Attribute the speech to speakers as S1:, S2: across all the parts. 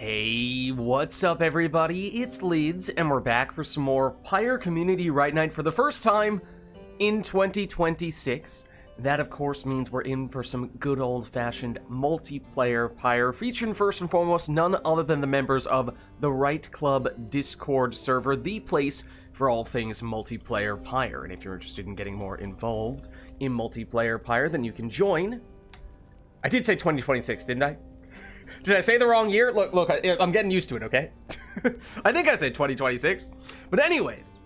S1: Hey, what's up everybody? It's Vids, and we're back for some more Pyre Community RITE Night for the first time in 2026. That of course means we're in for some good old-fashioned multiplayer Pyre, featuring first and foremost none other than the members of the RITE Club Discord server, the place for all things multiplayer Pyre. And if you're interested in getting more involved in multiplayer Pyre, then you can join. I did say 2026, didn't I? Did I say the wrong year? Look, I'm getting used to it, okay? I think I said 2026. But anyways,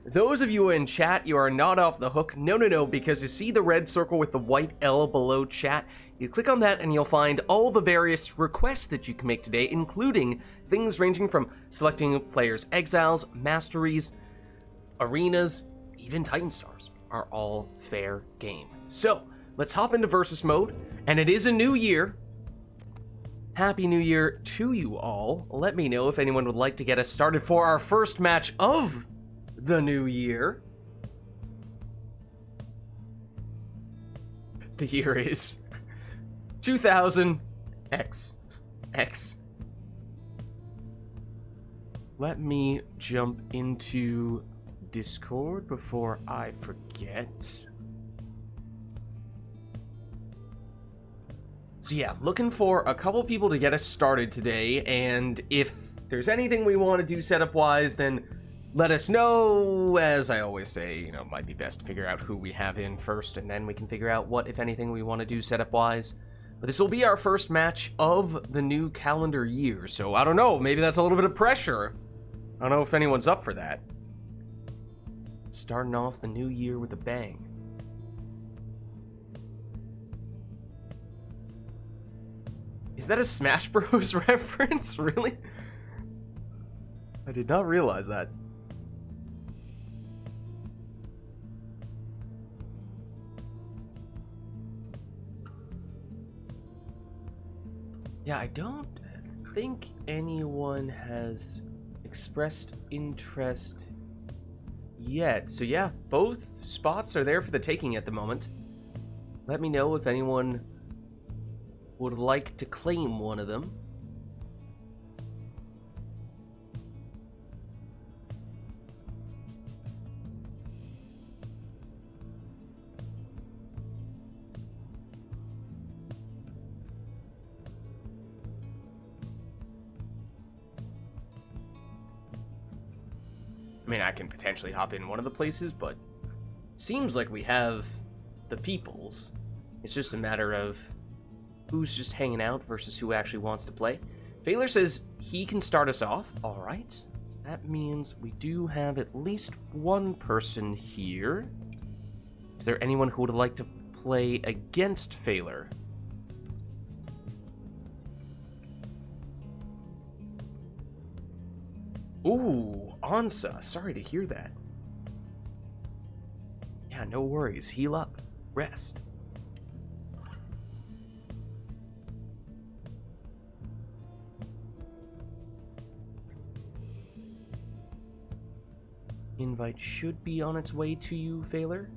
S1: those of you in chat, you are not off the hook. No, because you see the red circle with the white L below chat. You click on that and you'll find all the various requests that you can make today, including things ranging from selecting players' exiles, masteries, arenas, even Titan Stars are all fair game. So, let's hop into versus mode, and it is a new year. Happy New Year to you all. Let me know if anyone would like to get us started for our first match of the new year. The year is 2000XX. Let me jump into Discord before I forget. So yeah, looking for a couple people to get us started today, and if there's anything we want to do setup-wise, then let us know. As I always say, it might be best to figure out who we have in first, and then we can figure out what, if anything, we want to do setup-wise. But this will be our first match of the new calendar year, so I don't know, maybe that's a little bit of pressure. I don't know if anyone's up for that. Starting off the new year with a bang. Is that a Smash Bros. Reference? Really? I did not realize that. Yeah, I don't think anyone has expressed interest yet. So yeah, both spots are there for the taking at the moment. Let me know if anyone would like to claim one of them. I mean, I can potentially hop in one of the places, but seems like we have the peoples. It's just a matter of who's just hanging out versus who actually wants to play. Failer says he can start us off. All right. That means we do have at least one person here. Is there anyone who would like to play against Failer? Ooh, Ansa. Sorry to hear that. Yeah, no worries. Heal up. Rest. Invite should be on its way to you, Failer.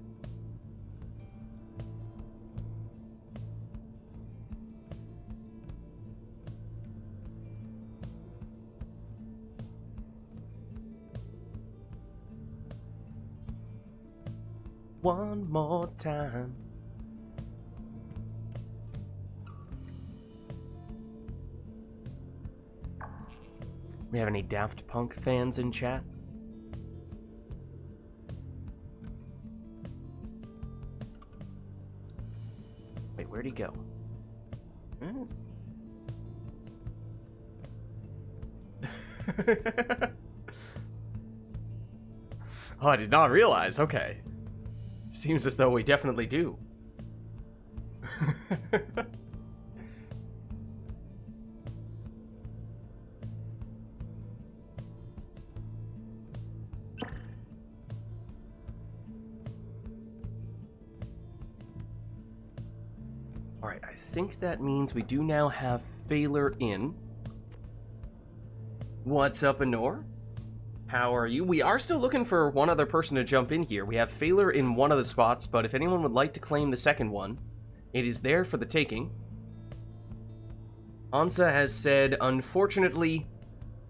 S1: One more time. We have any Daft Punk fans in chat? Wait, where'd he go? Oh, I did not realize. Okay. Seems as though we definitely do. Alright, I think that means we do now have Failer in. What's up, Anor? How are you? We are still looking for one other person to jump in here. We have Failer in one of the spots, but if anyone would like to claim the second one, it is there for the taking. Ansa has said, unfortunately,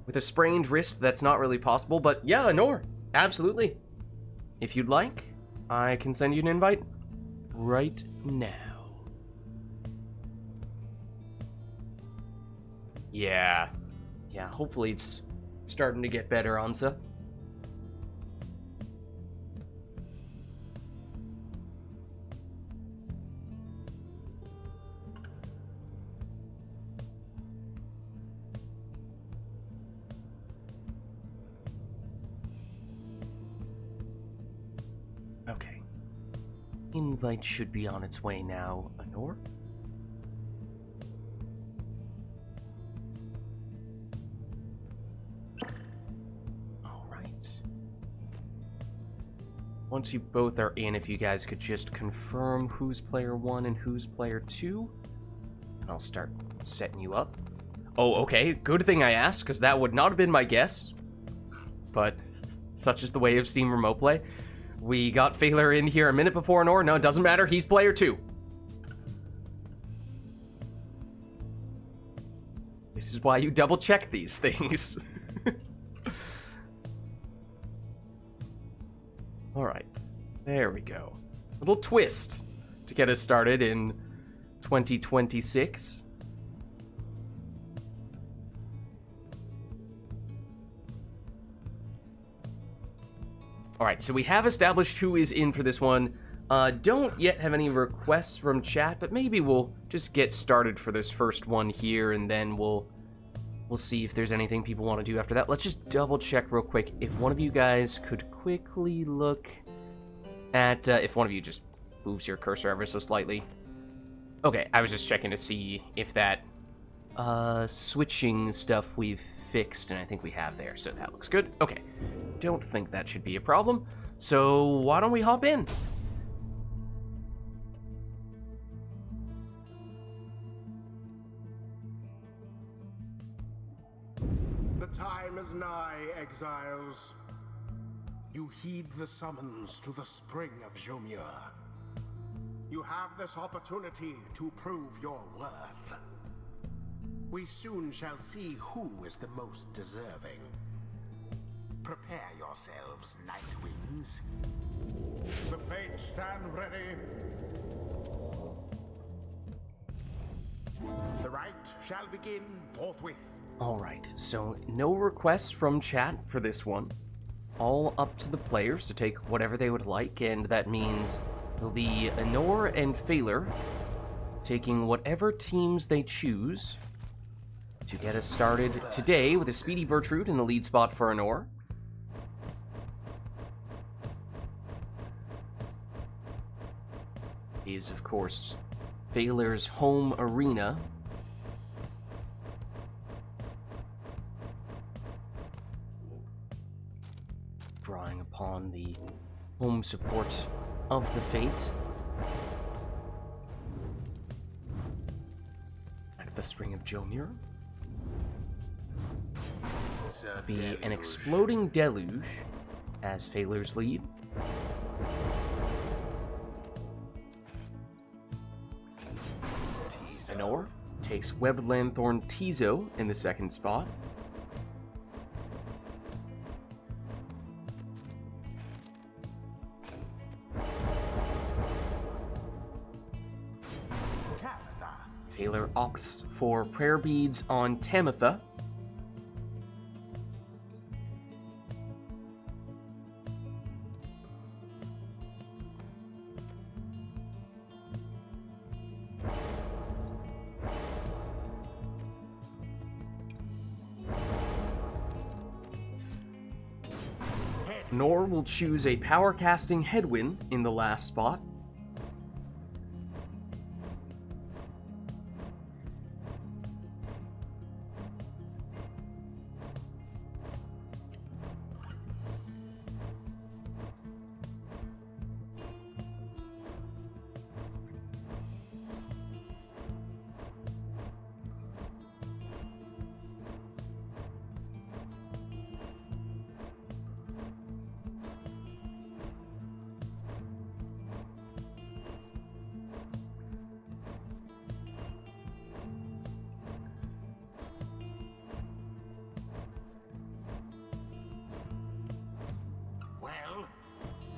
S1: with a sprained wrist, that's not really possible, but yeah, Anor, absolutely. If you'd like, I can send you an invite right now. Yeah, hopefully it's starting to get better, Ansa. Okay. Invite should be on its way now, Anor. Alright. Once you both are in, if you guys could just confirm who's player 1 and who's player 2, and I'll start setting you up. Oh, okay. Good thing I asked, because that would not have been my guess. But such is the way of Steam Remote Play. We got Failer in here a minute before Anor. No, it doesn't matter. He's player 2. This is why you double check these things. Alright. There we go. Little twist to get us started in 2026. Alright, so we have established who is in for this one. Don't yet have any requests from chat, but maybe we'll just get started for this first one here, and then we'll see if there's anything people want to do after that. Let's just double check real quick. If one of you guys could quickly look at, if one of you just moves your cursor ever so slightly. Okay, I was just checking to see if that switching stuff we've fixed, and I think we have there, so that looks good. Okay, don't think that should be a problem, so why don't we hop in?
S2: The time is nigh, exiles. You heed the summons to the spring of Jomir. You have this opportunity to prove your worth. We soon shall see who is the most deserving. Prepare yourselves, Nightwings. The Fates stand ready. The rite shall begin forthwith.
S1: Alright, so no requests from chat for this one. All up to the players to take whatever they would like, and that means it'll be Anor and Failer taking whatever teams they choose to get us started today with a Speedy Bertrude in the lead spot for Anor. Is, of course, Failer's home arena. Drawing upon the home support of the Fate. At the Spring of Jomir. Be an exploding deluge as Failer's lead. Anor takes Webbed Lanthorn Tizo in the second spot. Failer opts for Prayer Beads on Tamitha. Nor will choose a Power Casting Headwind in the last spot.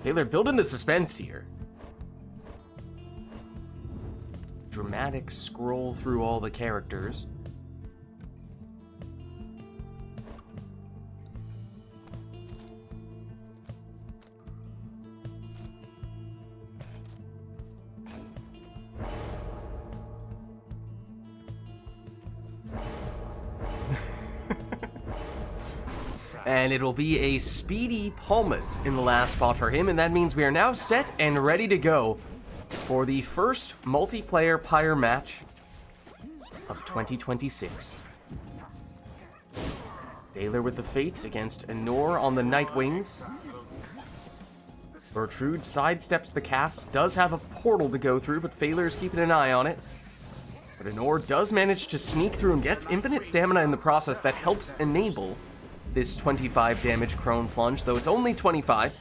S1: They're building the suspense here. Dramatic scroll through all the characters. And it'll be a speedy Palmas in the last spot for him, and that means we are now set and ready to go for the first multiplayer Pyre match of 2026. Daler with the Fate against Anor on the Nightwings. Bertrude sidesteps the cast, does have a portal to go through, but Phaler's keeping an eye on it. But Anor does manage to sneak through and gets infinite stamina in the process that helps enable this 25 damage Crone Plunge, though it's only 25,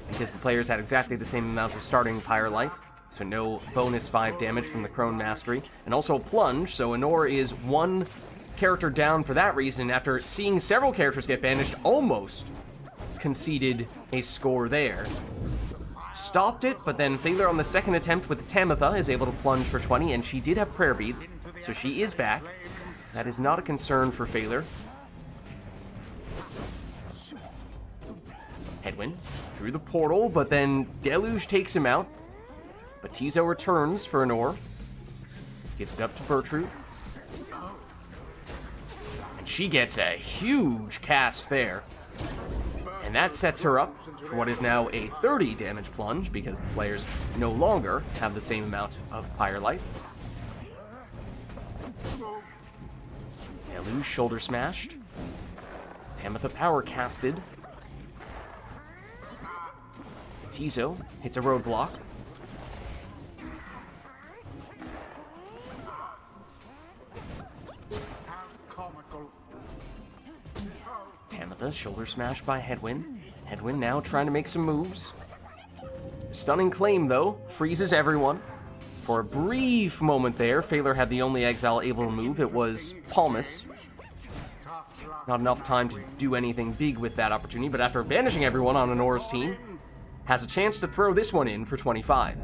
S1: because the players had exactly the same amount of starting Pyre life, so no bonus 5 damage from the Crone Mastery, and also a Plunge, so Anor is one character down for that reason, after seeing several characters get banished, almost conceded a score there. Stopped it, but then Phaler on the second attempt with Tamitha is able to plunge for 20, and she did have prayer beads, so she is back. That is not a concern for Phaler. Headwind through the portal, but then Deluge takes him out. Batizo returns for Anor. Gets it up to Bertrude. And she gets a huge cast there. And that sets her up for what is now a 30 damage plunge, because the players no longer have the same amount of Pyre life. Deluge shoulder smashed. Tamitha power casted. Tizo hits a roadblock. Tamitha shoulder smash by Headwind. Headwind now trying to make some moves. Stunning claim, though, freezes everyone. For a brief moment there, Phaler had the only exile able to move. It was Palmas. Not enough time to do anything big with that opportunity, but after banishing everyone on Anor's team, has a chance to throw this one in for 25.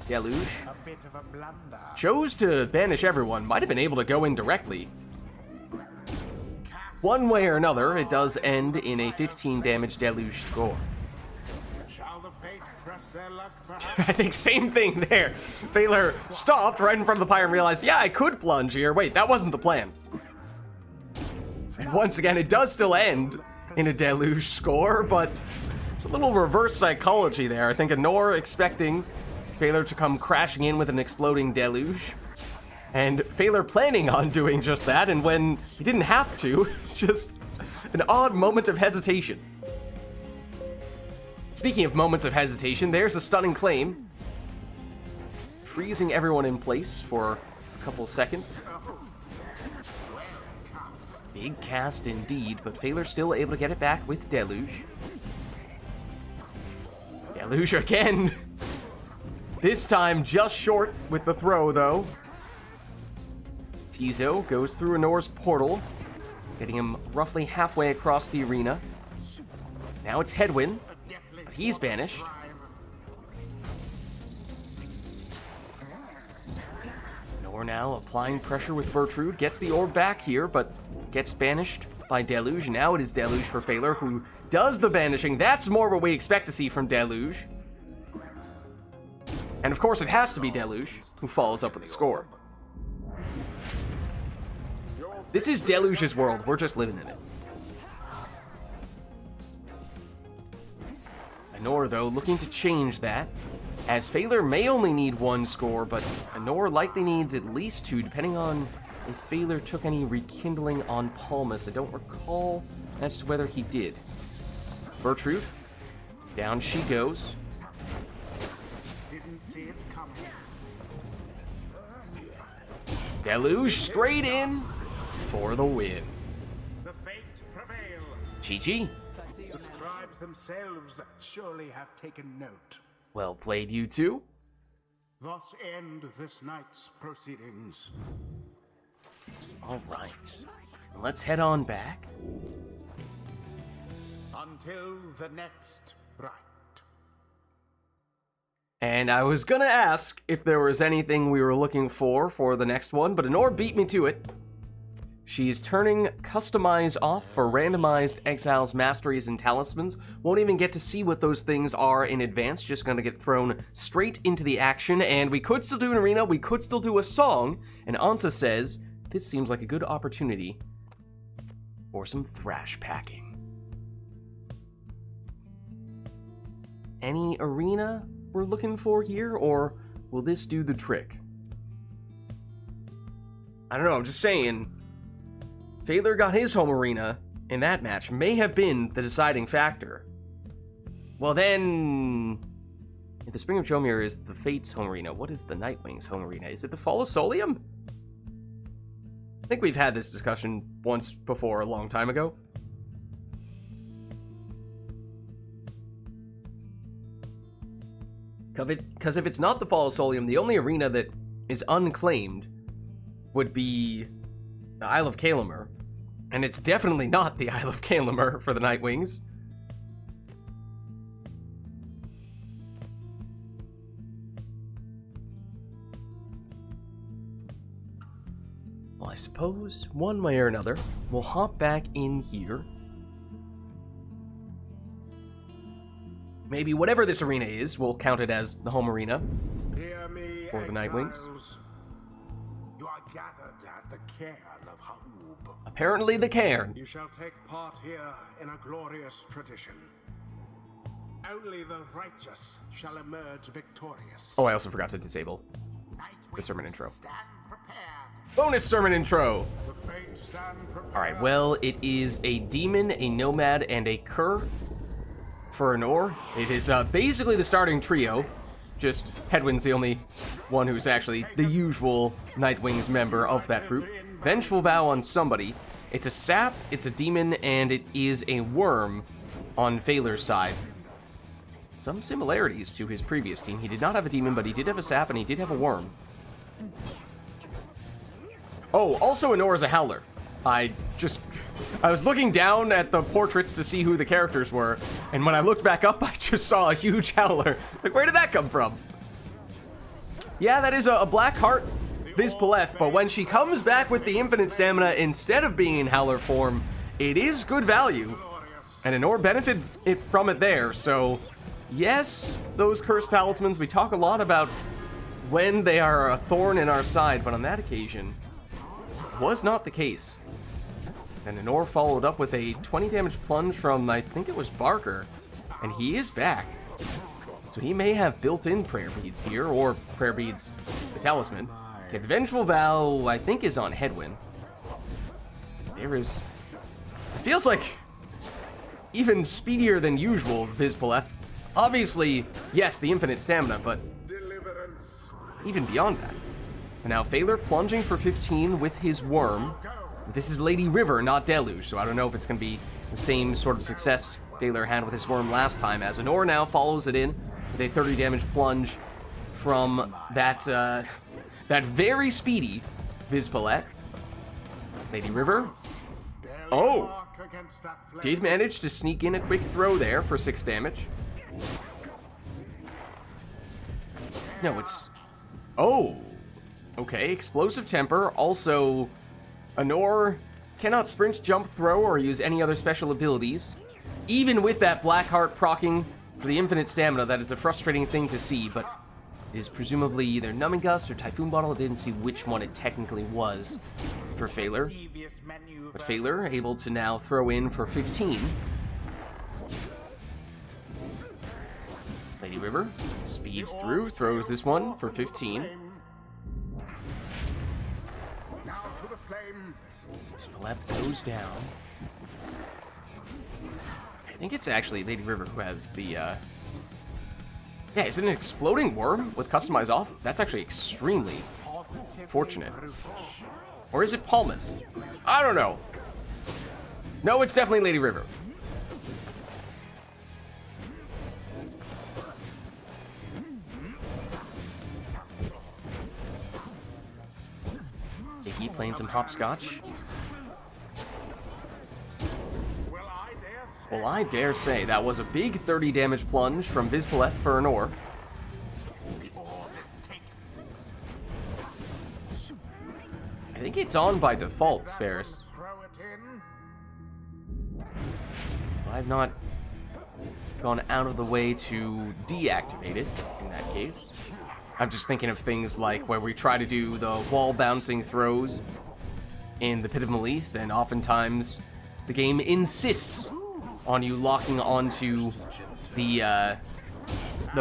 S1: Deluge chose to banish everyone, might have been able to go in directly. One way or another, it does end in a 15 damage Deluge score. I think same thing there. Phaler stopped right in front of the Pyre and realized, yeah, I could plunge here. Wait, that wasn't the plan. And once again, it does still end in a Deluge score, but there's a little reverse psychology there. I think Anor expecting Phaler to come crashing in with an exploding Deluge, and Phaler planning on doing just that, and when he didn't have to, it's just an odd moment of hesitation. Speaking of moments of hesitation, there's a stunning claim, freezing everyone in place for a couple seconds. Big cast indeed, but Phaler's still able to get it back with Deluge. Deluge again! This time just short with the throw, though. Tizo goes through Anor's portal, getting him roughly halfway across the arena. Now it's Headwind, but he's banished. Anor now applying pressure with Bertrude, gets the orb back here, but gets banished by Deluge. Now it is Deluge for Phaler, who does the banishing. That's more what we expect to see from Deluge. And of course it has to be Deluge, who follows up with the score. This is Deluge's world, we're just living in it. Anor, though, looking to change that, as Phaler may only need one score, but Anor likely needs at least two, depending on if Phaler took any rekindling on Palmas. I don't recall as to whether he did. Bertrude, down she goes.
S2: Didn't see it coming.
S1: Deluge straight in for the win.
S2: The fate prevail.
S1: GG.
S2: The scribes themselves surely have taken note.
S1: Well played, you two.
S2: Thus end this night's proceedings.
S1: All right, let's head on back.
S2: until the next rite.
S1: And I was gonna ask if there was anything we were looking for the next one, but Honor beat me to it. She's turning Customize off for randomized Exiles, Masteries, and Talismans. Won't even get to see what those things are in advance, just gonna get thrown straight into the action, and we could still do an arena, we could still do a song, and Ansa says, this seems like a good opportunity for some thrash packing. Any arena we're looking for here, or will this do the trick? I don't know, I'm just saying, Phaler got his home arena in that match, may have been the deciding factor. Well then, if the Spring of Jomir is the Fates home arena, what is the Nightwings home arena? Is it the Fall of Solium? I think we've had this discussion once before, a long time ago. Because if it's not the Fall of Solium, the only arena that is unclaimed would be the Isle of Kalimur. And it's definitely not the Isle of Kalimur for the Nightwings. Well, I suppose, one way or another, we'll hop back in here. Maybe whatever this arena is, we'll count it as the home arena for the Nightwings.
S2: You are gathered at the cairn of Ha'ub.
S1: Apparently the cairn.
S2: You shall take part here in a glorious tradition. Only the righteous shall emerge victorious.
S1: Oh, I also forgot to disable the sermon intro.
S2: Stand prepared.
S1: Bonus sermon intro!
S2: The Fates stand prepared.
S1: Alright, well, it is a demon, a nomad, and a cur for Honor. It is basically the starting trio. Just Hedwyn's the only one who's actually the usual Nightwings member of that group. Vengeful Vow on somebody. It's a sap, it's a demon, and it is a worm on Phaler's side. Some similarities to his previous team. He did not have a demon, but he did have a sap, and he did have a worm. Oh, also Honor is a howler. I was looking down at the portraits to see who the characters were, and when I looked back up, I just saw a huge howler. Like, where did that come from? Yeah, that is a black heart Viz Paleth, but when she comes back with the infinite stamina instead of being in howler form, it is good value. And Honor benefited from it there, so yes, those cursed talismans, we talk a lot about when they are a thorn in our side, but on that occasion, was not the case. And Honor followed up with a 20 damage plunge from, I think it was Barker, and he is back. So he may have built-in prayer beads here, or prayer beads, the talisman. Okay, the Vengeful Vow, I think, is on Hedwyn. There is... It feels like even speedier than usual, Viz Paleth. Obviously, yes, the infinite stamina, but even beyond that. And now Phaler plunging for 15 with his worm. This is Lady River, not Deluge, so I don't know if it's going to be the same sort of success Phaler had with his worm last time, as Honor now follows it in with a 30 damage plunge from that that very speedy Viz Paleth. Lady River. Oh! Did manage to sneak in a quick throw there for 6 damage. No, it's... Oh! Okay, Explosive Temper. Also, Honor cannot sprint, jump, throw, or use any other special abilities. Even with that Black Heart proccing for the infinite stamina, that is a frustrating thing to see, but it is presumably either Numbing Gust or Typhoon Bottle. I didn't see which one it technically was for Phaler. But Phaler able to now throw in for 15. Lady River speeds through, throws this one for 15. Paleth goes down. I think it's actually Lady River who has the, Yeah, is it an exploding worm with Customize off? That's actually extremely fortunate. Or is it Palmas? I don't know. No, it's definitely Lady River. Icky playing some hopscotch.
S2: Well, I dare
S1: Well, I dare say that was a big 30 damage plunge from Vids for an ore. I think it's on by default, Spheris. I've not gone out of the way to deactivate it in that case. I'm just thinking of things like where we try to do the wall bouncing throws in the Pit of Malith, then oftentimes the game insists on you locking onto the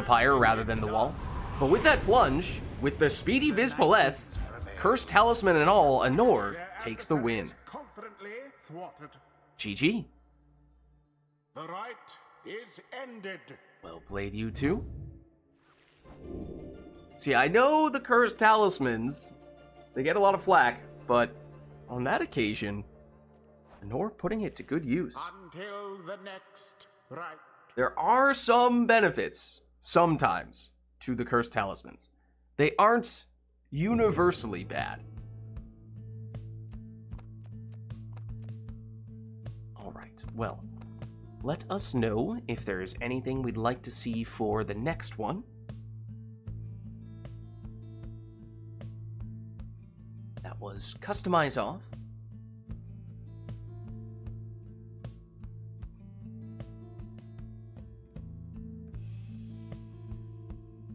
S1: pyre rather than the wall. But with that plunge, with the speedy Vids, Cursed Talisman and all, Anor takes the win. GG.
S2: The rite is ended.
S1: Well played, you two. See, I know the Cursed Talismans, they get a lot of flack, but on that occasion, Anor putting it to good use.
S2: Until the next rite.
S1: There are some benefits, sometimes, to the Cursed Talismans. They aren't universally bad. Alright, well, let us know if there is anything we'd like to see for the next one. That was Customize Off.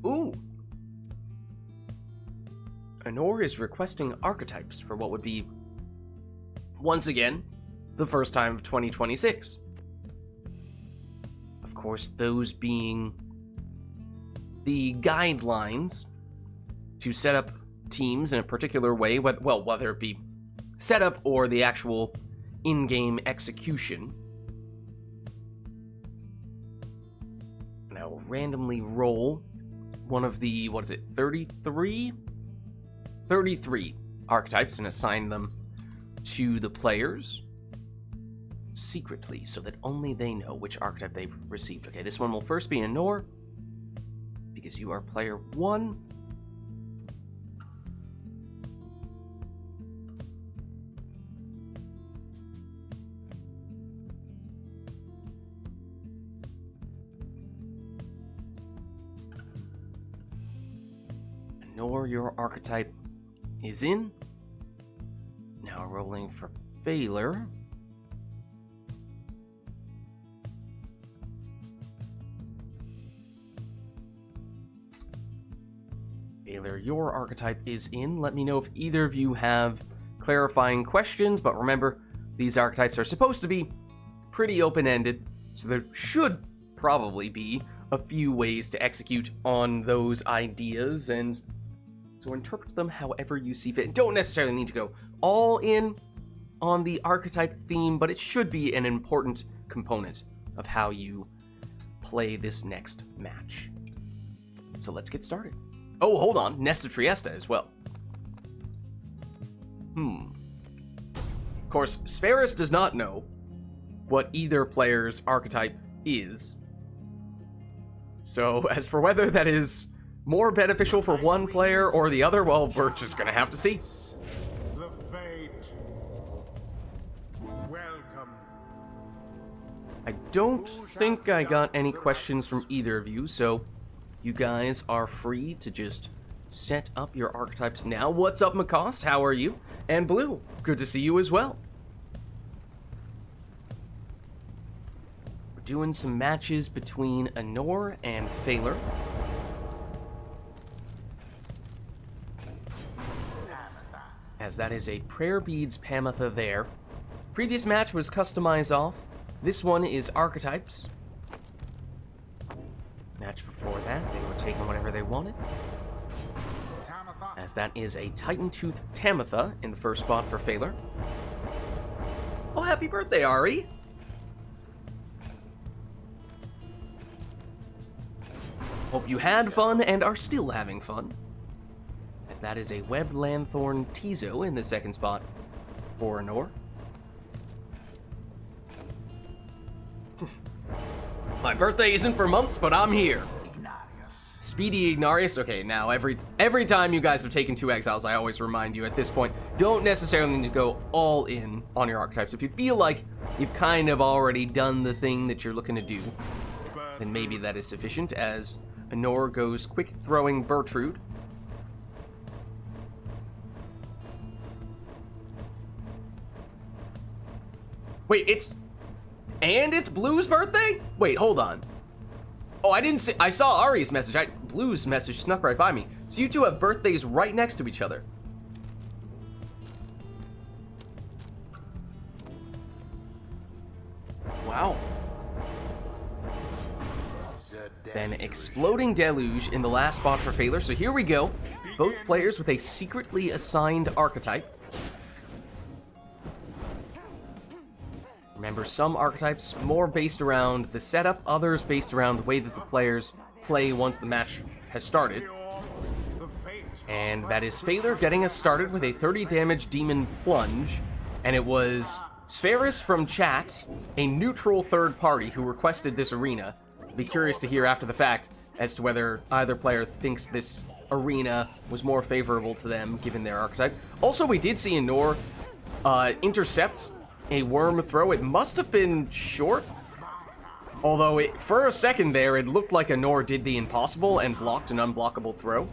S1: Ooh! Anor is requesting archetypes for what would be, once again, the first time of 2026. Of course, those being the guidelines to set up teams in a particular way, whether it be setup or the actual in-game execution. And I will randomly roll one of the, 33 archetypes and assign them to the players secretly so that only they know which archetype they've received. Okay, this one will first be Anor, because you are player 1. Anor, your archetype is in. Now rolling for Failure. Failure, your archetype is in. Let me know if either of you have clarifying questions, but remember, these archetypes are supposed to be pretty open-ended, so there should probably be a few ways to execute on those ideas, and so interpret them however you see fit. Don't necessarily need to go all in on the archetype theme, but it should be an important component of how you play this next match. So let's get started. Oh, hold on, Nesta Triesta as well. Of course, Spheris does not know what either player's archetype is. So as for whether that is more beneficial for one player or the other, well, we're just gonna have to see.
S2: The fate. Welcome.
S1: I don't think I got any questions from either of you, so you guys are free to just set up your archetypes now. What's up, Makoss? How are you? And Blue, good to see you as well. We're doing some matches between Anor and Failure. As that is a Prayer Beads Pamatha there. Previous match was Customize Off. This one is Archetypes. Match before that, they were taking whatever they wanted. As that is a Titan Tooth Tamatha in the first spot for Failure. Oh, happy birthday, Ari! Hope you had fun and are still having fun. As that is a Webbed Lanthorn Tizo in the second spot for Anor. My birthday isn't for months, but I'm here. Speedy Ignarius. Okay, now every time you guys have taken 2 exiles, I always remind you at this point, don't necessarily need to go all in on your archetypes. If you feel like you've kind of already done the thing that you're looking to do, then maybe that is sufficient, as Anor goes quick throwing Bertrude. Wait, it's Blue's birthday? Wait, hold on. Oh, I didn't see. I saw Ari's message. Blue's message snuck right by me. So you two have birthdays right next to each other. Wow. Then Exploding Deluge in the last spot for Phaler. So here we go. Both players with a secretly assigned archetype. Remember, some archetypes more based around the setup, others based around the way that the players play once the match has started. And that is Phaler getting us started with a 30 damage Demon Plunge, and it was Spheris from chat, a neutral third party who requested this arena. Be curious to hear after the fact as to whether either player thinks this arena was more favorable to them given their archetype. Also, we did see Anor intercept a worm throw. It must have been short, although for a second there it looked like Anor did the impossible and blocked an unblockable throw.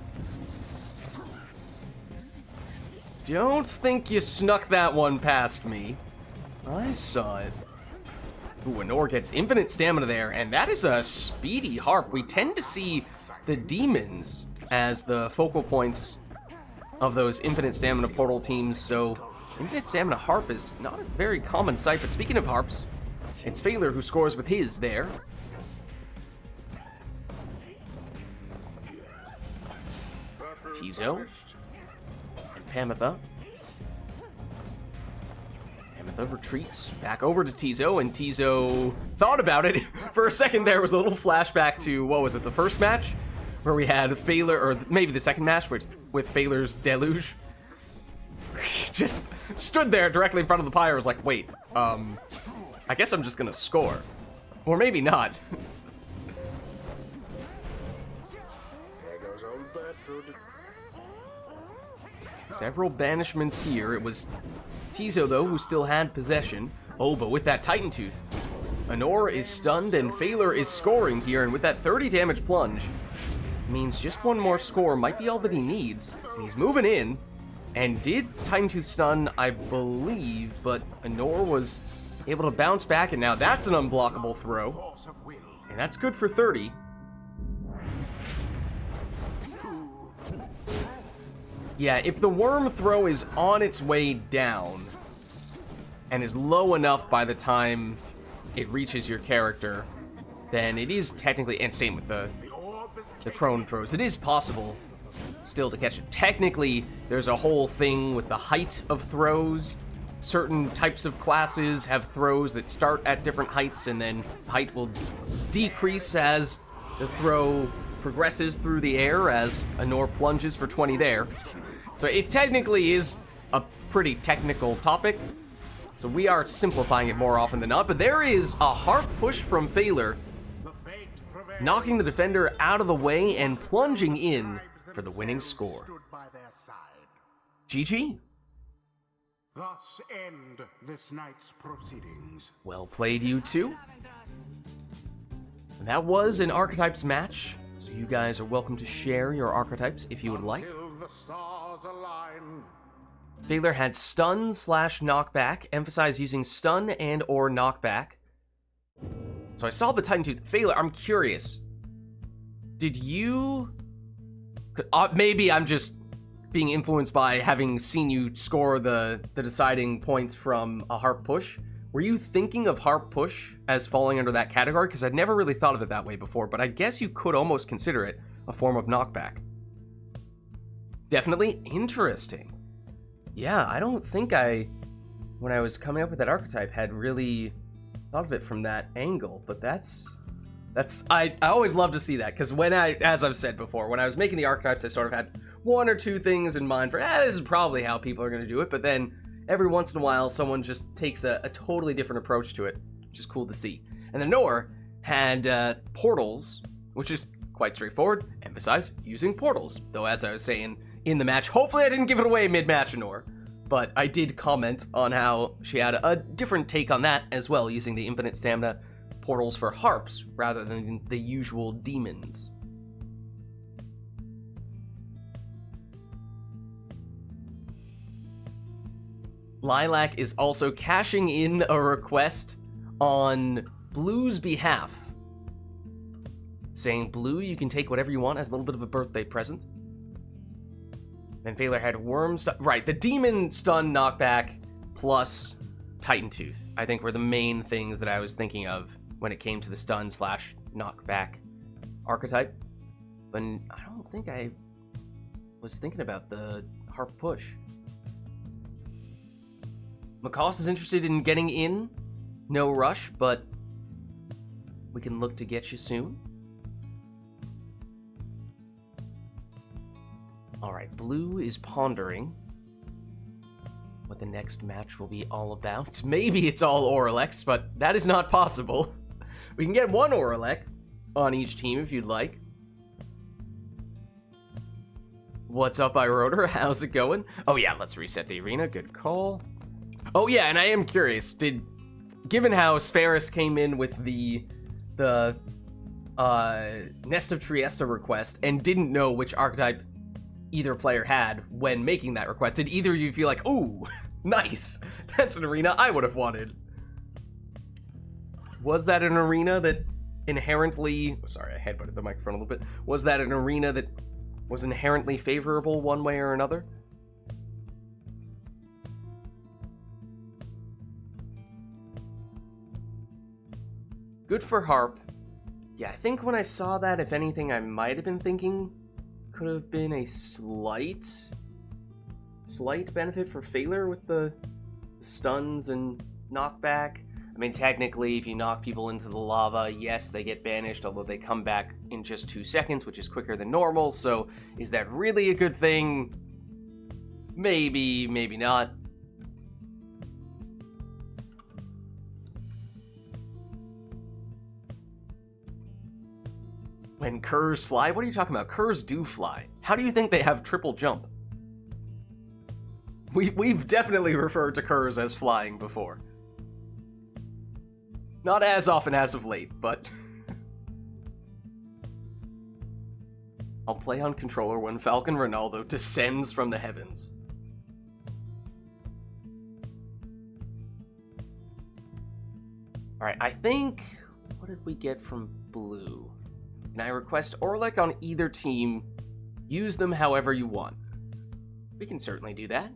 S1: Don't think you snuck that one past me. I saw it. Ooh, Anor gets infinite stamina there, and that is a speedy harp. We tend to see the demons as the focal points of those infinite stamina portal teams, so infinite stamina harp is not a very common sight. But speaking of harps, it's Phaler who scores with his there. Tizo and Pamitha. Pamitha retreats back over to Tizo, and Tizo thought about it. For a second there was a little flashback to, what was it, the first match? Where we had Phaler, or maybe the second match with Phaler's Deluge. Just stood there directly in front of the Pyre, was like, wait, I guess I'm just gonna score. Or maybe not.
S2: There goes old Bertrude.
S1: Several banishments here. It was Tizo, though, who still had possession. Oh, but with that Titan Tooth, Anor is stunned and Phaler is scoring here, and with that 30 damage plunge, means just one more score might be all that he needs. He's moving in. And did Titan Tooth stun, I believe, but Anor was able to bounce back, and now that's an unblockable throw. And that's good for 30. Yeah, if the worm throw is on its way down, and is low enough by the time it reaches your character, then it is technically, and same with the crone throws, it is possible still to catch it. Technically, there's a whole thing with the height of throws. Certain types of classes have throws that start at different heights, and then height will decrease as the throw progresses through the air, as Anor plunges for 20 there. So it technically is a pretty technical topic, so we are simplifying it more often than not, but there is a harp push from Phaler, knocking the defender out of the way and plunging in for the winning score. GG.
S2: Thus end this night's proceedings.
S1: Well played, you two. And that was an archetypes match, so you guys are welcome to share your archetypes if you would like.
S2: Till the stars align.
S1: Phaler had stun / knockback, emphasize using stun and or knockback. So I saw the Titan Tooth. Phaler, I'm curious. Did you... maybe I'm just being influenced by having seen you score the deciding points from a harp push. Were you thinking of harp push as falling under that category? Because I'd never really thought of it that way before, but I guess you could almost consider it a form of knockback. Definitely interesting. Yeah, I don't think when I was coming up with that archetype, had really thought of it from that angle, but I always love to see that, because as I've said before, when I was making the archetypes, I sort of had one or two things in mind for, this is probably how people are going to do it, but then every once in a while, someone just takes a totally different approach to it, which is cool to see. And then Anor had portals, which is quite straightforward. Emphasize using portals. Though, as I was saying in the match, hopefully I didn't give it away mid-match, Anor. But I did comment on how she had a different take on that as well, using the infinite stamina portals for harps rather than the usual demons. Lilac is also cashing in a request on Blue's behalf, saying, Blue, you can take whatever you want as a little bit of a birthday present. Then Phaler had Worm stun. Right, the demon stun knockback plus Titan Tooth, I think, were the main things that I was thinking of when it came to the stun slash knockback archetype. But I don't think I was thinking about the harp push. Macaws is interested in getting in. No rush, but we can look to get you soon. Alright, Blue is pondering what the next match will be all about. Maybe it's all Oralex, but that is not possible. We can get one Oralec on each team if you'd like. What's up, iRotor? How's it going? Oh yeah, let's reset the arena. Good call. Oh yeah, and I am curious, given how Spheris came in with the Nest of Triesta request and didn't know which archetype either player had when making that request, did either of you feel like, ooh, nice, that's an arena I would have wanted? Was that an arena that inherently, sorry, I headbutted the microphone a little bit, was that an arena that was inherently favorable one way or another? Good for Harp. Yeah, I think when I saw that, if anything, I might have been thinking could have been a slight benefit for Phaler with the stuns and knockback. I mean, technically, if you knock people into the lava, yes, they get banished, although they come back in just 2 seconds, which is quicker than normal, so is that really a good thing? Maybe, maybe not. When curs fly? What are you talking about? Curs do fly. How do you think they have triple jump? We've definitely referred to curs as flying before. Not as often as of late, but... I'll play on controller when Falcon Ronaldo descends from the heavens. Alright, I think... What did we get from Blue? And I request Oralec on either team. Use them however you want. We can certainly do that.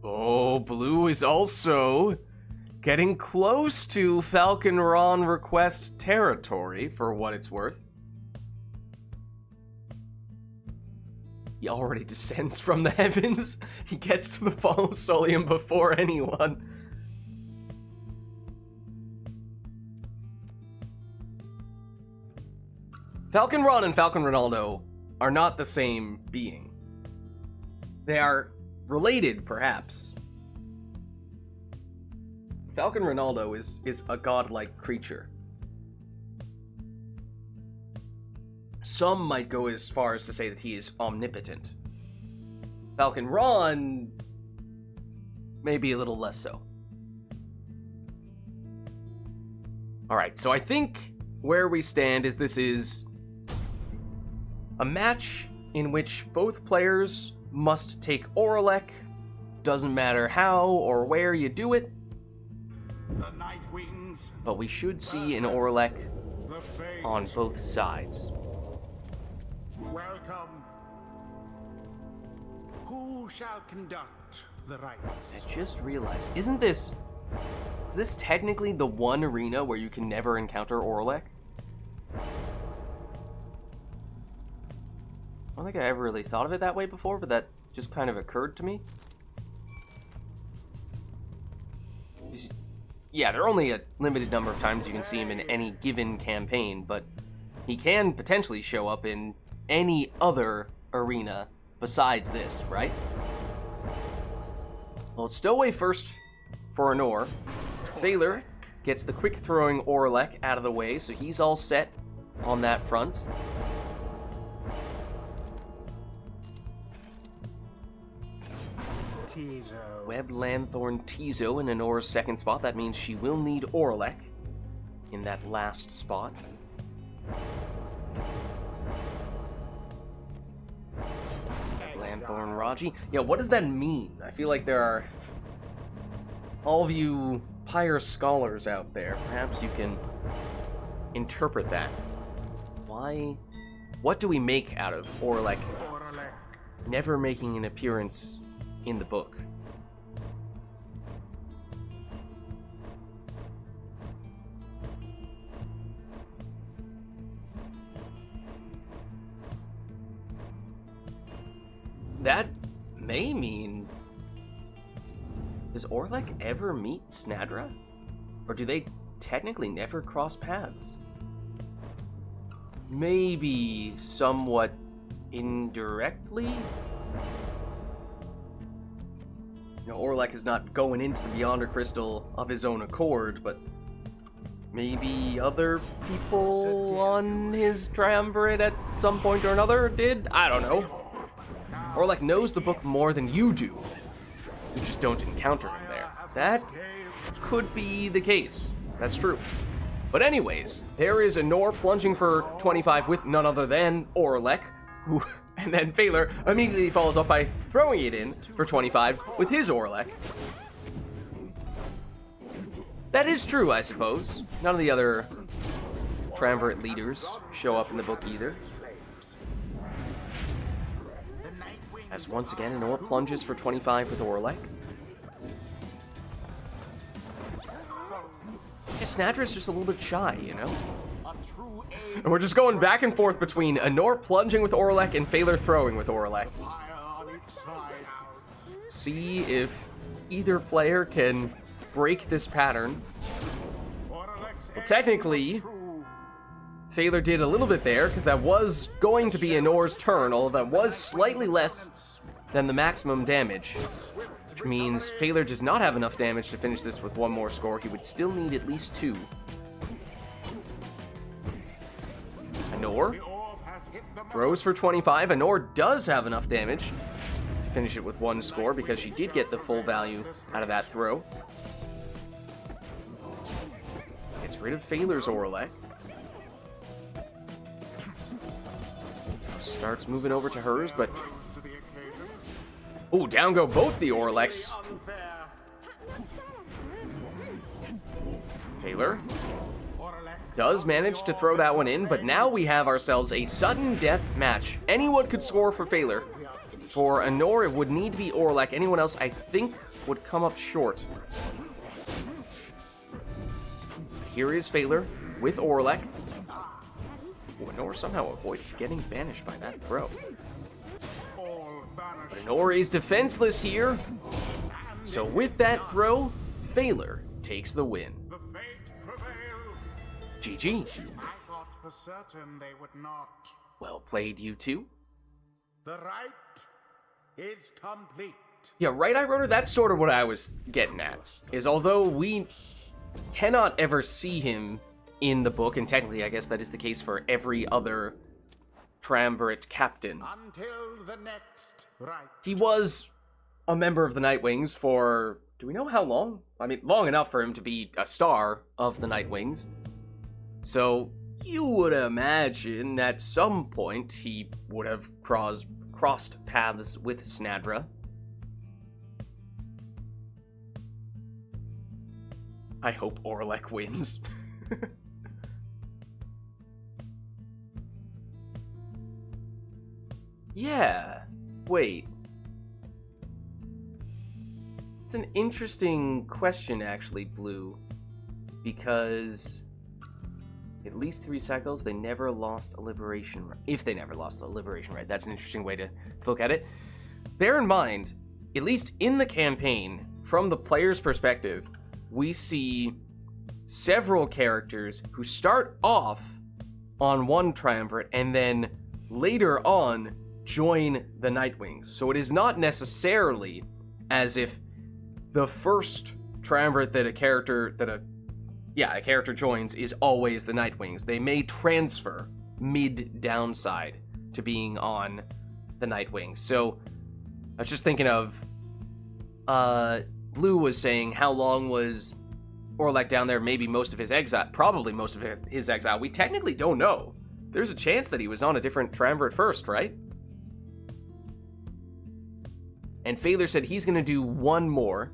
S1: Oh, Blue is also getting close to Falcon Ron request territory, for what it's worth. He already descends from the heavens. He gets to the Fall of Solium before anyone. Falcon Ron and Falcon Ronaldo are not the same being. They are related, perhaps. Falcon Ronaldo is a godlike creature. Some might go as far as to say that he is omnipotent. Falcon Ron may be a little less so. Alright, so I think where we stand is this is a match in which both players must take Oralec. Doesn't matter how or where you do it.
S2: The Night Wings,
S1: but we should see an Oralec on both sides.
S2: Welcome. Who shall conduct the rites?
S1: I just realized, is this technically the one arena where you can never encounter Oralec? I don't think I ever really thought of it that way before, but that just kind of occurred to me. Yeah, there are only a limited number of times you can see him in any given campaign, but he can potentially show up in any other arena besides this, right? Well, it's Stowaway first for Anor. Phaler gets the quick throwing Oralec out of the way, so he's all set on that front. Web, Lanthorn, Tizo in Anora's second spot. That means she will need Orlek in that last spot. Lanthorn, Raji. Yeah, what does that mean? I feel like there are all of you Pyre scholars out there. Perhaps you can interpret that. Why? What do we make out of Orlek never making an appearance in the book? That may mean... Does Orlek ever meet Snadra? Or do they technically never cross paths? Maybe somewhat indirectly? You know, Orlek is not going into the Beyonder Crystal of his own accord, but maybe other people on his triumvirate at some point or another did? I don't know. Orlek knows the book more than you do. You just don't encounter him there. That could be the case. That's true. But anyways, there is Anor plunging for 25 with none other than Orlek, who, and then Phaler immediately follows up by throwing it in for 25 with his Orlek. That is true, I suppose. None of the other triumvirate leaders show up in the book either. As once again, Anor plunges for 25 with Orlek. Snadra's just a little bit shy, you know? And we're just going back and forth between Anor plunging with Orlek and Phaler throwing with Orlek. See if either player can break this pattern. Well, technically, Phaler did a little bit there, because that was going to be Anor's turn, although that was slightly less than the maximum damage. Which means Phaler does not have enough damage to finish this with one more score. He would still need at least 2. Anor throws for 25. Anor does have enough damage to finish it with 1 score because she did get the full value out of that throw. Gets rid of Phaler's Orlek. Starts moving over to hers, but... Ooh, down go both the Orleks. Phaler does manage to throw that one in, but now we have ourselves a sudden death match. Anyone could score for Phaler. For Anor, it would need to be Orlek. Anyone else, I think, would come up short. Here is Phaler with Orlek. Ooh, Anor somehow avoided getting banished by that throw. But Anor is defenseless here. So with that throw, Phaler takes the win. GG.
S2: I thought for certain they would not.
S1: Well played, you two.
S2: The rite is complete.
S1: Yeah, right, I wrote her. That's sort of what I was getting at. Is although we cannot ever see him in the book, and technically I guess that is the case for every other triumvirate captain.
S2: Until the next rite.
S1: He was a member of the Nightwings for, do we know how long? I mean, long enough for him to be a star of the Nightwings. So, you would imagine at some point he would have crossed paths with Snadra. I hope Orlek wins. Yeah, wait. It's an interesting question, actually, Blue, because at least 3 cycles, they never lost a liberation right. If they never lost a liberation right, that's an interesting way to look at it. Bear in mind, at least in the campaign, from the player's perspective, we see several characters who start off on one triumvirate and then later on join the Nightwings. So it is not necessarily as if the first triumvirate that a yeah, a character joins is always the Nightwings. They may transfer mid-downside to being on the Nightwings. So, I was just thinking of, Blue was saying how long was Orlek down there, maybe most of his exile, probably most of his exile. We technically don't know. There's a chance that he was on a different triumvirate first, right? And Phaler said he's going to do one more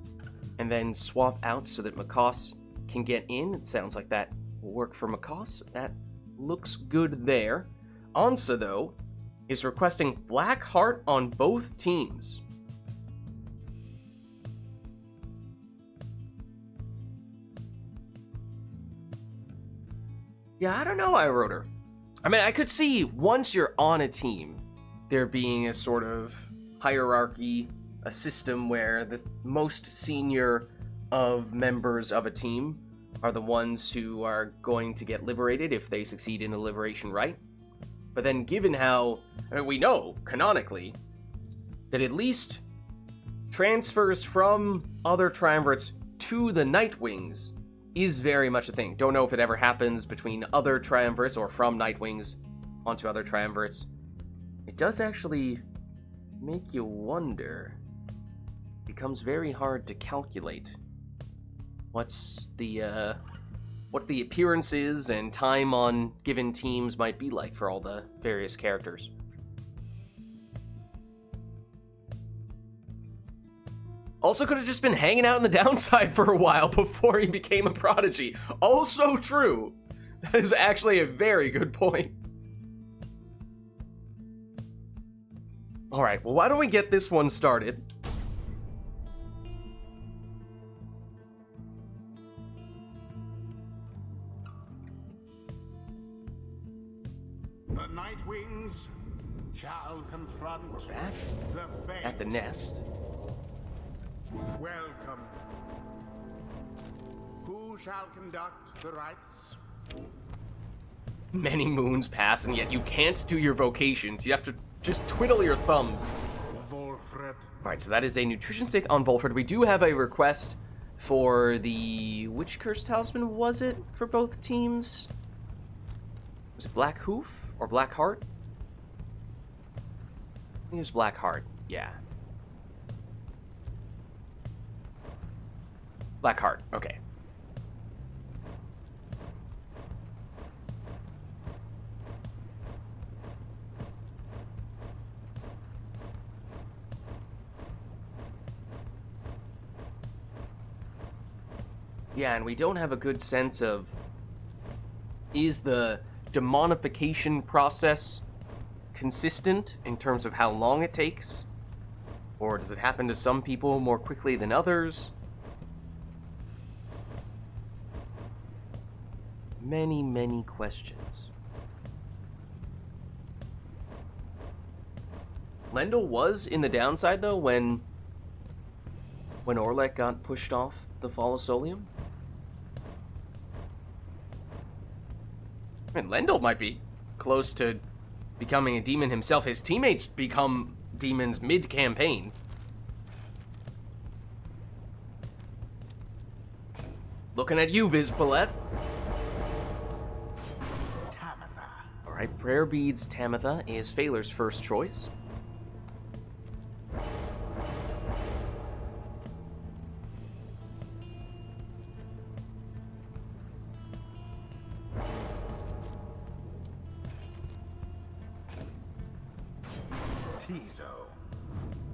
S1: and then swap out so that Makoss can get in. It sounds like that will work for Makoss. That looks good there. Ansa, though, is requesting Black Heart on both teams. Yeah, I don't know, I wrote her. I mean, I could see once you're on a team, there being a sort of hierarchy, a system where the most senior of members of a team are the ones who are going to get liberated if they succeed in a liberation rite. But then given how, I mean, we know, canonically, that at least transfers from other triumvirates to the Nightwings is very much a thing. Don't know if it ever happens between other triumvirates or from Nightwings onto other triumvirates. It does actually make you wonder. It becomes very hard to calculate what the appearances and time on given teams might be like for all the various characters. Also could have just been hanging out in the downside for a while before he became a prodigy. Also true. That is actually a very good point. Alright, well, why don't we get this one started?
S2: The Nightwings shall confront
S1: We're back
S2: the fate.
S1: at the nest.
S2: Welcome. Who shall conduct the rites?
S1: Many moons pass, and yet you can't do your vocations. You have to just twiddle your thumbs.
S2: Volfred.
S1: Alright, so that is a nutrition stick on Volfred. We do have a request for the... Which Cursed Talisman was it for both teams? Was it Black Hoof or Black Heart? I think it was Black Heart, yeah. Black Heart, okay. Yeah, and we don't have a good sense of, is the demonification process consistent in terms of how long it takes? Or does it happen to some people more quickly than others? Many, many questions. Lendl was in the downside, though, when Orlek got pushed off the Fall of Solium. I mean, Lendl might be close to becoming a demon himself. His teammates become demons mid-campaign. Looking at you, Viz Palette. Alright, Prayer Beads Tamitha is Phaler's first choice.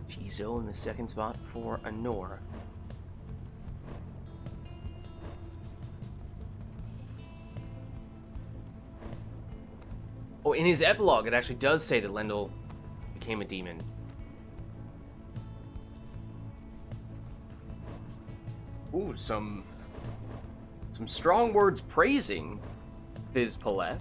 S1: Tizo in the second spot for Anor. Oh, in his epilogue, it actually does say that Lendl became a demon. Ooh, some strong words praising Viz Palette.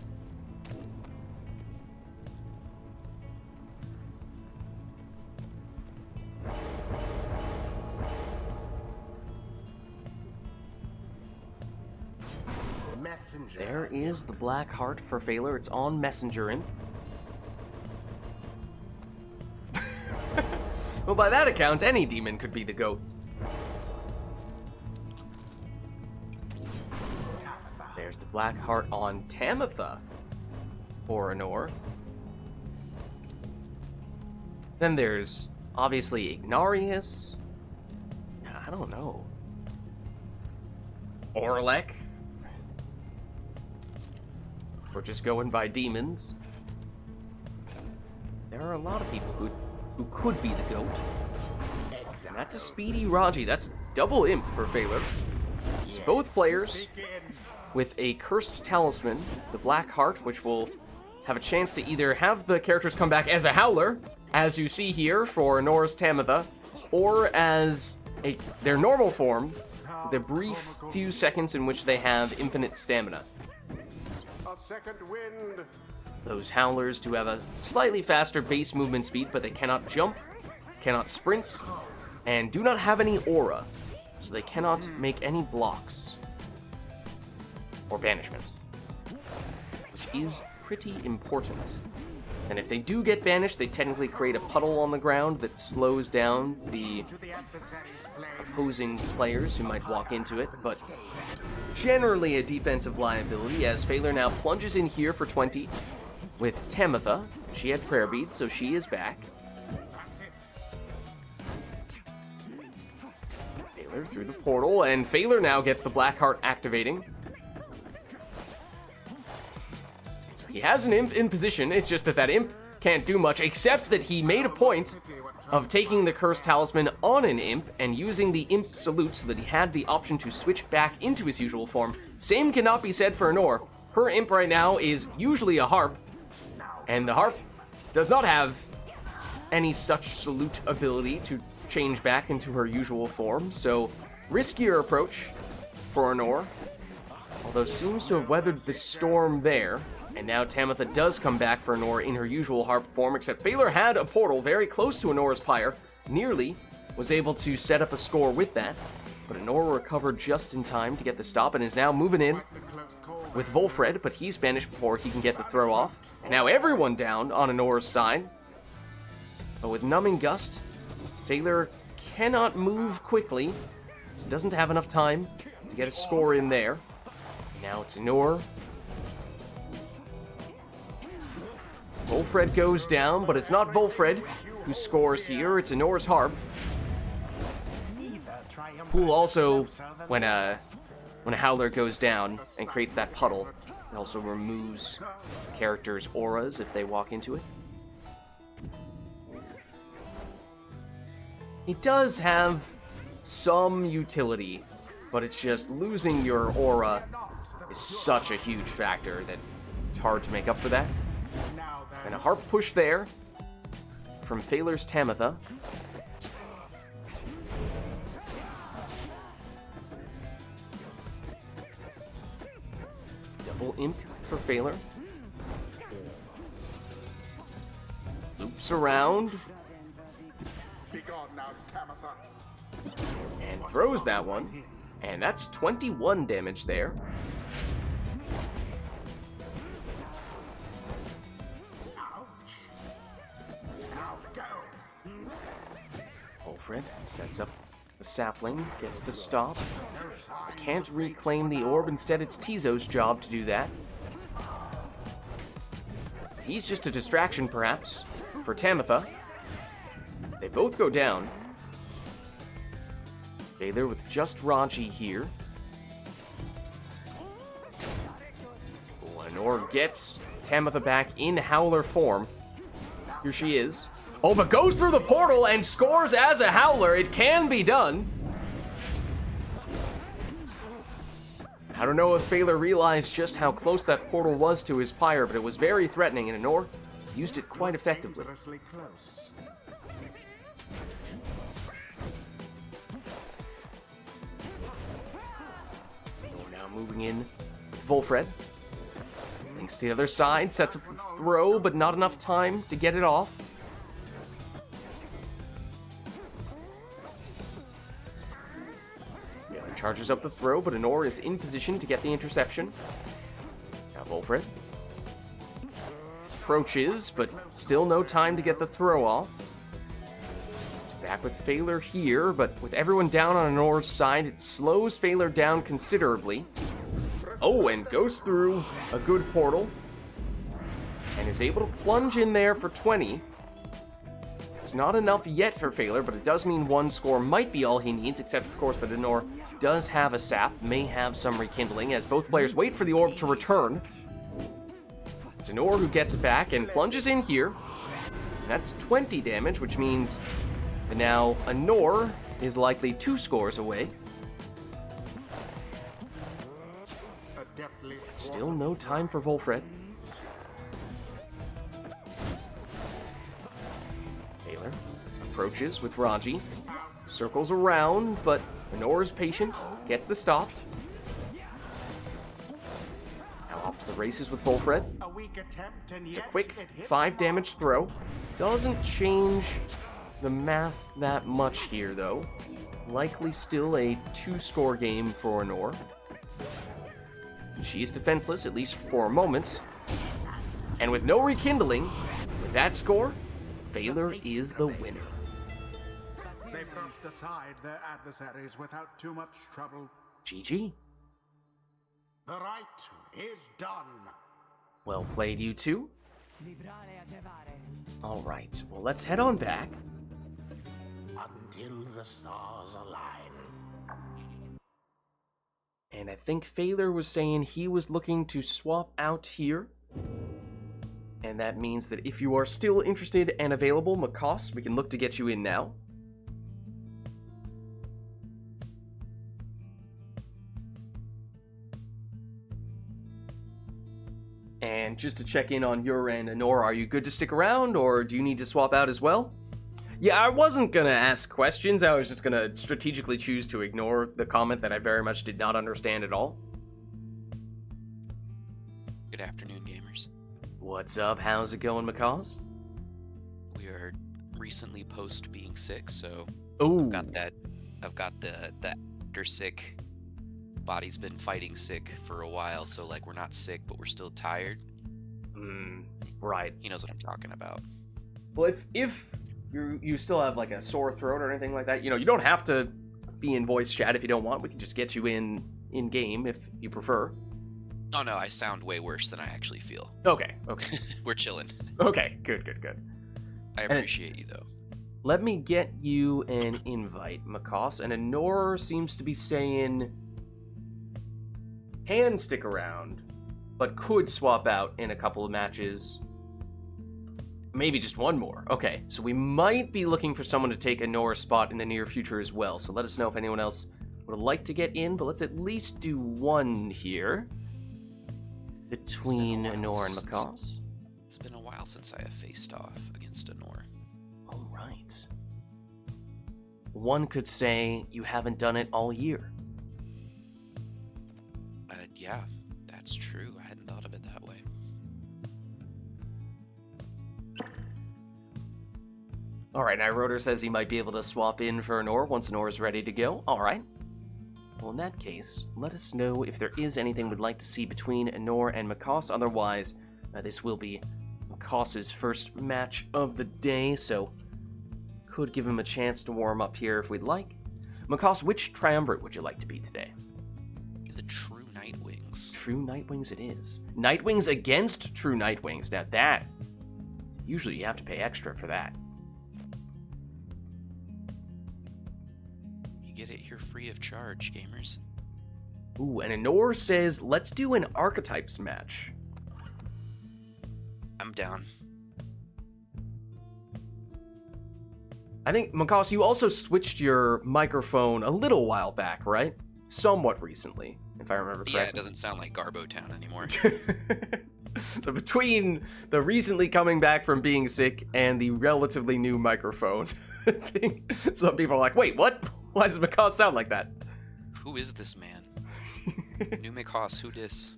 S2: Messenger.
S1: There is the Black Heart for Phaler. It's on Messengerin. Well, by that account, any demon could be the goat. There's the Black Heart on Tamitha for Anor. Then there's, obviously, Ignarius. I don't know. Orlek. We're just going by demons. There are a lot of people who could be the GOAT. And that's a speedy Raji. That's double imp for Phaler. It's both players with a cursed talisman, the Black Heart, which will have a chance to either have the characters come back as a Howler, as you see here for Anor's Tamitha, or as their normal form, the brief few seconds in which they have infinite stamina.
S2: A second wind.
S1: Those Howlers do have a slightly faster base movement speed, but they cannot jump, cannot sprint, and do not have any aura, so they cannot make any blocks or banishments, which is pretty important. And if they do get banished, they technically create a puddle on the ground that slows down the opposing players who might walk into it, but generally a defensive liability, as Phaler now plunges in here for 20 with Tamitha. She had prayer beads, so she is back. Phaler through the portal, and Phaler now gets the Black Heart activating. He has an imp in position, it's just that that imp can't do much, except that he made a point of taking the Cursed Talisman on an imp and using the imp salute so that he had the option to switch back into his usual form. Same cannot be said for Anor. Her imp right now is usually a harp, and the harp does not have any such salute ability to change back into her usual form, so riskier approach for Anor, although seems to have weathered the storm there. And now Tamitha does come back for Anor in her usual harp form, except Phaler had a portal very close to Anor's Pyre, nearly was able to set up a score with that, but Anor recovered just in time to get the stop and is now moving in with Volfred, but he's banished before he can get the throw off. And now everyone down on Anor's side, but with Numbing Gust, Phaler cannot move quickly, so doesn't have enough time to get a score in there. Now it's Anor. Volfred goes down, but it's not Volfred who scores here, it's Anor's Harp. Pool also, when a Howler goes down and creates that puddle, it also removes characters' auras if they walk into it. It does have some utility, but it's just losing your aura is such a huge factor that it's hard to make up for that. And a harp push there from Phaler's Tamitha. Double imp for Phaler. Loops around.
S2: Be gone now, Tamitha.
S1: And throws that one. And that's 21 damage there. Volfred sets up the sapling, gets the stop. Can't reclaim the orb, instead it's Tizo's job to do that. He's just a distraction, perhaps, for Tamitha. They both go down. Phaler with just Raji here. Anor gets Tamitha back in Howler form. Here she is. Oh, but goes through the portal and scores as a Howler. It can be done. I don't know if Phaler realized just how close that portal was to his Pyre, but it was very threatening, and Anor used it quite effectively. We're now moving in with Volfred. Links to the other side, sets up the throw, but not enough time to get it off. Charges up the throw, but Anor is in position to get the interception. Now Volfred approaches, but still no time to get the throw off. It's back with Phaler here, but with everyone down on Anor's side, it slows Phaler down considerably. Oh, and goes through a good portal. And is able to plunge in there for 20. It's not enough yet for Failure, but it does mean one score might be all he needs, except, of course, that Anor does have a sap, may have some rekindling, as both players wait for the orb to return. It's Anor who gets it back and plunges in here. That's 20 damage, which means that now Anor is likely 2 scores away. Still no time for Volfred. Taylor approaches with Raji, circles around, but Anor is patient, gets the stop. Now off to the races with Volfred. It's a quick 5 damage throw. Doesn't change the math that much here, though. Likely still a 2-score game for Anor. She is defenseless, at least for a moment. And with no rekindling, with that score, Failure is the winner.
S2: They brushed aside their adversaries without too much trouble.
S1: GG.
S2: The rite is done.
S1: Well played, you two. All right, well, let's head on back.
S2: Until the stars align.
S1: And I think Failure was saying he was looking to swap out here. And that means that if you are still interested and available, Makos, we can look to get you in now. And just to check in on your end, Anor, are you good to stick around, or do you need to swap out as well? Yeah, I wasn't gonna ask questions, I was just gonna strategically choose to ignore the comment that I very much did not understand at all.
S3: Good afternoon, gamers.
S1: What's up? How's it going, Makos?
S3: We are recently post being sick, so
S1: Oh,
S3: I've got the after sick. Body's been fighting sick for a while, so like we're not sick, but we're still tired.
S1: right.
S3: He knows what I'm talking about.
S1: Well, if you still have like a sore throat or anything like that, you know, you don't have to be in voice chat if you don't want. We can just get you in game if you prefer.
S3: Oh no, I sound way worse than I actually feel.
S1: Okay.
S3: We're chilling.
S1: Okay, good.
S3: I appreciate you though.
S1: Let me get you an invite, Makos. And Anor seems to be saying can stick around, but could swap out in a couple of matches. Maybe just one more. Okay, so we might be looking for someone to take Anor's spot in the near future as well. So let us know if anyone else would like to get in, but let's at least do one here between Anor and Makos.
S3: It's been a while since I have faced off against Anor.
S1: All right. One could say you haven't done it all year.
S3: Yeah, that's true. I hadn't thought of it that way.
S1: All right, now Rotor says he might be able to swap in for Anor once Anor is ready to go. All right. Well, in that case, let us know if there is anything we'd like to see between Anor and Makos. Otherwise, this will be Makos's first match of the day, so could give him a chance to warm up here if we'd like. Makos, which triumvirate would you like to be today?
S3: The True Nightwings.
S1: True Nightwings it is. Nightwings against True Nightwings. Now that, usually you have to pay extra for that.
S3: You get it here free of charge, gamers.
S1: Ooh, and Anor says, let's do an Archetypes match.
S3: I'm down.
S1: I think, Makos, you also switched your microphone a little while back, right? Somewhat recently, if I remember correctly.
S3: Yeah, it doesn't sound like Garbo Town anymore.
S1: So between the recently coming back from being sick and the relatively new microphone thing, some people are like, wait, what? Why does Makos sound like that?
S3: Who is this man? New Makos, who dis?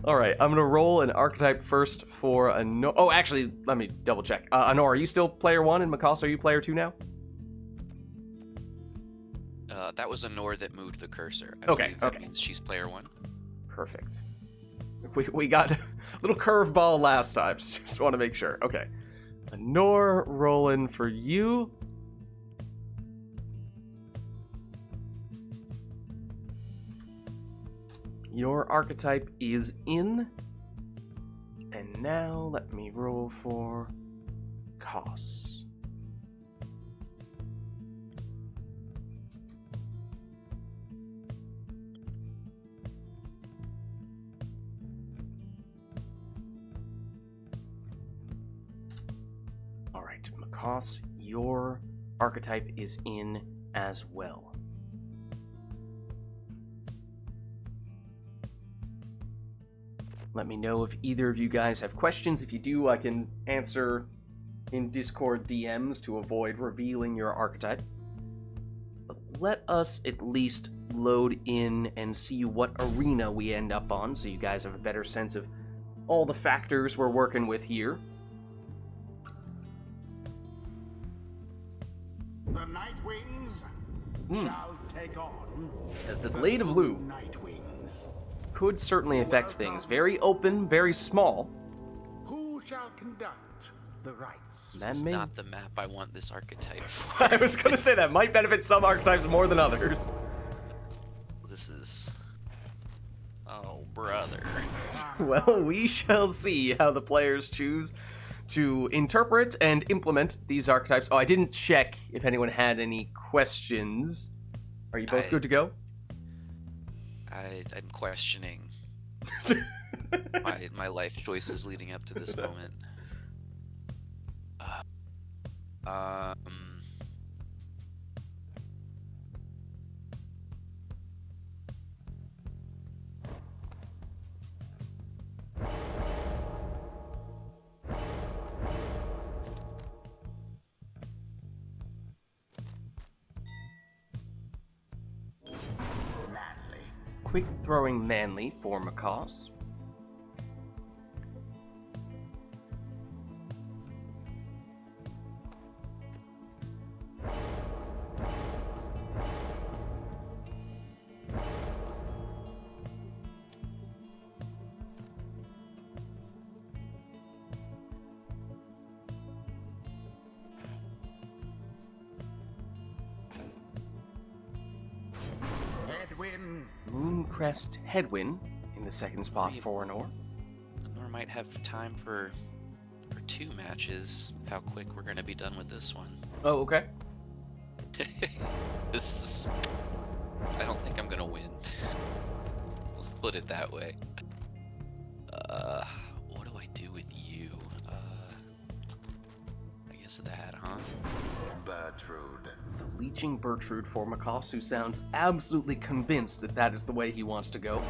S1: All right, I'm going to roll an archetype first for Anor. Oh, actually, let me double check. Anor, are you still player 1 and Makos, are you player 2 now?
S3: That was Anor that moved the cursor. I
S1: Okay,
S3: believe that
S1: okay.
S3: means she's player 1.
S1: Perfect. We got a little curveball last time, so just want to make sure. Okay. Anor rolling for you. your archetype is in. And now let me roll for costs. Alright, Makos, your archetype is in as well. Let me know if either of you guys have questions. If you do, I can answer in Discord DMs to avoid revealing your archetype. But let us at least load in and see what arena we end up on, so you guys have a better sense of all the factors we're working with here.
S2: The Nightwings shall take on.
S1: As the Glade of Lu
S2: Nightwings.
S1: could certainly affect things. Very open, very small.
S2: Who shall conduct the rites?
S3: This is not the map I want this archetype for.
S1: I was going to say that might benefit some archetypes more than others.
S3: This is... Oh, brother.
S1: Well, we shall see how the players choose to interpret and implement these archetypes. Oh, I didn't check if anyone had any questions. Are you both good to go?
S3: I'm questioning my life choices leading up to this moment.
S1: Quick throwing manly for Makos.
S2: Headwind.
S1: Mooncrest Headwind in the second spot for Honor.
S3: Honor might have time for 2 matches. How quick we're gonna be done with this one.
S1: Oh, okay.
S3: This is... I don't think I'm gonna win. Let's put it that way. What do I do with you? I guess that, huh?
S2: Bertrude.
S1: It's a leeching Bertrude for Makos, who sounds absolutely convinced that that is the way he wants to go.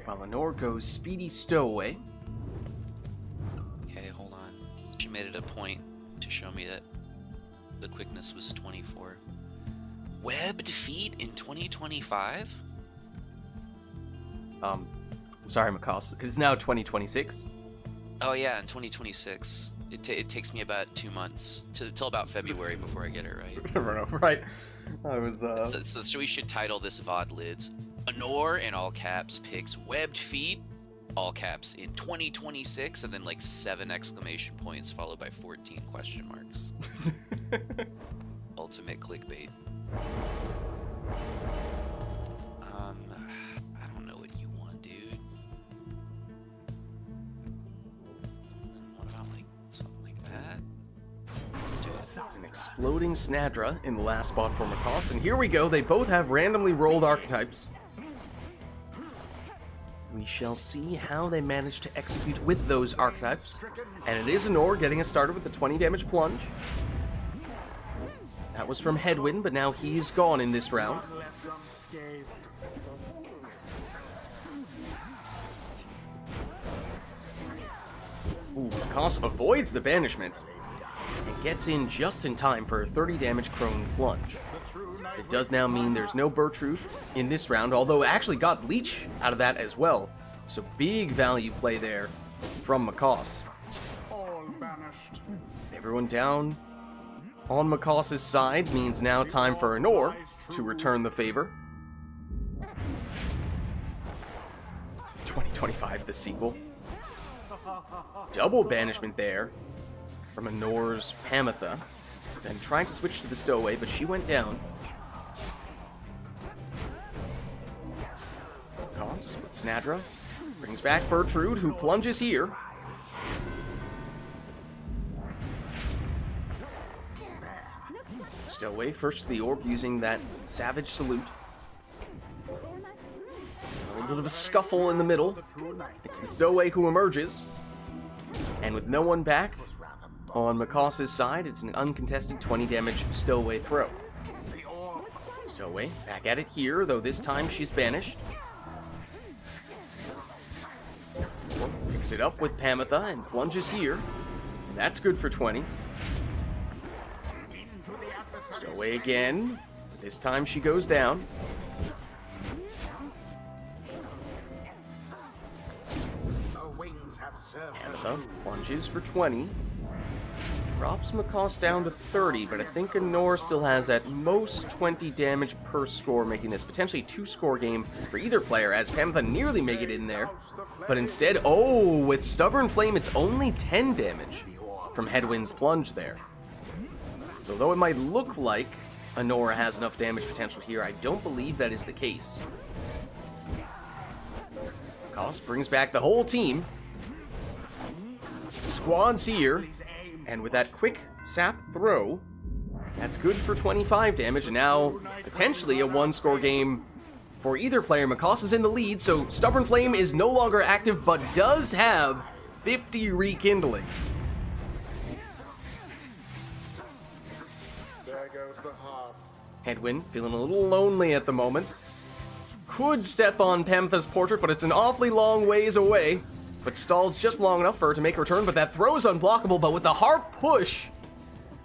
S1: While Honor goes Speedy Stowaway.
S3: Okay, hold on. She made it a point to show me that the quickness was 24. Webbed feet in 2025?
S1: Sorry, Makos. It's now 2026.
S3: Oh yeah, in 2026. It takes me about 2 months till about February before I get it right.
S1: Right. I was,
S3: So we should title this VOD Lids. Honor, in all caps, picks webbed feet, all caps, in 2026, and then like 7 exclamation points followed by 14 question marks. Ultimate clickbait. I don't know what you want, dude. What about like something like that? Let's do it.
S1: It's an exploding Snadra in the last spot for Makos, and here we go. They both have randomly rolled archetypes. We shall see how they manage to execute with those archetypes. And it is Honor getting us started with the 20 damage plunge. That was from Headwind, but now he's gone in this round. Ooh, Makos avoids the banishment and gets in just in time for a 30 damage Crone plunge. It does now mean there's no Bertrude in this round, although it actually got Leech out of that as well. So big value play there from Makos.
S2: All banished.
S1: Everyone down on Makos' side means now time for Honor to return the favor. 25, the sequel. Double banishment there from Anor's Pamitha. Then trying to switch to the stowaway, but she went down. Cos with Snadra. Brings back Bertrude, who plunges here. Stowaway first to the orb using that Savage Salute. A little bit of a scuffle in the middle. It's the Stowaway who emerges. And with no one back on Makos's side, it's an uncontested 20 damage Stowaway throw. Stowaway back at it here, though this time she's banished. Picks it up with Pamitha and plunges here. That's good for 20. Stowaway again. This time she goes down. Pamitha plunges for 20. Drops Makos down to 30, but I think Anor still has at most 20 damage per score, making this potentially a 2-score game for either player, as Pamitha nearly make it in there. But instead, oh, with Stubborn Flame, it's only 10 damage from Headwind's Plunge there. So though it might look like Anor has enough damage potential here, I don't believe that is the case. Makos brings back the whole team. Squad's here. And with that quick sap throw, that's good for 25 damage, and now potentially a 1-score game for either player. Makos is in the lead, so Stubborn Flame is no longer active, but does have 50 rekindling.
S2: There goes the heart.
S1: Headwind feeling a little lonely at the moment. Could step on Pamitha's portrait, but it's an awfully long ways away. But stalls just long enough for her to make a return, but that throw is unblockable, but with the heart push,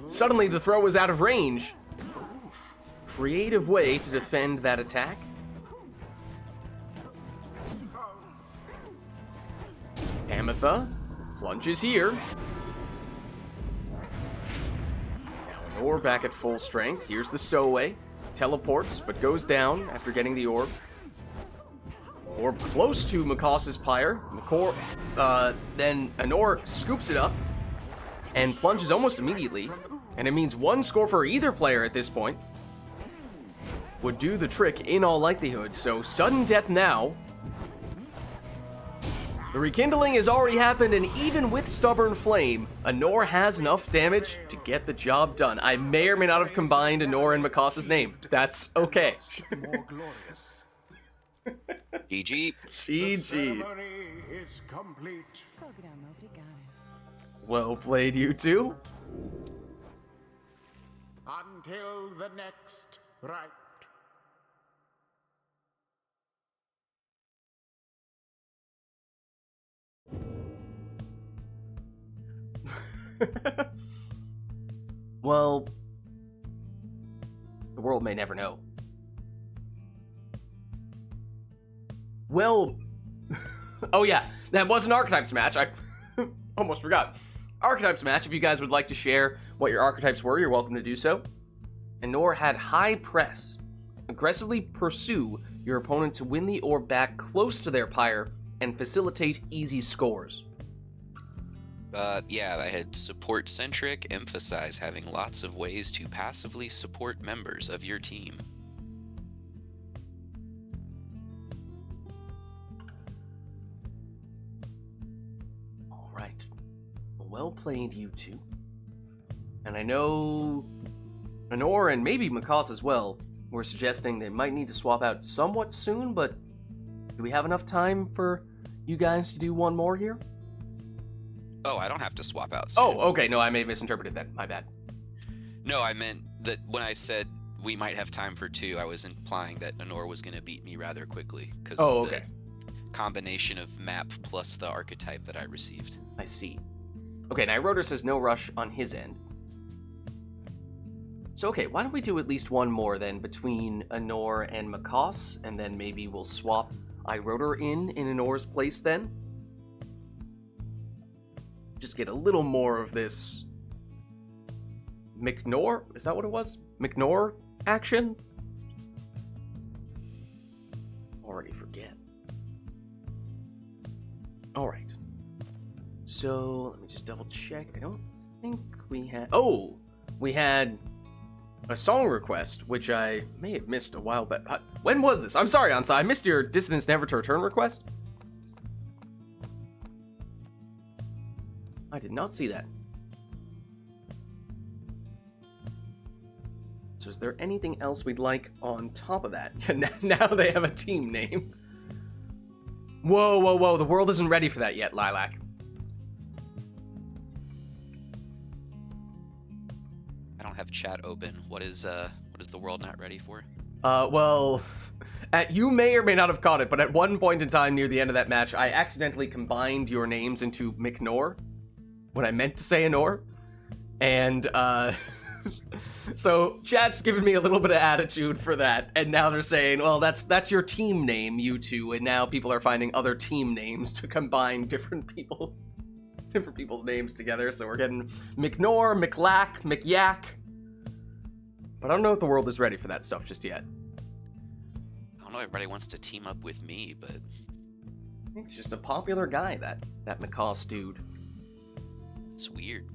S1: suddenly the throw is out of range. Creative way to defend that attack. Pamitha plunges here. Now Anor back at full strength. Here's the Stowaway. Teleports, but goes down after getting the orb. Orb close to Makos's Pyre. Then Anor scoops it up and plunges almost immediately. And it means 1 score for either player at this point. Would do the trick in all likelihood. So sudden death now. The rekindling has already happened, and even with Stubborn Flame, Anor has enough damage to get the job done. I may or may not have combined Anor and Makos's name. That's okay.
S2: More glorious.
S3: GG.
S2: The
S1: GG.
S2: ceremony is complete.
S1: Well played, you two.
S2: Until the next rite.
S1: Well, the world may never know. Well, oh yeah, that was an Archetypes match. I almost forgot. Archetypes match, if you guys would like to share what your archetypes were, you're welcome to do so. Anor had high press. Aggressively pursue your opponent to win the orb back close to their pyre and facilitate easy scores.
S3: Yeah, I had support-centric, emphasize having lots of ways to passively support members of your team.
S1: All right. Well played, you two. And I know Anor and maybe Makos as well were suggesting they might need to swap out somewhat soon, but do we have enough time for you guys to do one more here?
S3: Oh, I don't have to swap out soon.
S1: Oh, okay. No, I may have misinterpreted that. My bad.
S3: No, I meant that when I said we might have time for 2, I was implying that Anor was going to beat me rather quickly because of the combination of map plus the archetype that I received.
S1: I see. Okay, now Rotor says no rush on his end. So, okay, why don't we do at least one more then between Anor and Makos, and then maybe we'll swap iRotor in Anor's place then? Just get a little more of this McNor? Is that what it was? McNor action? Already forget. Alright. So, let me just double check. I don't think we had... Oh! We had a song request, which I may have missed a while back. When was this? I'm sorry, Ansa. I missed your Dissonance Never to Return request. I did not see that. So is there anything else we'd like on top of that? Now they have a team name. Whoa, whoa, whoa. The world isn't ready for that yet, Lilac.
S3: I don't have chat open. What is the world not ready for?
S1: Well, you may or may not have caught it, but at one point in time near the end of that match, I accidentally combined your names into McNor when I meant to say Anor. And, so chat's given me a little bit of attitude for that, and now they're saying, well, that's your team name, you two, and now people are finding other team names to combine different people's names together, so we're getting McNor, McLack, McYack. But I don't know if the world is ready for that stuff just yet.
S3: I don't know, everybody wants to team up with me, but...
S1: He's just a popular guy, that McCoss dude.
S3: It's weird.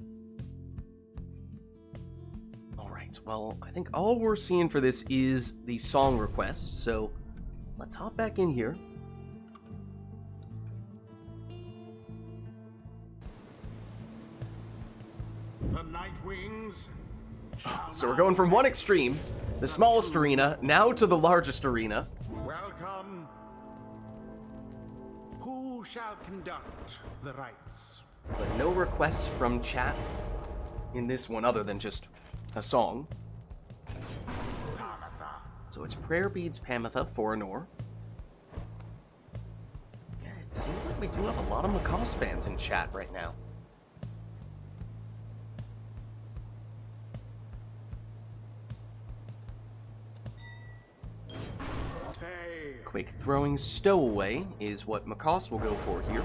S1: Alright, well, I think all we're seeing for this is the song request, so let's hop back in here.
S2: The Night Wings.
S1: So we're going from one extreme, the smallest arena, now to the largest arena.
S2: Welcome. Who shall conduct the rites?
S1: But no requests from chat in this one other than just a song. So it's Prayer Beads Pamitha for Anor. Yeah, it seems like we do have a lot of Macaws fans in chat right now. Quick throwing stowaway is what Macaws will go for here.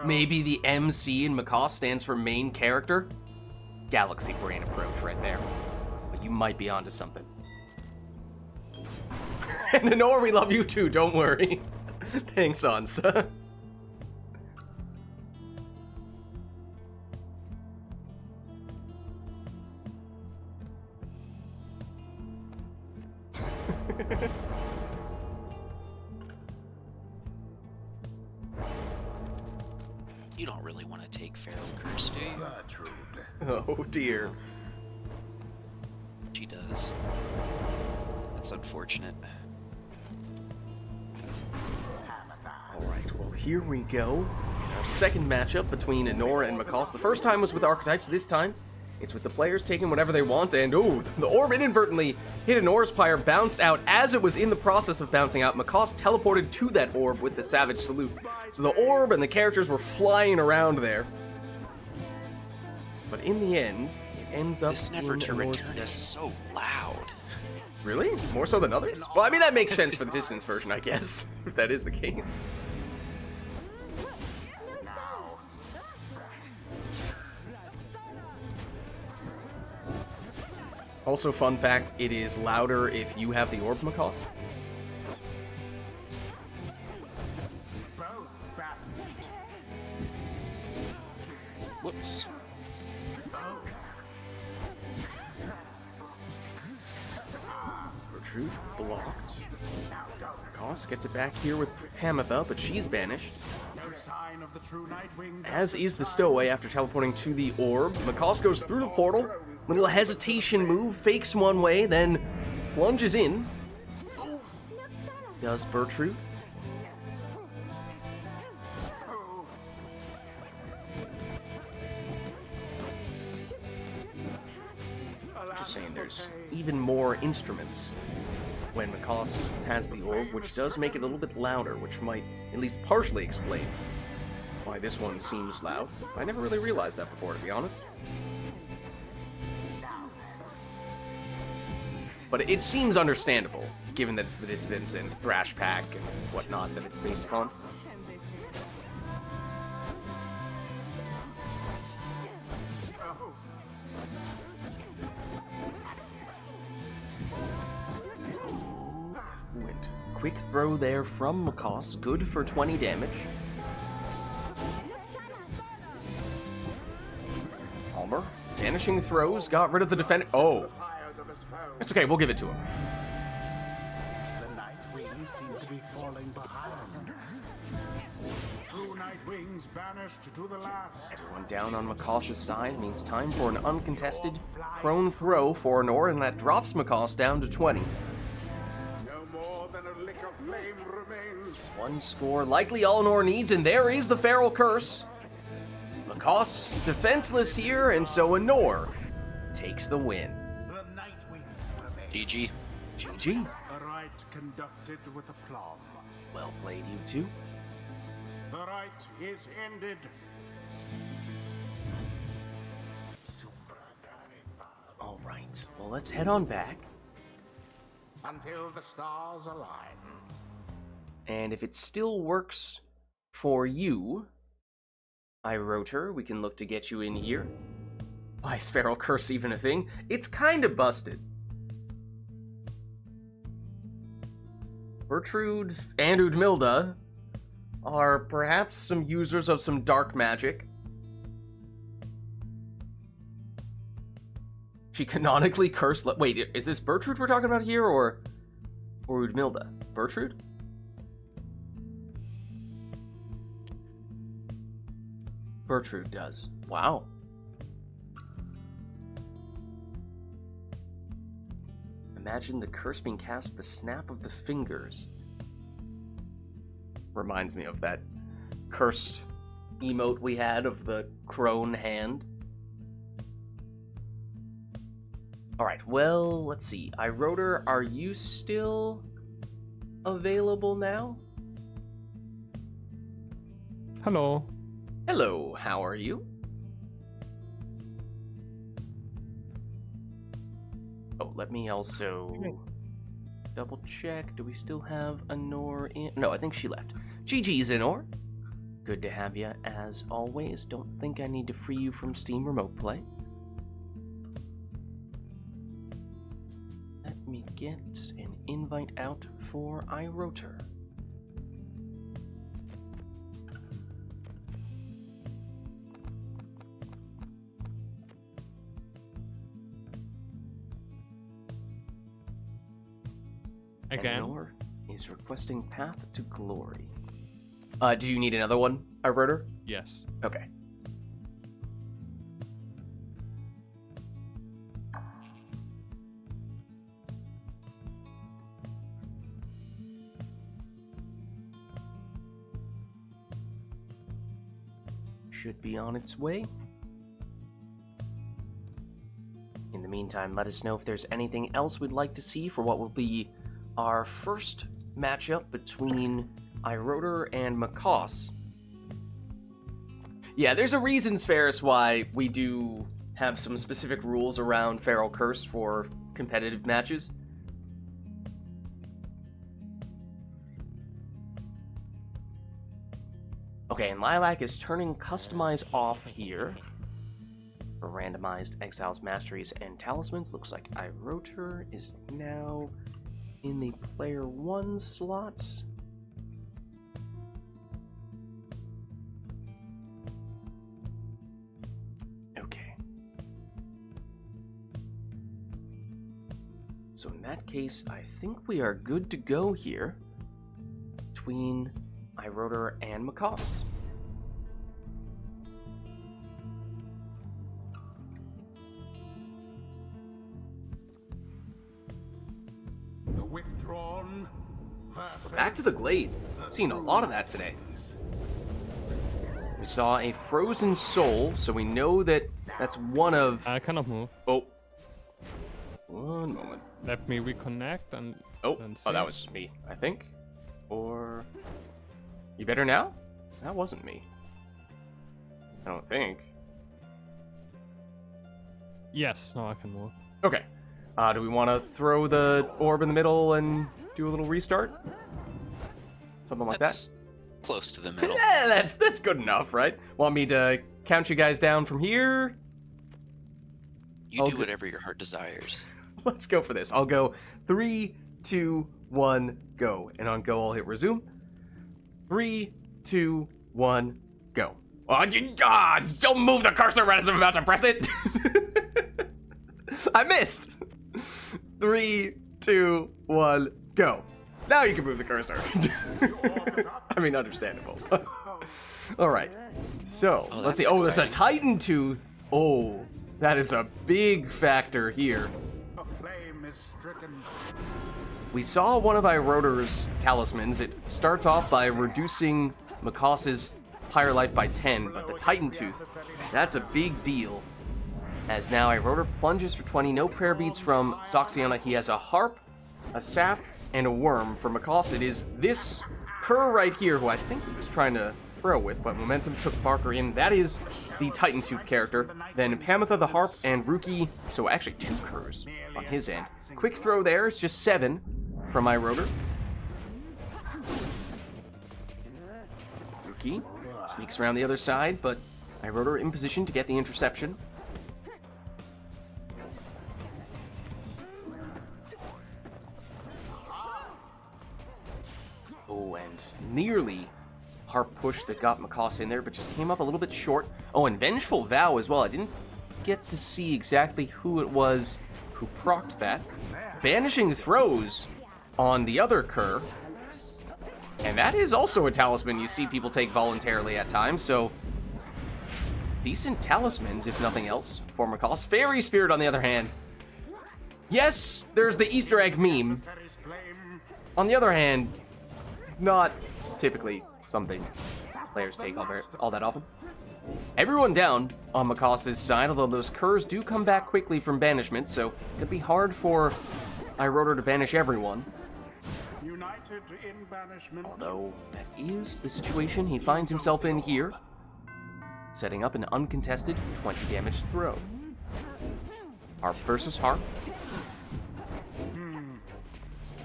S1: Maybe the MC in Macaw stands for main character? Galaxy brain approach right there. But you might be onto something. And Anor, we love you too, don't worry. Thanks, Ansa.
S3: You don't really want to take Feral Curse, do you?
S2: Gertrude.
S1: Oh dear.
S3: She does. That's unfortunate.
S1: Alright, well here we go. Our second matchup between Anor and Macaws. The first time was with archetypes, this time it's with the players taking whatever they want, and oh, the orb inadvertently hit Anor's Pyre, bounced out. As it was in the process of bouncing out, Macaws teleported to that orb with the Savage Salute. So the orb and the characters were flying around there. But in the end, it ends up
S3: This Never
S1: in
S3: to
S1: Anor's
S3: Return is
S1: possession.
S3: so loud.
S1: Really? More so than others? Well, I mean, that makes sense for the distance version, I guess, if that is the case. Also, fun fact, it is louder if you have the orb, Macaws.
S3: Whoops.
S1: Gertrude blocked. Macaws gets it back here with Pamitha, but she's banished.
S2: No sign of the true Night Wings.
S1: As is the stowaway after teleporting to the orb. Macaws goes through the portal. Little hesitation move, fakes one way, then plunges in. Does Gertrude. Just saying, there's even more instruments when Macaws has the orb, which does make it a little bit louder, which might at least partially explain why this one seems loud. I never really realized that before, to be honest. But it seems understandable, given that it's the Dissidents and Thrash Pack and whatnot that it's based upon. Went quick throw there from Macaws, good for 20 damage. Palmer, vanishing throws, got rid of the defender. Oh, it's okay, we'll give it to him.
S2: The night wings seem to be falling behind. True night wings banished to the last.
S1: Everyone down on Macaws' side means time for an uncontested prone throw for Anor, and that drops Macaws down to 20.
S2: No more than a lick of flame remains.
S1: One score, likely all Anor needs, and there is the Feral Curse. Macaws defenseless here, and so Anor takes the win.
S2: The night wings prevail.
S3: GG.
S1: GG.
S2: A rite conducted with aplomb.
S1: Well played, you two.
S2: The rite is ended.
S1: All right, well, let's head on back.
S2: Until the stars align.
S1: And if it still works for you, iRotor, we can look to get you in here. Why is Feral Curse even a thing? It's kind of busted. Bertrude and Udmilda are perhaps some users of some dark magic. She canonically cursed... Wait, is this Bertrude we're talking about here, or Udmilda? Bertrude? Bertrude does. Wow. Imagine the curse being cast with the snap of the fingers. Reminds me of that cursed emote we had of the crone hand. Alright, well, let's see. iRotor, are you still available now?
S4: Hello.
S1: Hello, how are you? Oh, let me also double check. Do we still have Anor in? No, I think she left. GG's, Anor. Good to have you, as always. Don't think I need to free you from Steam Remote Play. Let me get an invite out for iRotor.
S4: Again.
S1: Anor is requesting Path to Glory. Do you need another one, iRotor?
S4: Yes.
S1: Okay. Should be on its way. In the meantime, let us know if there's anything else we'd like to see for what will be our first matchup between iRotor and Macaws. Yeah, there's a reasons, Ferris, why we do have some specific rules around Feral Curse for competitive matches. Okay, and Lilac is turning Customize off here for randomized Exiles, Masteries, and Talismans. Looks like iRotor is now in the player 1 slots. Okay. So in that case, I think we are good to go here between iRotor and Macaws.
S2: The withdrawn versus
S1: Back to the Glade. Seen a lot of that today. We saw a frozen soul, so we know that that's one of...
S4: I cannot move.
S1: Oh. One moment.
S4: Let me reconnect and
S1: Oh,
S4: then
S1: oh, that
S4: see.
S1: was me, I think. Or... You better now? That wasn't me. I don't think.
S4: Yes, now I can move.
S1: Okay. Do we want to throw the orb in the middle and do a little restart? Something like
S3: That's close to the
S1: that?
S3: middle.
S1: Yeah, that's good enough, right? Want me to count you guys down from here?
S3: You
S1: Oh,
S3: do
S1: good.
S3: whatever your heart desires.
S1: Let's go for this. I'll go 3, 2, 1, go. And on go, I'll hit resume. 3, 2, 1, go. Oh, don't move the cursor right as I'm about to press it. I missed. 3, 2, 1, go. Now you can move the cursor. I mean, understandable. All right. So,
S3: Oh,
S1: let's see.
S3: that's
S1: Oh, there's a
S3: exciting.
S1: Titan Tooth. Oh, that is a big factor here.
S2: A flame is stricken.
S1: We saw one of Iroder's talismans. It starts off by reducing Makos's Pyre life by 10, but the Titan Tooth, that's a big deal. As now Iroder plunges for 20, no prayer beads from Zoxiana. He has a harp, a sap, and a worm. For Makos, it is this cur right here, who I think he was trying to throw with, but momentum took Barker in. That is the Titan Tooth character. Then Pamitha the harp and Ruki, so actually 2 curs on his end. Quick throw there, it's just 7 from Iroder. Ruki sneaks around the other side, but Iroder in position to get the interception. Oh, and nearly harp push that got Makos in there, but just came up a little bit short. Oh, and Vengeful Vow as well. I didn't get to see exactly who it was who procced that. Banishing Throws on the other cur. And that is also a talisman you see people take voluntarily at times, so decent talismans, if nothing else, for Makos. Fairy Spirit, on the other hand. Yes, there's the Easter egg meme. On the other hand, not typically something players take all that often. Everyone down on Makos's side, although those curs do come back quickly from banishment, so it could be hard for Iroder to banish everyone.
S2: United in banishment.
S1: Although that is the situation he finds himself in here, setting up an uncontested 20 damage throw. Harp versus Harp.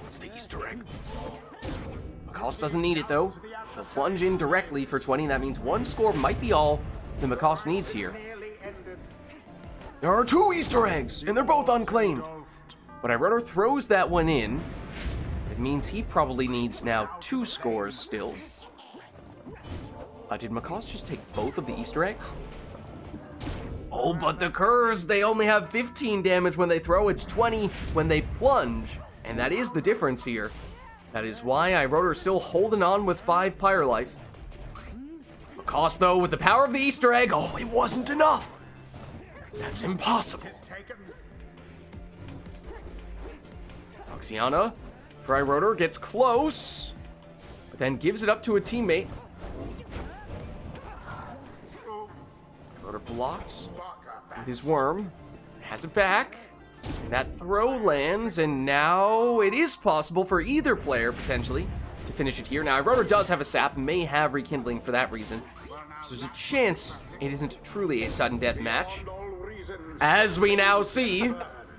S1: What's the Easter egg? Makos doesn't need it though. He'll plunge in directly for 20. That means 1 score might be all that Makos needs here. There are 2 Easter eggs, and they're both unclaimed. But Iroder throws that one in. It means he probably needs now 2 scores still. Did Makos just take both of the Easter eggs? Oh, but the curs, they only have 15 damage when they throw. It's 20 when they plunge. And that is the difference here. That is why Iroder's still holding on with 5 Pyre life. Makos, though, with the power of the Easter egg, oh, it wasn't enough. That's impossible. Zoxiana, for Iroder, gets close, but then gives it up to a teammate. Iroder blocks with his worm, has it back. That throw lands, and now it is possible for either player, potentially, to finish it here. Now, Iroder does have a sap, may have rekindling for that reason. So there's a chance it isn't truly a sudden death match. As we now see,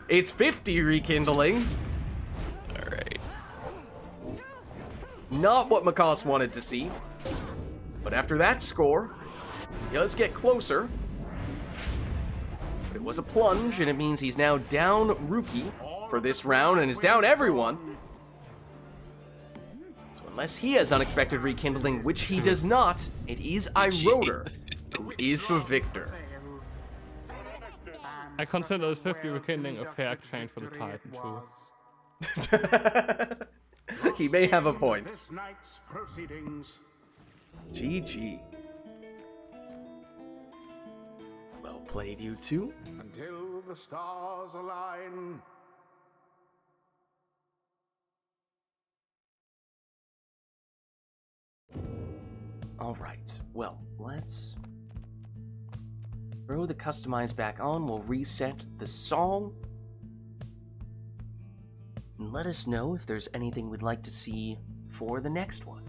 S1: it's 50 rekindling.
S3: Alright.
S1: Not what Makos wanted to see. But after that score, he does get closer. It was a plunge, and it means he's now down Ruki for this round, and is down everyone. So unless he has unexpected rekindling, which he does not, it is Iroder who is the victor.
S4: I consider this 50 rekindling a fair exchange for the Titan too.
S1: He may have a point.
S2: This night's proceedings.
S1: GG. Well played, you two.
S2: Until the stars align.
S1: All right, well, let's throw the customize back on. We'll reset the song. And let us know if there's anything we'd like to see for the next one.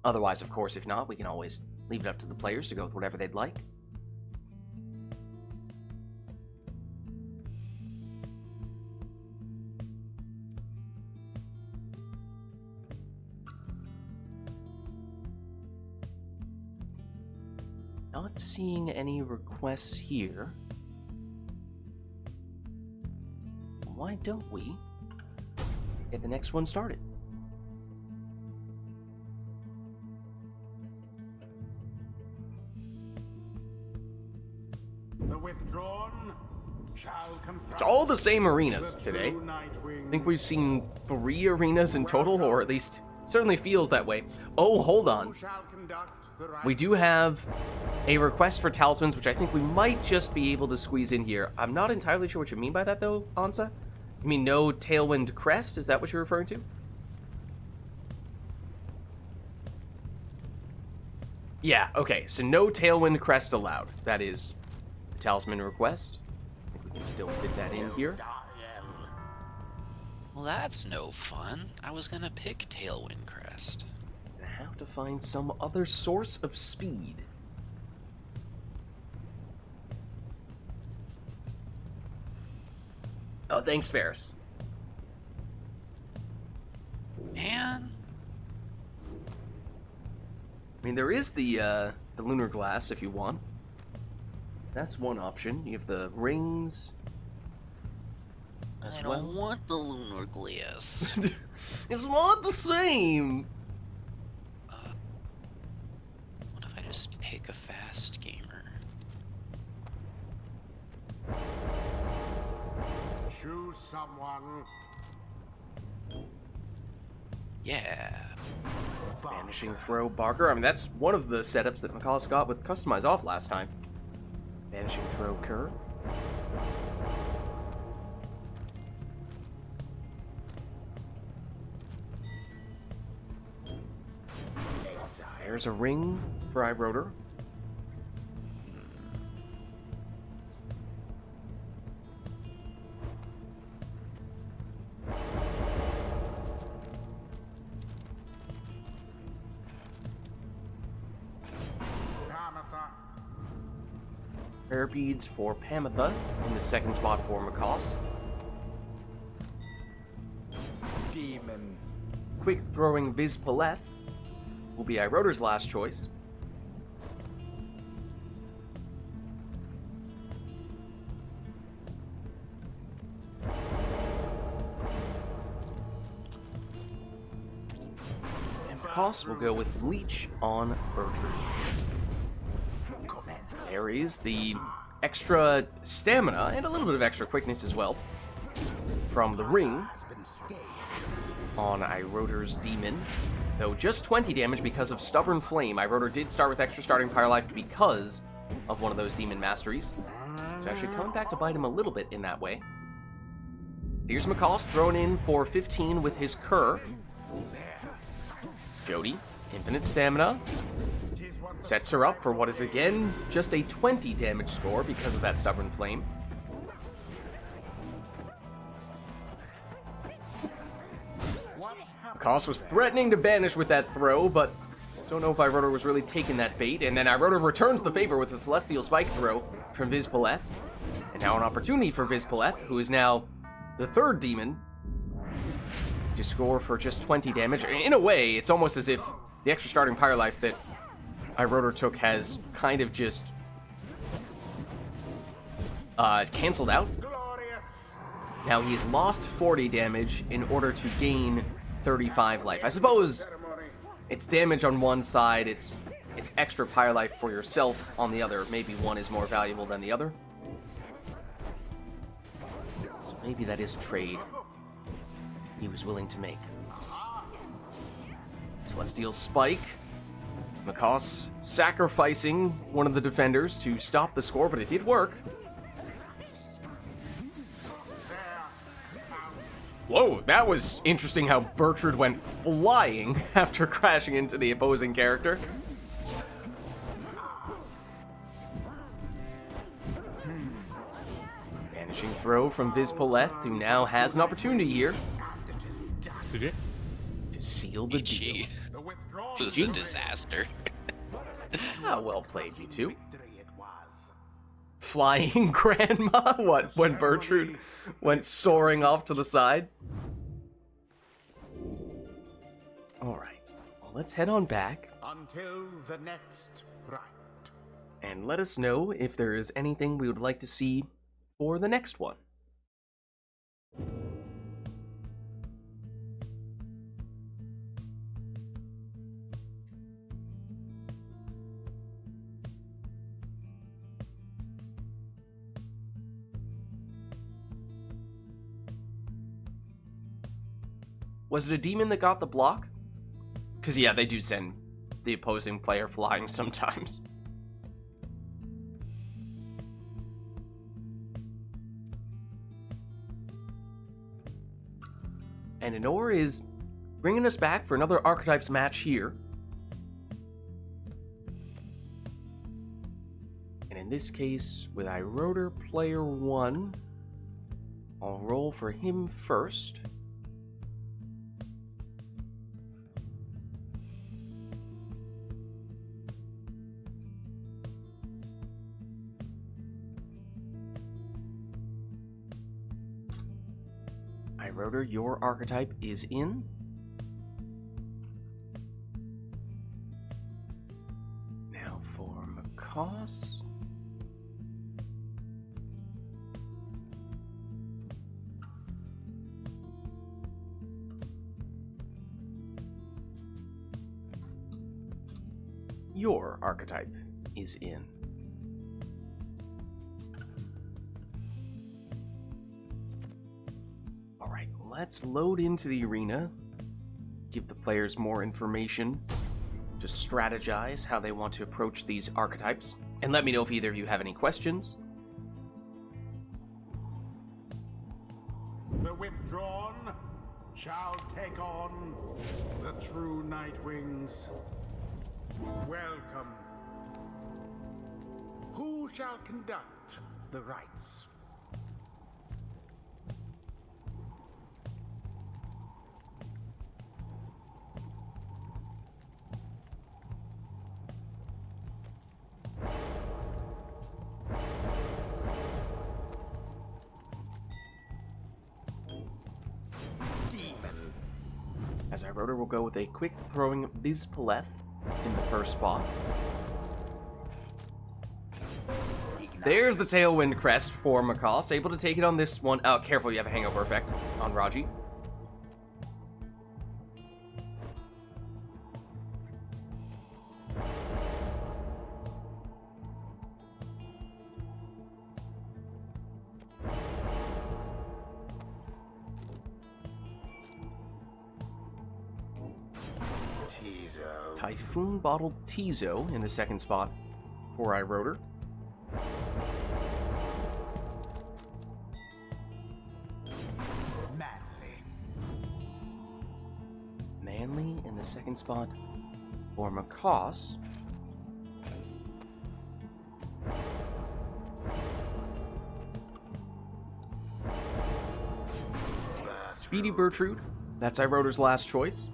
S1: Otherwise, of course, if not, we can always leave it up to the players to go with whatever they'd like. Not seeing any requests here. why don't we get the next one started?
S2: The withdrawn shall confront.
S1: It's all the same arenas
S2: the
S1: today.
S2: true Nightwings.
S1: I think we've seen 3 arenas in total, or at least certainly feels that way. Oh, hold on.
S2: Who shall conduct the
S1: We do have a request for talismans, which I think we might just be able to squeeze in here. I'm not entirely sure what you mean by that, though, Ansa. You mean no Tailwind Crest? Is that what you're referring to? Yeah, okay. So no Tailwind Crest allowed. That is the talisman request. I think we can still fit that in here.
S3: Well, that's no fun. I was gonna pick Tailwind Crest.
S1: I have to find some other source of speed. Oh, thanks, Ferris.
S3: Man,
S1: I mean, there is the lunar glass if you want. That's one option. You have the rings as
S3: I don't want the lunar glass.
S1: It's not the same.
S3: What if I just pick a fast gamer?
S2: Choose someone.
S3: Yeah.
S1: Vanishing Throw Barker. I mean, that's one of the setups that McCall got with Customize off last time. Vanishing Throw Kerr. There's a ring for iRotor. Prayer beads for Pamitha in the second spot for McCoss.
S2: Demon.
S1: Quick throwing Viz Paleth will be iRotor's last choice. And McCoss will go with Leech on Bertrude. There is the extra stamina and a little bit of extra quickness as well from the ring on iRotor's Demon. Though just 20 damage because of Stubborn Flame. iRotor did start with extra starting Pyre Life because of one of those Demon Masteries. So actually coming back to bite him a little bit in that way. Here's McCoss thrown in for 15 with his Kerr. Jody, infinite stamina. Sets her up for what is again just a 20 damage score because of that Stubborn Flame. McCoss was threatening to banish with that throw, but don't know if iRotor was really taking that bait. And then iRotor returns the favor with a Celestial Spike throw from Viz Paleth. And now an opportunity for Viz Paleth, who is now the third demon, to score for just 20 damage. In a way, it's almost as if the extra starting Pyre Life that iRotor took has kind of just canceled out.
S2: Glorious.
S1: Now he's lost 40 damage in order to gain 35 life. I suppose it's damage on one side, it's extra Pyre Life for yourself on the other. Maybe one is more valuable than the other. So maybe that is a trade he was willing to make. Celestial Spike. McCoss sacrificing one of the defenders to stop the score, but it did work. Whoa, that was interesting how Bertrude went flying after crashing into the opposing character. Vanishing throw from Viz Paleth, who now has an opportunity here
S4: Did you?
S1: to seal the deal.
S3: GG.
S2: The withdrawn.
S3: This is a disaster.
S1: Ah, well played, you two.
S2: Victory it was.
S1: Flying grandma? What, when Bertrude went soaring off to the side? Alright, well, let's head on back
S2: Until the next rite.
S1: and let us know if there is anything we would like to see for the next one. Was it a demon that got the block? Because, yeah, they do send the opposing player flying sometimes. And Honor is bringing us back for another Archetypes match here. And in this case, with iRotor player 1, I'll roll for him first. iRotor, your archetype is in. Now for Macaws. Your archetype is in. Alright, let's load into the arena, give the players more information, just strategize how they want to approach these archetypes, and let me know if either of you have any questions.
S2: The withdrawn shall take on the true Nightwings. Welcome. Who shall conduct the rites? Demon.
S1: As iRotor will go with a quick throwing Bizpaleth in the first spot. There's the Tailwind Crest for Macaws, able to take it on this one. Oh, careful, you have a hangover effect on Raji. Typhoon Bottled Tizo in the second spot for iRotor. Manly in the second spot for Macaws. Speedy Bertrude, that's iRotor's last choice.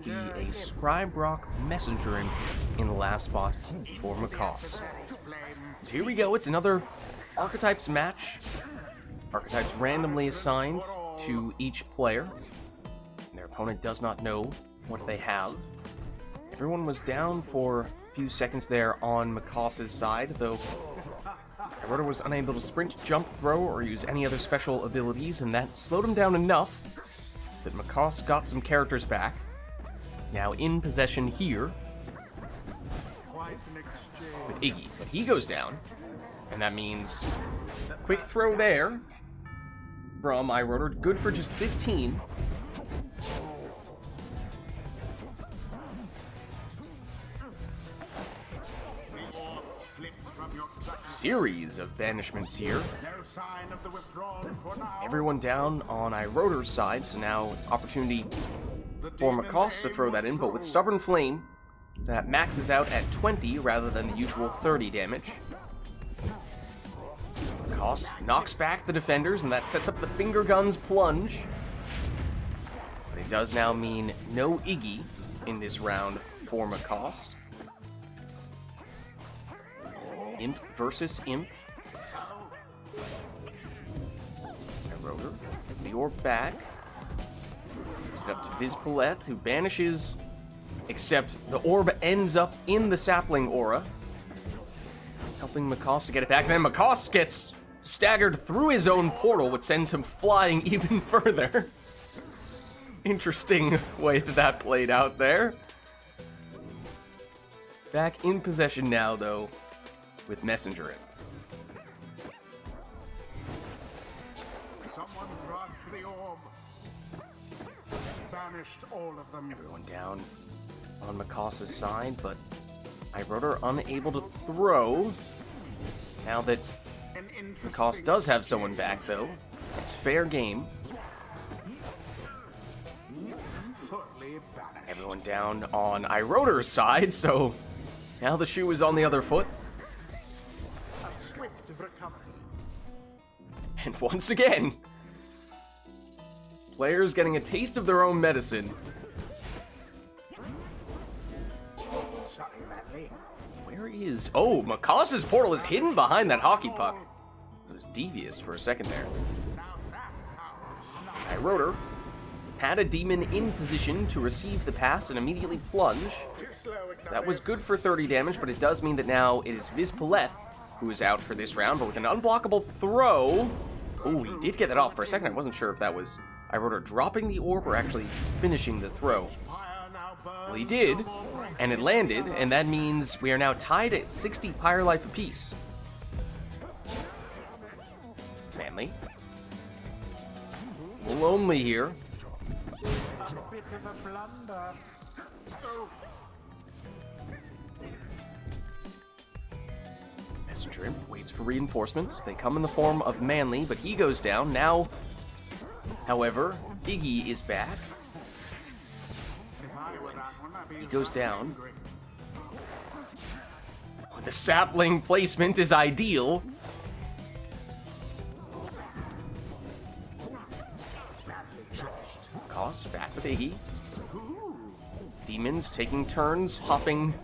S1: Be a Scribe Rock Messengering in the last spot for Macaws. So here we go, it's another Archetypes match. Archetypes randomly assigned to each player. Their opponent does not know what they have. Everyone was down for a few seconds there on Macaws' side, though iRotor was unable to sprint, jump, throw, or use any other special abilities, and that slowed him down enough that Macaws got some characters back. Now in possession here with Iggy, but he goes down, and that means quick throw there from iRotor, good for just 15. Series of banishments here. Everyone down on iRotor's side, so now opportunity for Macaws to throw that in, but with Stubborn Flame, that maxes out at 20 rather than the usual 30 damage. Macaws knocks back the defenders, and that sets up the Finger Guns plunge. But it does now mean no Iggy in this round for Macaws. Imp versus Imp. Rotor gets the orb back. Moves it up to Vids, who banishes, except the orb ends up in the sapling aura, helping Makoss to get it back. And then Makoss gets staggered through his own portal, which sends him flying even further. Interesting way that played out there. Back in possession now, though, with Messenger in.
S2: Someone grasp the orb. Banished all of them.
S1: Everyone down on Makoss's side, but Iroder unable to throw. Now that Makoss does have someone back, though, it's fair game. Everyone down on Iroder's side, so now the shoe is on the other foot.
S2: A swift recovery.
S1: And once again, players getting a taste of their own medicine.
S2: Sorry, Manly.
S1: Where is... Oh, Makoss's portal is hidden behind that hockey puck. It was devious for a second there.
S2: Now that is how snug.
S1: Iroder had a demon in position to receive the pass and immediately plunge.
S2: Too slow,
S1: That was good for 30 damage, but it does mean that now it is Vids who is out for this round, but with an unblockable throw... Oh, he did get that off for a second. I wasn't sure if that was Iroder dropping the orb or actually finishing the throw.
S2: Pyre now burns.
S1: Well, he did, and it landed, and that means we are now tied at 60 Pyre life apiece. Manly. A little lonely here.
S2: A bit of a blunder. Oh.
S1: Messenger Imp waits for reinforcements. They come in the form of Manly, but he goes down. Now, however, Iggy is back.
S2: If I were that one, I'd be
S1: He goes down.
S2: angry.
S1: The sapling placement is ideal. Makoss back with Iggy. Demons taking turns, hopping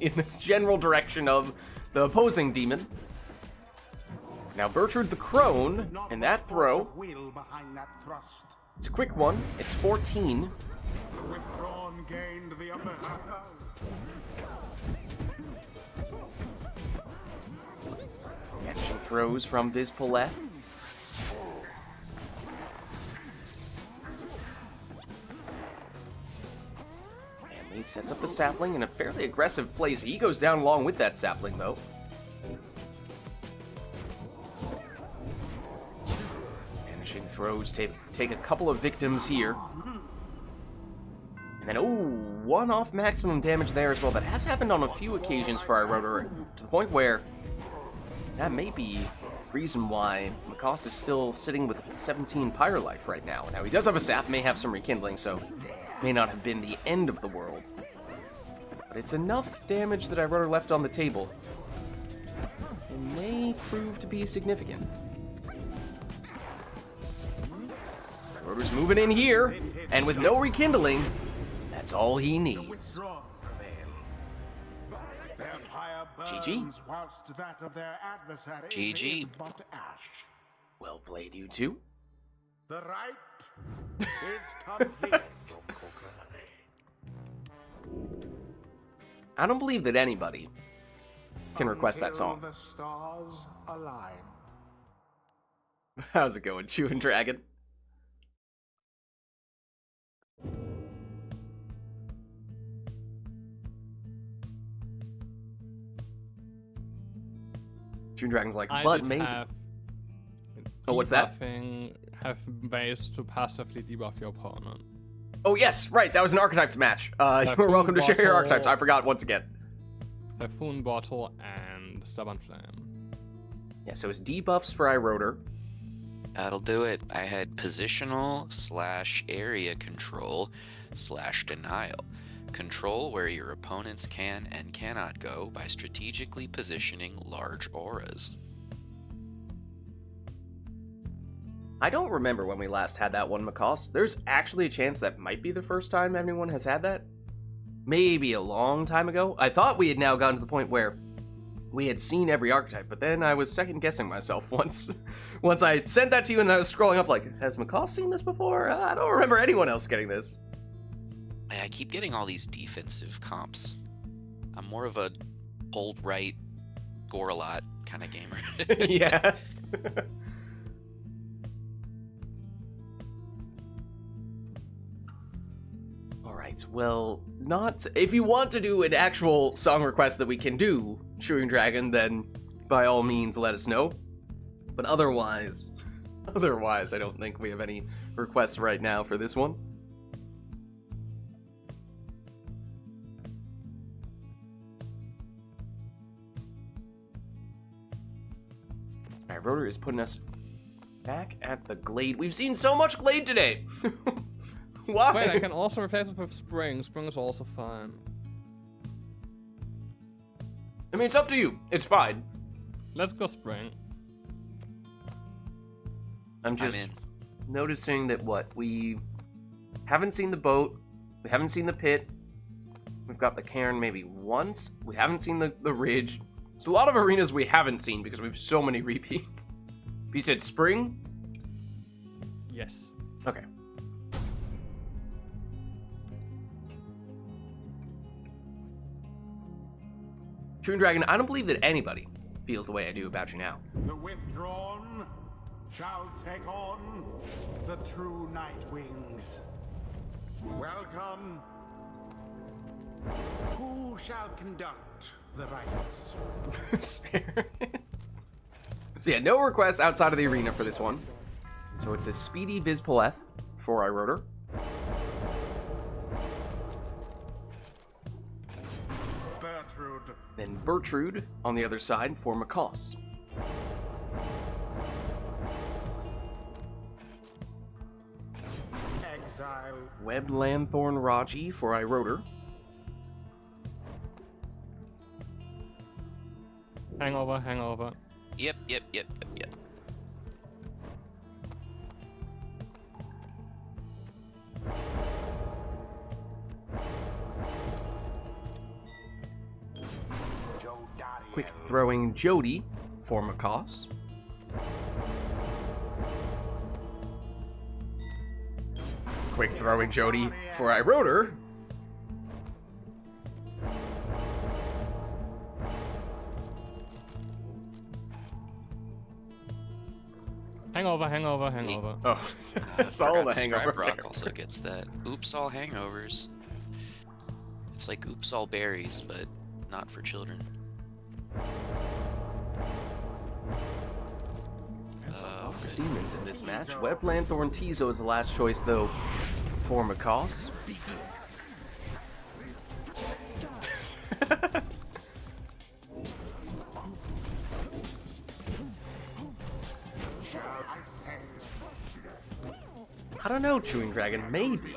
S1: in the general direction of the opposing demon. Now Bertrude the Crone,
S2: Not
S1: and
S2: much
S1: that
S2: force
S1: throw,
S2: of will behind that thrust.
S1: it's a quick one. It's 14.
S2: The withdrawn gained the upper hand.
S1: Vanishing throws from Vids. Manly sets up the sapling in a fairly aggressive place. He goes down along with that sapling, though. Vanishing throws take a couple of victims here. And then, oh, one off maximum damage there as well. That has happened on a few occasions for Iroder, to the point where that may be the reason why Makoss is still sitting with 17 Pyre life right now. Now, he does have a sap, may have some rekindling, so may not have been the end of the world. But it's enough damage that Iroder left on the table. It may prove to be significant. Iroder's moving in here, and with no rekindling, that's all he needs.
S2: Withdrawn prevail. Their pyre
S1: GG.
S2: burns whilst that of their adversaries
S3: GG.
S2: is but ash.
S1: Well played, you two.
S2: The right is complete.
S1: I don't believe that anybody can request that
S2: Until
S1: song.
S2: the stars align.
S1: How's it going, Chewing Dragon? Chewing Dragon's like,
S4: I
S1: but
S4: did
S1: maybe.
S4: have
S1: Oh, what's that?
S4: Have ways to passively debuff your opponent.
S1: Oh, yes, right. That was an Archetypes match. You were welcome to share your
S4: Bottle.
S1: Archetypes. I forgot once again.
S4: Typhoon Bottle and Stubborn Flame.
S1: Yeah, so it's debuffs for Iroder.
S3: That'll do it. I had positional / area control / denial. Control where your opponents can and cannot go by strategically positioning large auras.
S1: I don't remember when we last had that one, Makoss. There's actually a chance that might be the first time anyone has had that. Maybe a long time ago. I thought we had now gotten to the point where we had seen every archetype, but then I was second-guessing myself once I sent that to you and I was scrolling up like, has McCall seen this before? I don't remember anyone else getting this.
S3: I keep getting all these defensive comps. I'm more of a hold right, gore a lot kind of gamer.
S1: Yeah. Alright, well, not... If you want to do an actual song request that we can do, Chewing Dragon, then by all means let us know. But otherwise, I don't think we have any requests right now for this one. Alright, Rotor is putting us back at the Glade. We've seen so much Glade today! Why?
S4: Wait, I can also replace it with Spring. Spring is also fine.
S1: I mean, it's up to you. It's fine.
S4: Let's go Spring.
S1: I'm just noticing that we haven't seen the boat, we haven't seen the pit, we've got the cairn maybe once, we haven't seen the ridge. There's a lot of arenas we haven't seen because we have so many repeats. You said spring?
S4: Yes.
S1: Okay. True Dragon, I don't believe that anybody feels the way I do about you now.
S2: The withdrawn shall take on the true night wings. Welcome. Who shall conduct the rites?
S1: So yeah, no requests outside of the arena for this one. So it's a speedy Vizpoleth for iRotor.
S2: Bertrude.
S1: Then Bertrude on the other side for Macaws.
S2: Exile.
S1: Webbed Lanthorn Raji for iRotor.
S4: Hangover, hangover.
S3: Yep.
S1: Quick throwing Jody for Macaws. Quick throwing Jody for iRotor.
S4: Hangover, hangover, hangover.
S1: Oh, that's all the hangover.
S3: Brock also gets that. Oops, all hangovers. It's like oops, all berries, but not for children.
S1: The demons in this match. Web Lanthorn Tizo is the last choice, though, for Macaws. I don't know, Chewing Dragon. Maybe.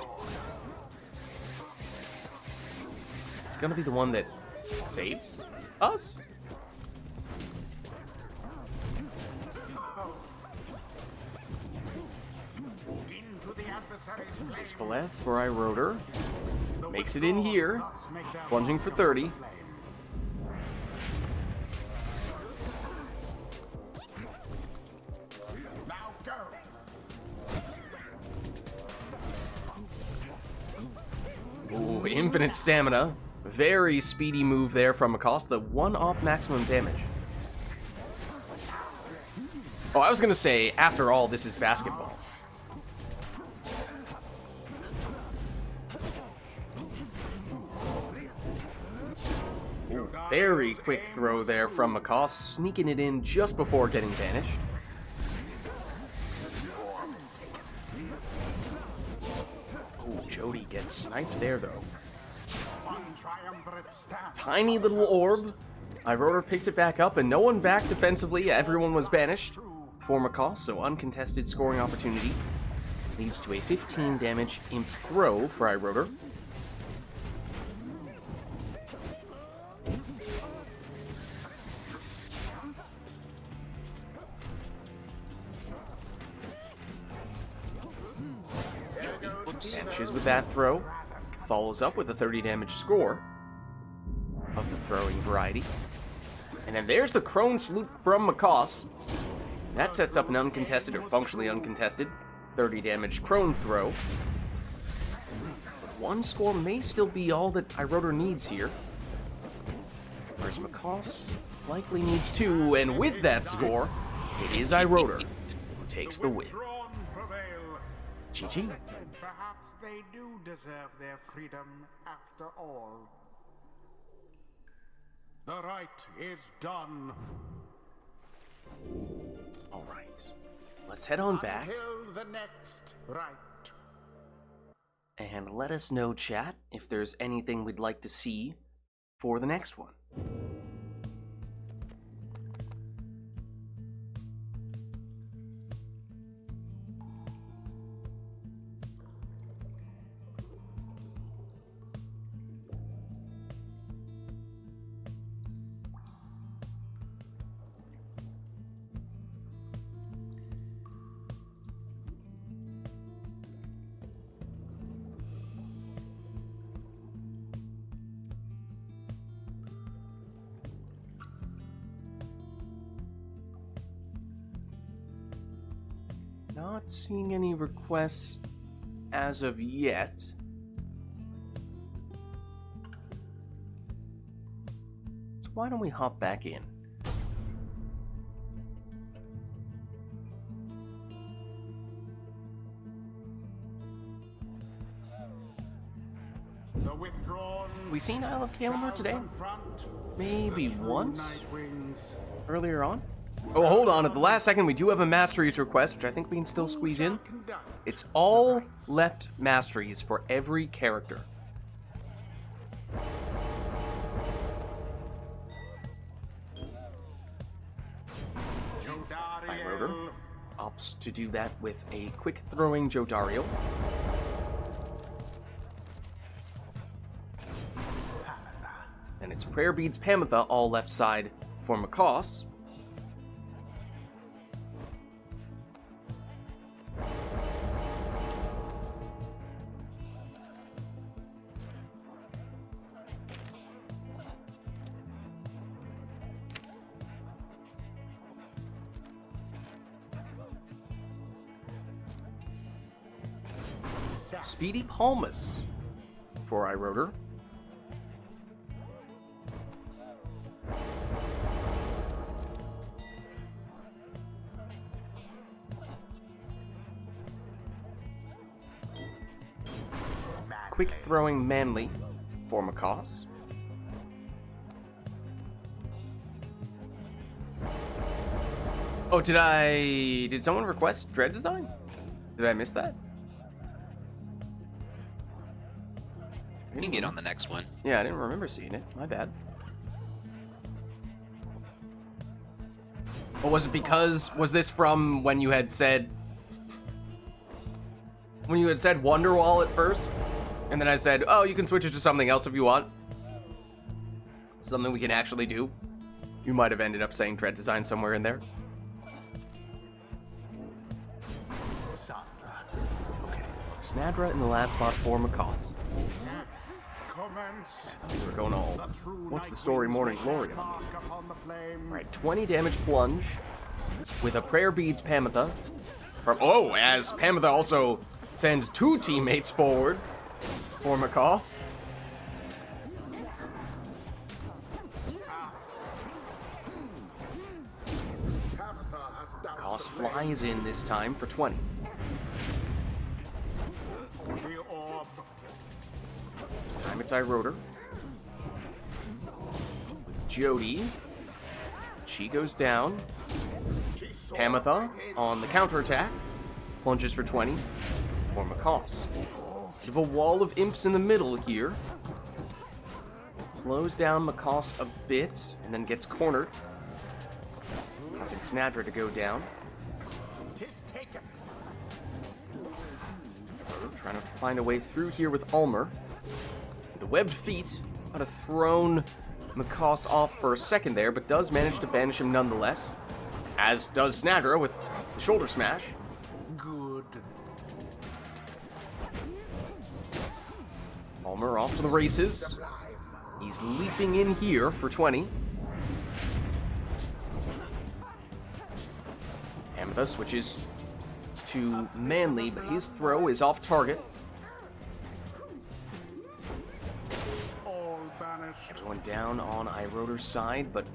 S1: It's gonna be the one that saves us? Vizpoleth for iRotor. Makes it in here. Plunging for 30. Ooh, infinite stamina. Very speedy move there from Acosta. 1 off maximum damage. Oh, I was gonna say, after all, this is basketball. Ooh, very quick throw there from Acosta, sneaking it in just before getting banished. Oh, Jody gets sniped there, though. Tiny little orb. iRotor picks it back up, and no one back defensively. Everyone was banished for Macaw, so uncontested scoring opportunity. Leads to a 15 damage imp throw for iRotor. Vanishes with that throw. Follows up with a 30 damage score of the throwing variety. And then there's the Crone Salute from Macaws. That sets up an uncontested, or functionally uncontested, 30 damage Crone throw. One score may still be all that Iroder needs here. Whereas Macaws likely needs 2, and with that score, it is Iroder who takes the win. GG.
S2: Perhaps they do deserve their freedom after all. The rite is done.
S1: All right, let's head on back.
S2: Until the next rite.
S1: And let us know, chat, if there's anything we'd like to see for the next one. Not seeing any requests as of yet. So why don't we hop back in?
S2: The withdrawn
S1: We seen Isle of Kalimdor
S2: shall
S1: today?
S2: confront
S1: Maybe
S2: the true
S1: once?
S2: Nightwings.
S1: Earlier on? Oh, hold on. At the last second, we do have a Masteries request, which I think we can still squeeze in. It's all left Masteries for every character. Iroder opts to do that with a quick throwing Jodario. And it's Prayer Beads Pamitha all left side for Macaws. Speedy Palmas for Iroder. Quick throwing Manly for Macaws. Oh, did someone request Dread Design? Did I miss that?
S3: You can get on the next one.
S1: Yeah, I didn't remember seeing it. My bad. Or was it because, was this from when you had said Wonderwall at first? And then I said, oh, you can switch it to something else if you want. Something we can actually do. You might have ended up saying Dread Design somewhere in there. Okay, Snadra in the last spot for Macaws. We were going all, what's the story, Morning Glory? Alright, 20 damage plunge with a Prayer Beads Pamitha. As Pamitha also sends 2 teammates forward for Macaws. Macaws flies in this time for 20. This time it's Iroder. Jody. She goes down. Pamitha on the counterattack. Plunges for 20. For Macaws. Bit of a wall of imps in the middle here. Slows down Macaws a bit, and then gets cornered. Causing Snadra to go down. Trying to find a way through here with Ulmer. The webbed feet might have thrown Macaws off for a second there, but does manage to banish him nonetheless. As does Snadra with the shoulder smash.
S2: Good.
S1: Ulmer off to the races. He's leaping in here for 20. Ametha switches to Manly, but his throw is off target.
S2: All banished.
S1: Everyone down on iRotor's side, but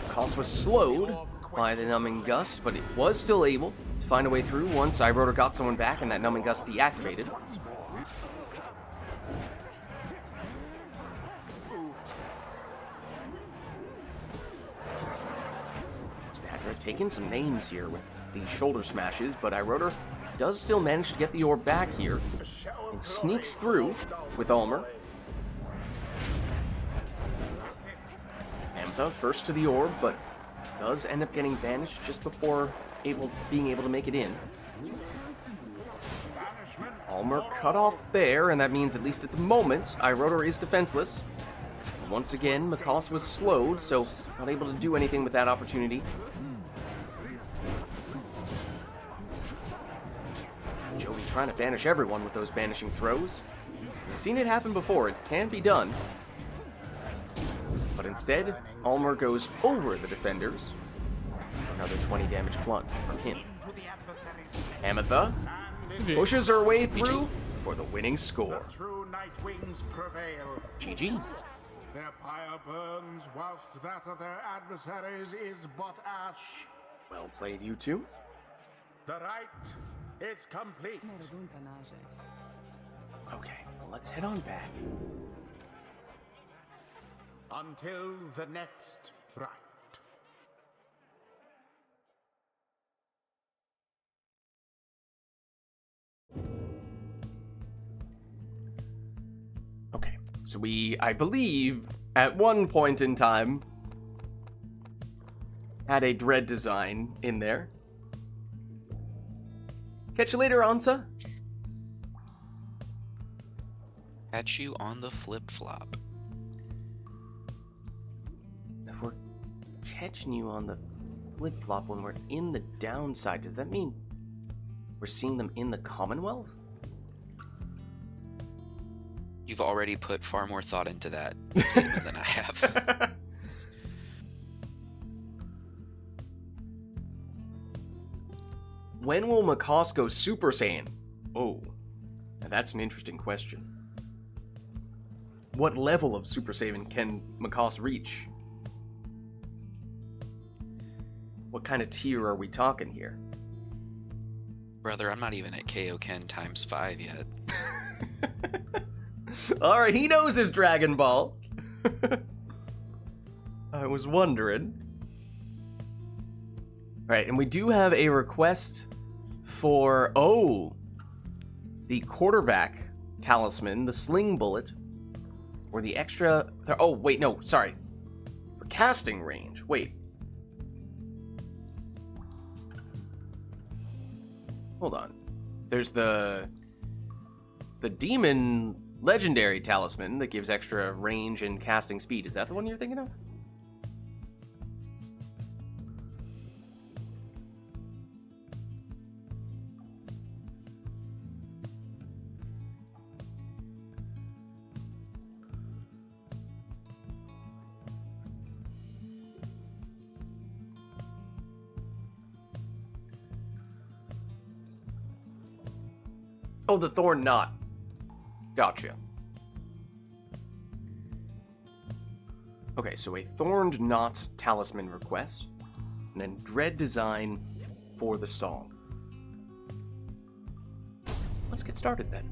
S1: Cost was slowed by the Numbing Gust, but it was still able to find a way through once iRotor got someone back and that Numbing Gust deactivated.
S2: Once more.
S1: Snatcher taking some names here with these shoulder smashes, but iRotor does still manage to get the orb back here and sneaks through with Ulmer. Ametha first to the orb, but does end up getting banished just before being able to make it in. Ulmer cut off there, and that means at least at the moment, iRotor is defenseless. Once again, Makoss was slowed, so not able to do anything with that opportunity. Joey trying to banish everyone with those banishing throws. We've seen it happen before, it can be done. But instead, Ulmer goes over the defenders. Another 20 damage plunge from him. Ametha pushes her way through for the winning score.
S2: True Nightwings prevail.
S1: GG.
S2: Their pyre burns, whilst that of their adversaries is but ash.
S1: Well played, you two.
S2: The rite is complete.
S1: Okay, well, let's head on back.
S2: Until the next rite.
S1: Okay, so I believe, at one point in time, had a dread design in there. Catch you later, Ansa.
S3: Catch you on the flip-flop.
S1: If we're catching you on the flip-flop when we're in the downside, does that mean we're seeing them in the Commonwealth?
S3: You've already put far more thought into that statement than I have.
S1: When will Makoss go Super Saiyan? Oh, now that's an interesting question. What level of Super Saiyan can Makoss reach? What kind of tier are we talking here?
S3: Brother, I'm not even at Kaioken times 5 yet.
S1: Alright, he knows his Dragon Ball. I was wondering. Alright, and we do have a request for, the quarterback talisman, the sling bullet, or the extra, oh, wait, no, sorry. For casting range, wait. Hold on. There's the demon legendary talisman that gives extra range and casting speed. Is that the one you're thinking of? Oh, the Thorn Knot. Gotcha. Okay, so a Thorned Knot talisman request, and then Dread design for the song. Let's get started then.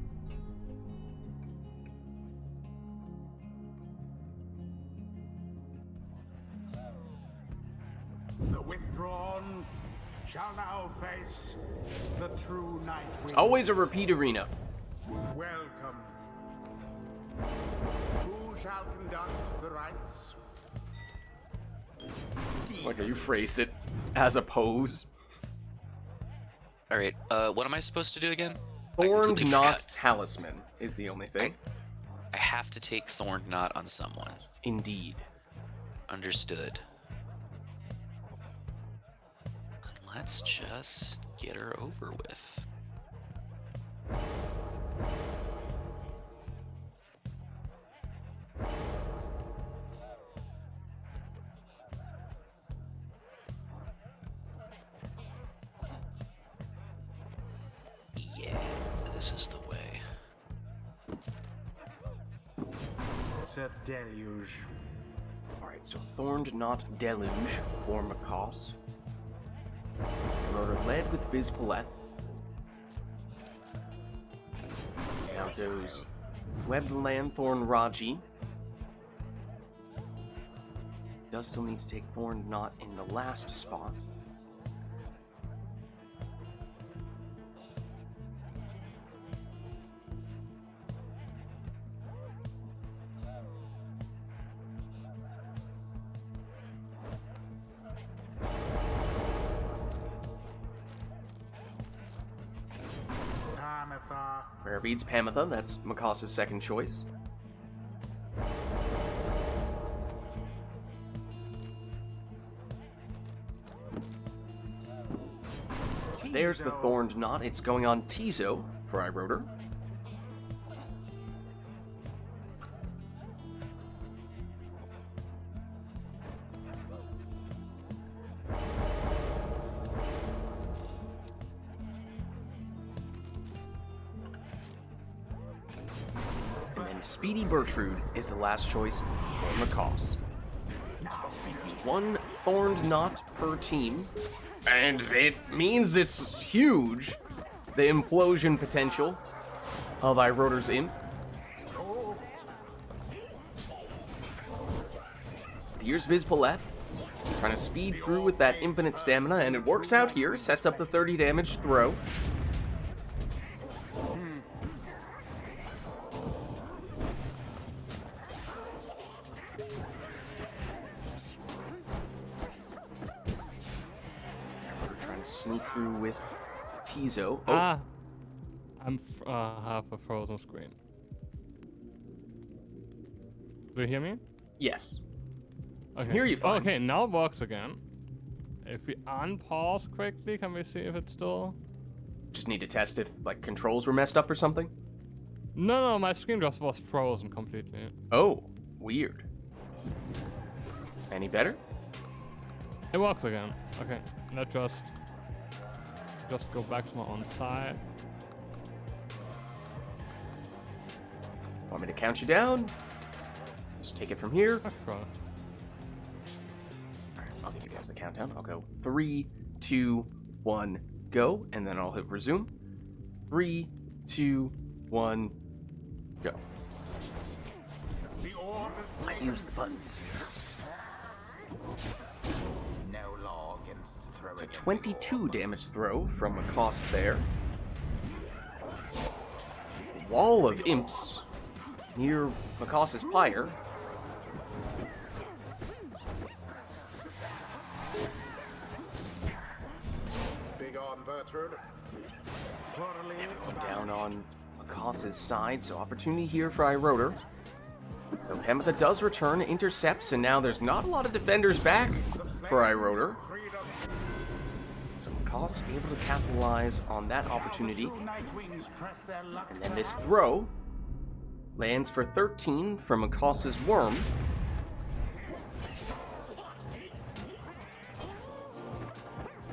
S2: The withdrawn shall now face the true Nightwings.
S1: Always a repeat arena.
S2: Welcome. Who shall conduct the rites?
S1: Like, you phrased it as a pose.
S3: Alright, what am I supposed to do again?
S1: Thorned
S3: completely
S1: Knot
S3: forgot.
S1: talisman is the only thing.
S3: I have to take Thorned Knot on someone.
S1: Indeed.
S3: Understood. Let's just get her over with. this is the way.
S2: It's a deluge.
S1: Alright, so Thorned Knot Deluge for Macaws. Rotor led with Vids. Now goes Webbed Lanthorn Raji. Does still need to take Thorned Knot in the last spot. Rare Beads Pamitha, that's Macaws' second choice. There's the Thorned Knot. It's going on Tizo for iRotor. And then Speedy Bertrude is the last choice for Macaws. One Thorned Knot per team. And it means it's huge, the implosion potential of iRotor's Imp. Here's Vids, trying to speed through with that infinite stamina, and it works out here, sets up the 30 damage throw. Sneak through with Tizo. Oh.
S4: Ah! Have a frozen screen. Do you hear me?
S1: Yes.
S4: Okay.
S1: Hear you fine.
S4: Okay, now it works again. If we unpause quickly, can we see if it's still...
S1: Just need to test if, like, controls were messed up or something?
S4: No, my screen just was frozen completely.
S1: Oh, weird. Any better?
S4: It works again. Okay, let's just go back to my own side.
S1: Want me to count you down? Just take it from here.
S4: Sure.
S1: Alright, I'll give you guys the countdown. I'll go 3, 2, 1, go, and then I'll hit resume. 3, 2, 1, go. I use the buttons.
S2: No law against throwing.
S1: It's a 22 damage throw from a cost there. Wall of Imps near Macaws' Pyre.
S2: Big on Bertrude.
S1: Everyone down on Macaws' side, so opportunity here for iRotor. Though Pamitha does return, intercepts, and now there's not a lot of defenders back for iRotor. So Macaws able to capitalize on that opportunity. And then this throw lands for 13 from Macaws' Worm.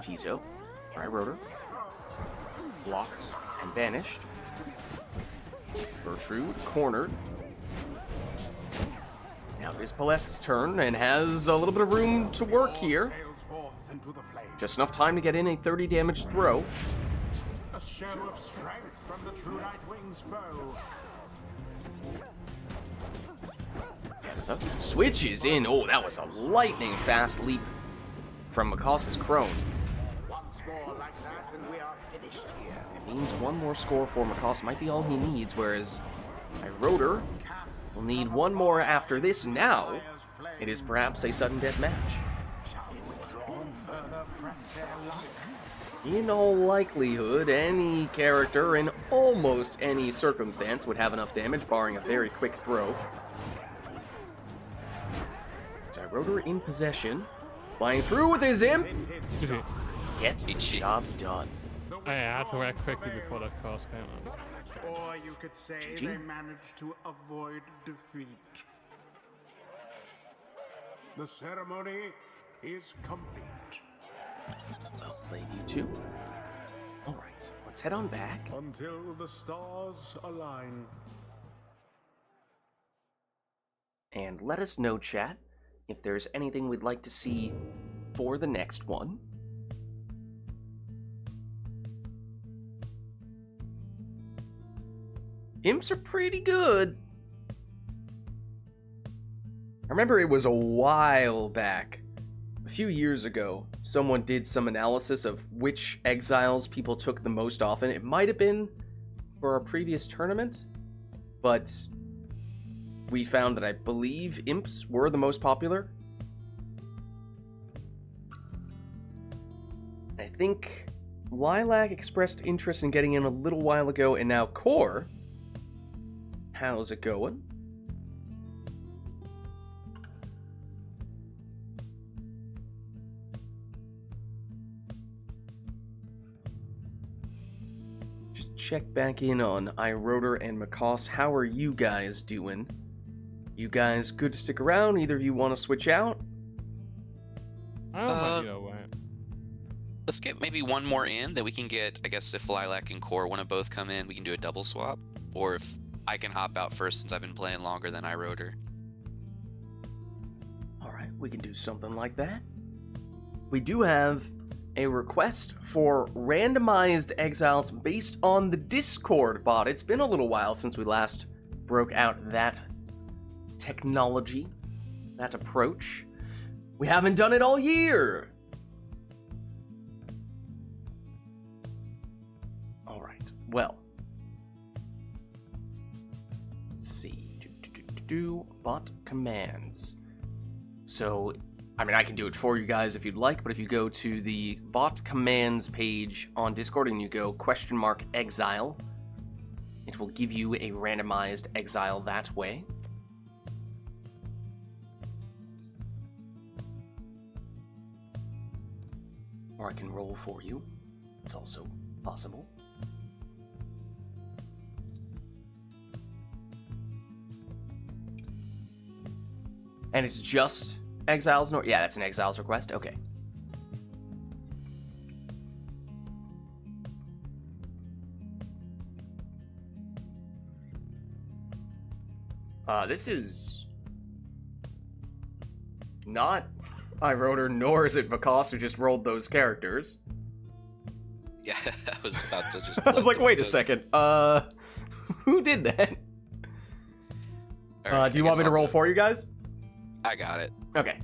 S1: Tizo, iRotor, blocked and banished. Bertrude cornered. Now Vids' turn and has a little bit of room to work here. Just enough time to get in a 30 damage throw.
S2: A show of strength from the True Nightwing's foe.
S1: Switches in. Oh, that was a lightning fast leap from Macaws' Crone.
S2: Once more like that, and we are finished here.
S1: It means one more score for Macaws might be all he needs, whereas iRotor will need one more after this. Now, it is perhaps a sudden death match.
S2: Shall the withdrawn further press their luck?
S1: In all likelihood, any character in almost any circumstance would have enough damage, barring a very quick throw. iRotor in possession, flying through with his Imp, gets the job done.
S4: I had to react quickly before that curse came out.
S2: Or you could say
S1: GG.
S2: they managed to avoid defeat. The ceremony is complete.
S1: Well played, you two. Alright, let's let's head on back.
S2: Until the stars align.
S1: And let us know, chat, if there's anything we'd like to see for the next one. Imps are pretty good. I remember it was a while back, a few years ago, someone did some analysis of which exiles people took the most often. It might have been for our previous tournament, but we found that I believe imps were the most popular. I think Lilac expressed interest in getting in a little while ago, and now Core, how's it going? Check back in on iRotor and Macoss. How are you guys doing? You guys good to stick around? Either of you want to switch out?
S4: I don't mind either way.
S3: Let's get maybe one more in that we can get. I guess if Lilac and Core want to both come in, we can do a double swap. Or if I can hop out first since I've been playing longer than iRotor.
S1: Alright, we can do something like that. We do have a request for randomized exiles based on the Discord bot. It's been a little while since we last broke out that technology, that approach. We haven't done it all year. Alright, well. Let's see. Bot commands. So, I mean, I can do it for you guys if you'd like, but if you go to the bot commands page on Discord and you go !exile, it will give you a randomized exile that way. Or I can roll for you. It's also possible. And it's just exiles? No, yeah, that's an exiles request. Okay. This is not iRotor, nor is it Macoss who just rolled those characters.
S3: Yeah, I was about to just.
S1: I was like, wait a second. Who did that?
S3: Right,
S1: do you want me to roll for you guys?
S3: I got it.
S1: Okay.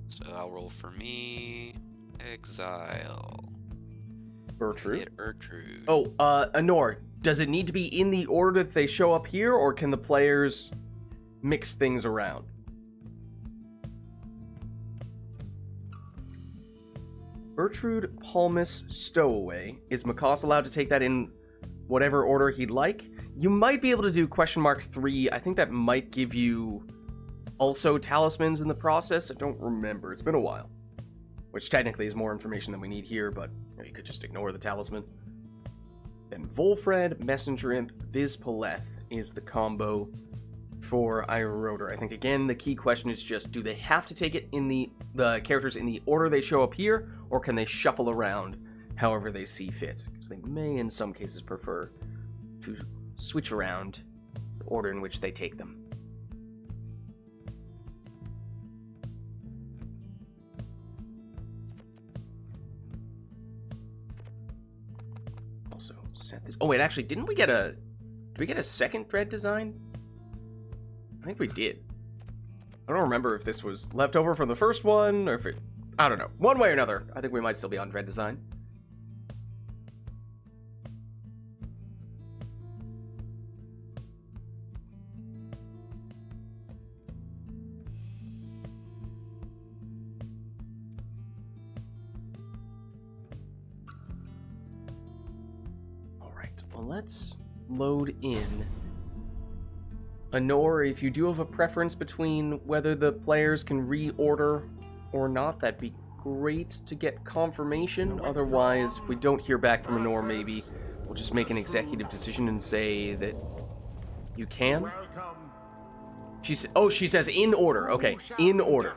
S3: So I'll roll for me. Exile.
S1: Bertrude.
S3: Get Ertrude.
S1: Oh, Anor, does it need to be in the order that they show up here, or can the players mix things around? Bertrude, Palmus, Stowaway. Is Macoss allowed to take that in whatever order he'd like? You might be able to do *3. I think that might give you also talismans in the process. I don't remember. It's been a while. Which technically is more information than we need here, but you could just ignore the talisman. Then Volfred, Messenger Imp, Vizpaleth is the combo for iRotor. I think, again, the key question is just, do they have to take it in the characters in the order they show up here, or can they shuffle around however they see fit? Because they may, in some cases, prefer to switch around the order in which they take them. Also, set this... Oh, wait, actually, did we get a second Dread design? I think we did. I don't remember if this was left over from the first one, or if it... I don't know. One way or another, I think we might still be on Dread design. Alright, well, let's load in. Anor, if you do have a preference between whether the players can reorder or not, that'd be great to get confirmation. Otherwise, if we don't hear back from Anor, maybe we'll just make an executive decision and say that you can. She says in order. Okay, in order.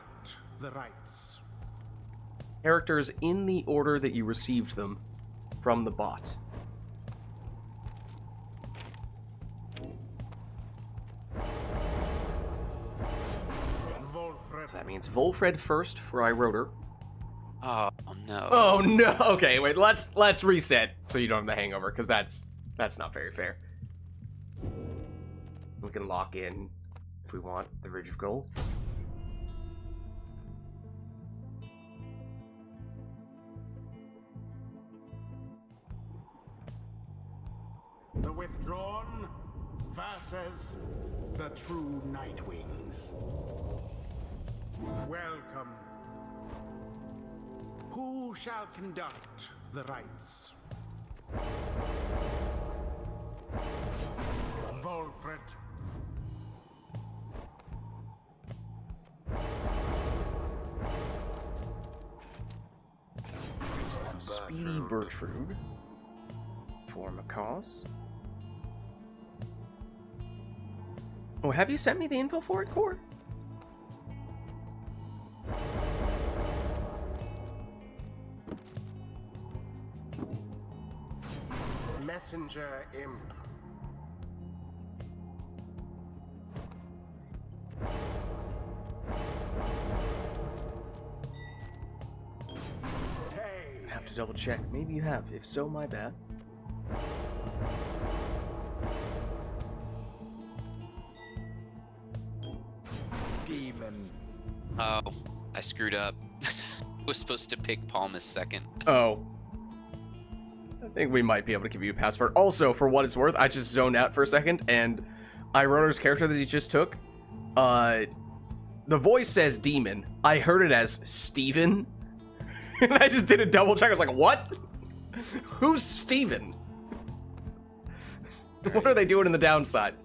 S2: The rites.
S1: Characters in the order that you received them from the bot. So that means Volfred first for iRotor.
S3: Oh no.
S1: Oh no. Okay, wait. Let's reset so you don't have the hangover, because that's not very fair. We can lock in if we want the Ridge of Gold.
S2: The withdrawn versus the true Nightwings. Welcome. Who shall conduct the rites? Volfred.
S1: Speedy Bertrude for Macaws. Oh, have you sent me the info for it, Core?
S2: Messenger Imp.
S1: I have to double check. Maybe you have. If so, my bad.
S2: Demon.
S3: Oh, I screwed up. I was supposed to pick Palmas second.
S1: Oh. I think we might be able to give you a password. Also, for what it's worth, I just zoned out for a second, and iRotor's character that he just took, the voice says demon. I heard it as Steven. And I just did a double check. I was like, what? Who's Steven? What are they doing in the downside?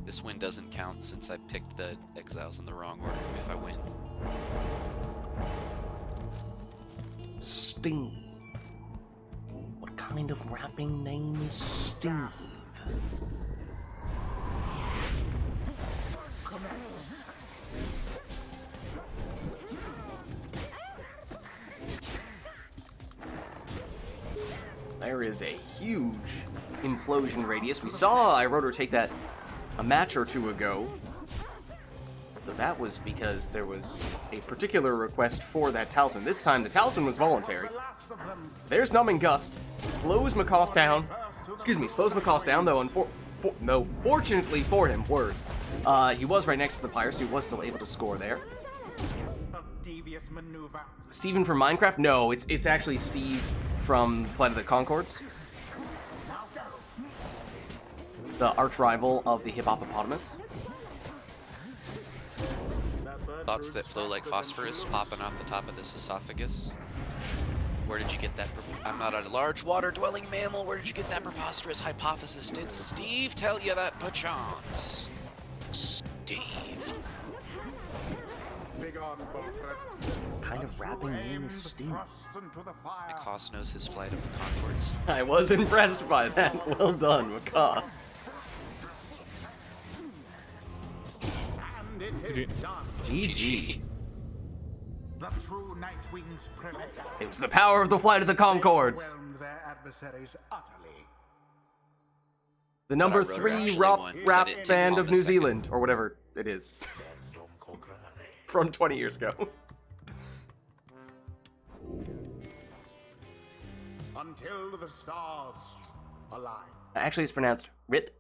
S3: This win doesn't count since I picked the exiles in the wrong order if I win.
S1: Steve. What kind of rapping name is Steve? There is a huge implosion radius. We saw iRotor take that a match or two ago. But that was because there was a particular request for that talisman. This time the talisman was voluntary. There's Numbing Gust. Slows Macost down. Excuse me, slows Macost down, though, fortunately for him, words. He was right next to the Pyre, so he was still able to score there. Steven from Minecraft? No, it's actually Steve from Flight of the Conchords. The arch rival of the Hippopotamus.
S3: Thoughts that flow like phosphorus popping off the top of this esophagus. Where did you get that? I'm not a large water-dwelling mammal. Where did you get that preposterous hypothesis? Did Steve tell you that, perchance? Steve.
S1: Kind of rapping name is Steve.
S3: Macost knows his Flight of the Conchords.
S1: I was impressed by that. Well done, Macost.
S2: And it is done.
S1: GG.
S2: The true Nightwings prevail.
S1: It was the power of the Flight of the Conchords.
S2: Overwhelmed their adversaries utterly.
S1: The number
S3: iRotor
S1: 3
S3: actually
S1: rap
S3: won, 'cause I
S1: rap
S3: didn't take
S1: band of
S3: Palmas
S1: New
S3: second.
S1: Zealand, or whatever it is. From 20 years ago.
S2: Until the stars align.
S1: Actually, it's pronounced RIT.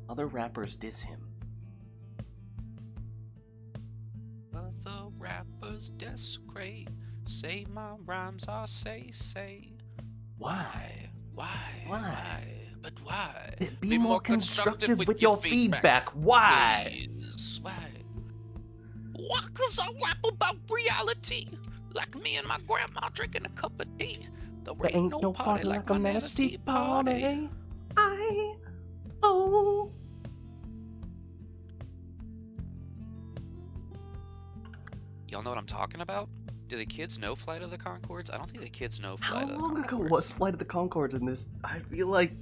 S1: Other rappers diss him.
S3: Other rappers desecrate. Say my rhymes are say.
S1: Why?
S3: Why? But why?
S1: Be more constructive with your feedback. Why?
S3: Please. Why? Why? 'Cause I rap about reality. Like me and my grandma drinking a cup of tea. There ain't no party like a nasty party. Y'all know what I'm talking about? Do the kids know Flight of the Conchords? I don't think the kids know
S1: How
S3: Flight of the Conchords.
S1: long ago was Flight of the Conchords in this? I feel like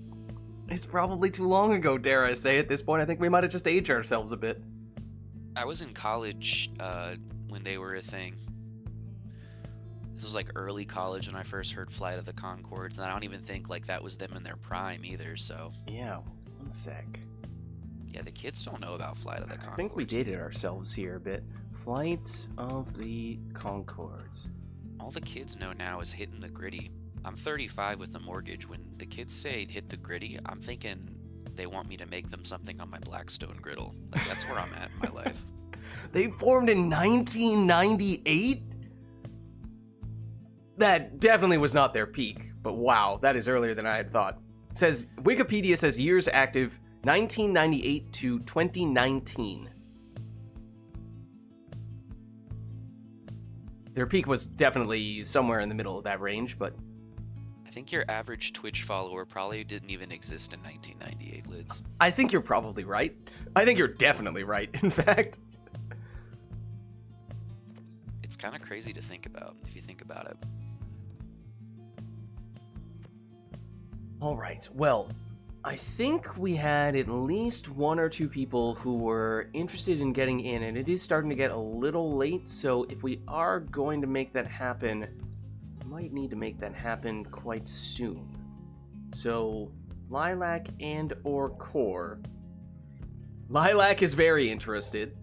S1: it's probably too long ago, dare I say. At this point, I think we might have just aged ourselves a bit.
S3: I was in college when they were a thing. This was like early college when I first heard Flight of the Conchords, and I don't even think like that was them in their prime either. So
S1: Yeah, one sec.
S3: yeah, the kids don't know about Flight of the Conchords.
S1: I think we dated ourselves here a bit. Flight of the Conchords.
S3: All the kids know now is hitting the gritty. I'm 35 with a mortgage. When the kids say hit the gritty, I'm thinking they want me to make them something on my Blackstone griddle. Like, that's where I'm at in my life.
S1: They formed in 1998? That definitely was not their peak, but wow, that is earlier than I had thought. Wikipedia says years active 1998 to 2019. Their peak was definitely somewhere in the middle of that range, but
S3: I think your average Twitch follower probably didn't even exist in 1998, Lids.
S1: I think you're probably right. I think you're definitely right, in fact.
S3: It's kind of crazy to think about, if you think about it.
S1: All right, well, I think we had at least one or two people who were interested in getting in, and it is starting to get a little late, so if we are going to make that happen, we might need to make that happen quite soon. So, Lilac and or Core. Lilac is very interested.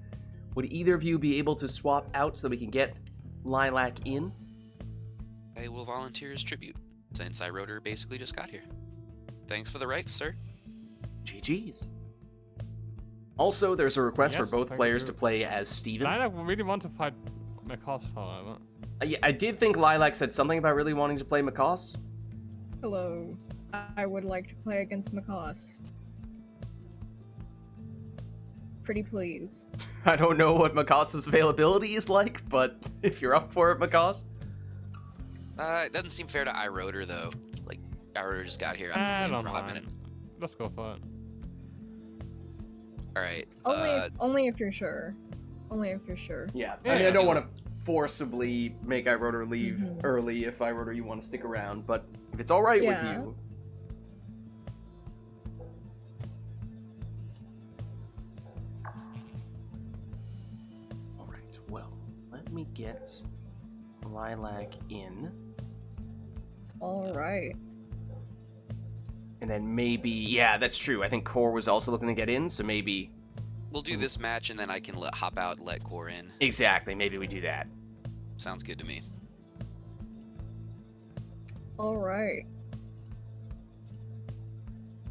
S1: Would either of you be able to swap out so that we can get Lilac in?
S3: I will volunteer as tribute, since I wrote her basically just got here. Thanks for the rights, sir.
S1: GG's. Also, there's a request for
S4: Yes,
S1: both
S4: thank
S1: players
S4: you.
S1: to play as Steven.
S4: Lilac really want to fight Macaws, however.
S1: I did think Lilac said something about really wanting to play Macaws.
S5: Hello. I would like to play against Macaws. Pretty please.
S1: I don't know what Macaws' availability is like, but if you're up for it, Macaws.
S3: It doesn't seem fair to iRotor, though. Like, iRotor just got here.
S4: I
S3: I'm
S4: don't
S3: for a hot minute.
S4: mind. Let's go for it.
S3: Alright.
S5: Only if you're sure. Only if you're sure.
S1: Yeah,
S4: Yeah,
S1: I mean, I
S4: yeah.
S1: don't want to forcibly make iRotor leave
S5: Mhm.
S1: early if iRotor you want to stick around, but if it's alright with
S5: Yeah.
S1: you. Alright, well, let me get Lilac in.
S5: Alright.
S1: And then maybe, yeah, that's true. I think Core was also looking to get in, so maybe...
S3: We'll do this match, and then I can hop out and let Core in.
S1: Exactly, maybe we do that.
S3: Sounds good to me.
S5: Alright.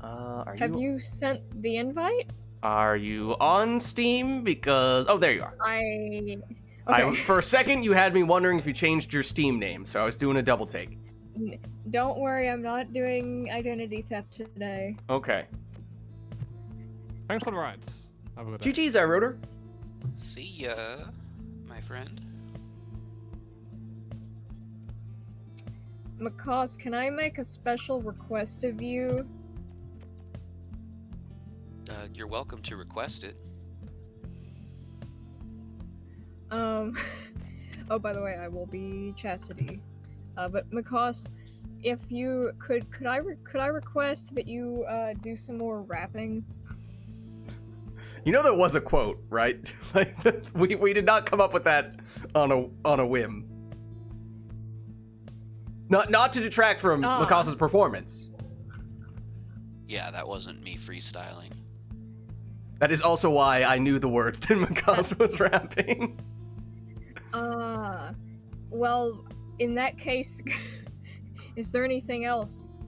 S5: Have you sent the invite?
S1: Are you on Steam? Because... Oh, there you are.
S5: Okay.
S1: For a second, you had me wondering if you changed your Steam name, so I was doing a double take.
S5: Don't worry, I'm not doing identity theft today.
S1: Okay.
S4: Thanks for the rights. Have a good day.
S1: GG's, iRotor.
S3: See ya, my friend.
S5: Macaws, can I make a special request of you?
S3: You're welcome to request it.
S5: Oh, by the way, I will be Chastity. But Macaws, if you could I request that you do some more rapping?
S1: You know there was a quote, right? Like we did not come up with that on a whim. Not to detract from Lacoste's performance.
S3: Yeah, that wasn't me freestyling.
S1: That is also why I knew the words that Macaws was rapping.
S5: Well, in that case, is there anything else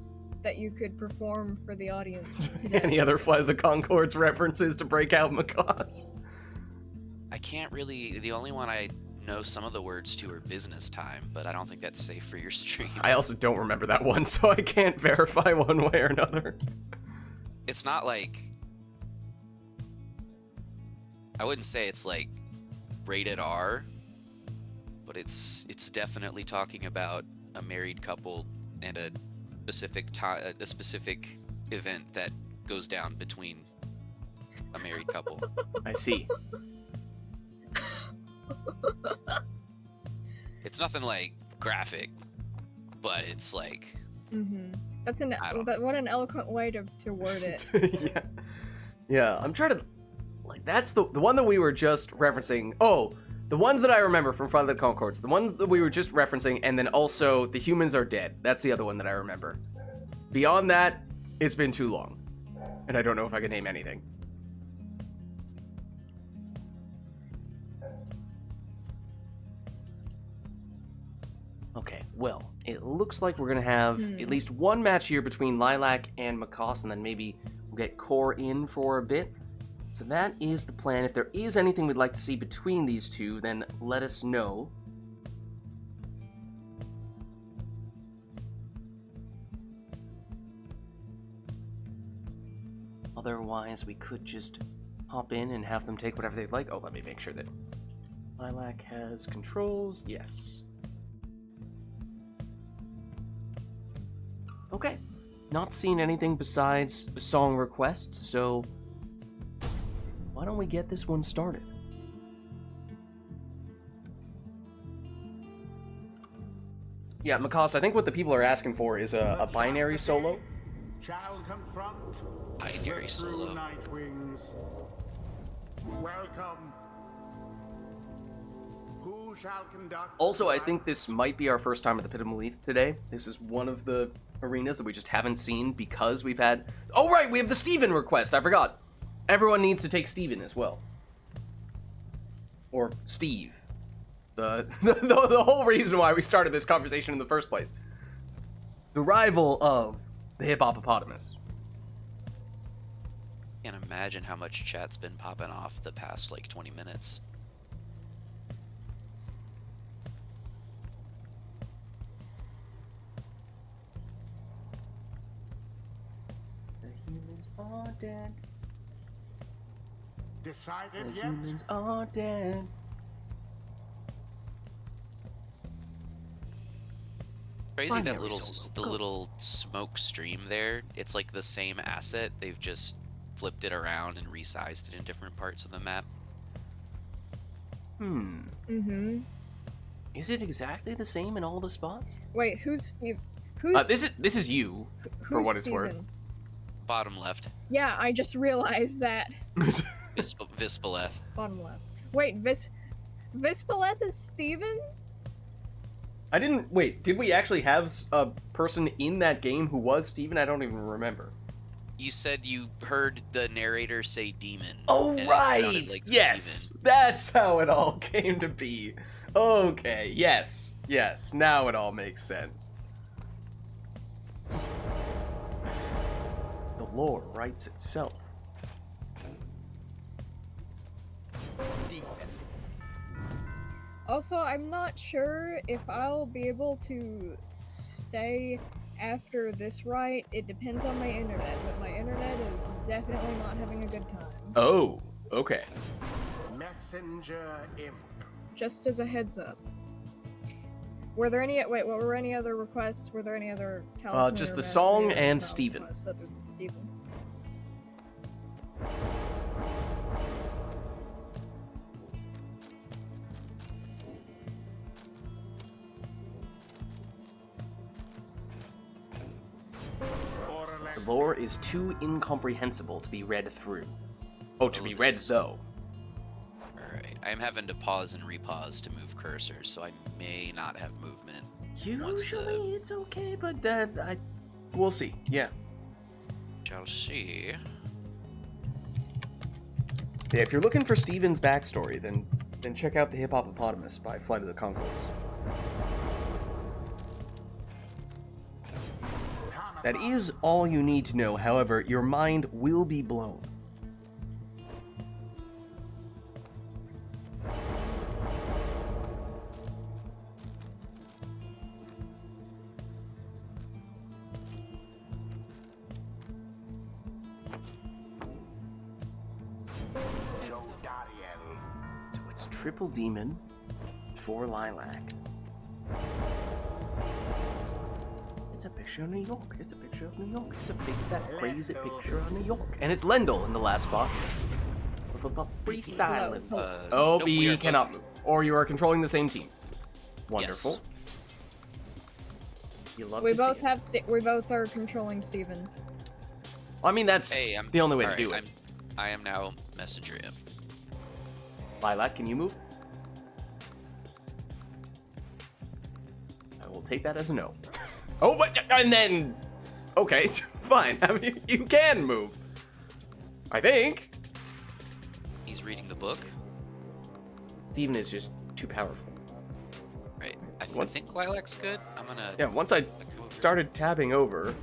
S5: that you could perform for the audience today?
S1: Any other Flight of the Conchords references to break out Macaws?
S3: I can't really... The only one I know some of the words to are business time, but I don't think that's safe for your stream.
S1: I also don't remember that one, so I can't verify one way or another.
S3: It's not like... I wouldn't say it's like rated R, but it's definitely talking about a married couple and a specific event that goes down between a married couple.
S1: I see.
S3: It's nothing like graphic, but it's like...
S5: Mm-hmm. What an eloquent way to word it.
S1: Yeah, I'm trying to... Like, that's the one that we were just referencing. Oh, The ones that I remember from Flight of the Conchords, the ones that we were just referencing, and then also the humans are dead. That's the other one that I remember. Beyond that, it's been too long. And I don't know if I can name anything. Okay, well, it looks like we're going to have at least one match here between Lilac and Macaws, and then maybe we'll get Core in for a bit. So that is the plan. If there is anything we'd like to see between these two, then let us know. Otherwise, we could just hop in and have them take whatever they'd like. Oh, let me make sure that Lilac has controls. Yes. Okay. Not seeing anything besides song requests, so why don't we get this one started? Yeah, Macaws, I think what the people are asking for is a binary solo.
S2: Shall confront
S3: Binary
S2: the
S3: solo.
S2: true Nightwings. Welcome. Who shall conduct?
S1: Also, I think this might be our first time at the Pit of Malith today. This is one of the arenas that we just haven't seen because we've had... Oh, right, we have the Steven request. I forgot. Everyone needs to take Steven as well. Or Steve. The whole reason why we started this conversation in the first place. The rival of the hippopotamus.
S3: Can't imagine how much chat's been popping off the past like 20 minutes.
S1: The humans are dead.
S2: Decided
S1: The
S2: yet?
S1: humans are dead.
S3: Crazy
S1: Binary
S3: that
S1: solo.
S3: the
S1: Go.
S3: little smoke stream there. It's like the same asset. They've just flipped it around and resized it in different parts of the map.
S5: Mm-hmm.
S1: Is it exactly the same in all the spots?
S5: Wait, who's Steve? Who's
S1: This is you, for
S5: who's
S1: what it's worth.
S5: Steven?
S3: Bottom left.
S5: Yeah, I just realized that.
S3: Vispaleth.
S5: Bottom left. Wait, Vispaleth is Steven?
S1: I didn't... Wait, did we actually have a person in that game who was Steven? I don't even remember.
S3: You said you heard the narrator say demon.
S1: Oh,
S3: and it
S1: right!
S3: sounded like
S1: Yes!
S3: Steven.
S1: That's how it all came to be. Okay, yes. Yes, now it all makes sense. The lore writes itself.
S5: Also, I'm not sure if I'll be able to stay after this rite. It depends on my internet, but my internet is definitely not having a good time.
S1: Oh, okay.
S2: Messenger imp.
S5: Just as a heads up. Were there any? Wait, what were any other requests? Were there any other talisman
S1: just
S5: or
S1: the
S5: mastery
S1: song
S5: or
S1: and
S5: talisman
S1: Steven.
S5: requests other than Steven?
S1: The lore is too incomprehensible to be read through. Oh, to be read though.
S3: Alright, I'm having to pause and repause to move cursors, so I may not have movement.
S1: Usually it's okay, but we'll see. Yeah.
S3: Shall see.
S1: Yeah, if you're looking for Steven's backstory, then check out The Hippopotamus by Flight of the Conchords. That is all you need to know, however, your mind will be blown. So it's triple demon for Lilac. It's a picture of New York. It's a picture of New York. It's a big, fat, crazy picture of New York. And it's Lendl in the last spot. With a freestyling. Oh,
S3: nope,
S1: B
S3: we are
S1: cannot
S3: both-
S1: move. Or you are controlling the same team. Wonderful.
S3: Yes.
S1: You love
S5: We
S1: to
S5: both
S1: see it.
S5: have. We both are controlling Steven.
S1: I mean, that's
S3: Hey, I'm
S1: the only way to
S3: alright,
S1: do it.
S3: I am now messenger imp.
S1: Lilac, can you move? will take that as a no. Oh, but and then, okay, fine. I mean, you can move. I think.
S3: He's reading the book.
S1: Steven is just too powerful.
S3: Right. I
S1: Once-
S3: think Lilac's good. I'm gonna.
S1: Yeah, once I started tabbing over.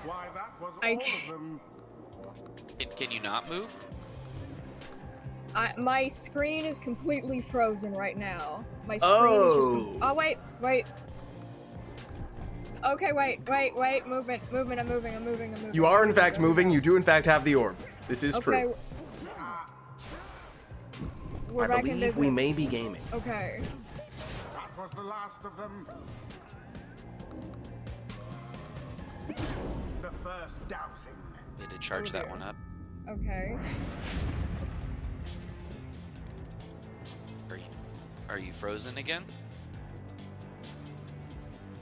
S2: Why, that was
S5: I
S2: all
S5: can't-
S2: of them.
S3: Can you not move?
S5: My screen is completely frozen right now. My screen is just.
S1: Oh.
S5: Oh wait. Okay, wait. Movement. I'm moving.
S1: You are in fact moving. You do in fact have the orb. This is
S5: Okay.
S1: true.
S5: We're
S1: I
S5: back in
S1: believe
S5: business.
S1: we may be gaming.
S5: Okay.
S2: That was the last of them. The first dousing.
S3: We had to charge
S5: Oh,
S3: that
S5: dear.
S3: one up.
S5: Okay.
S3: Are you frozen again?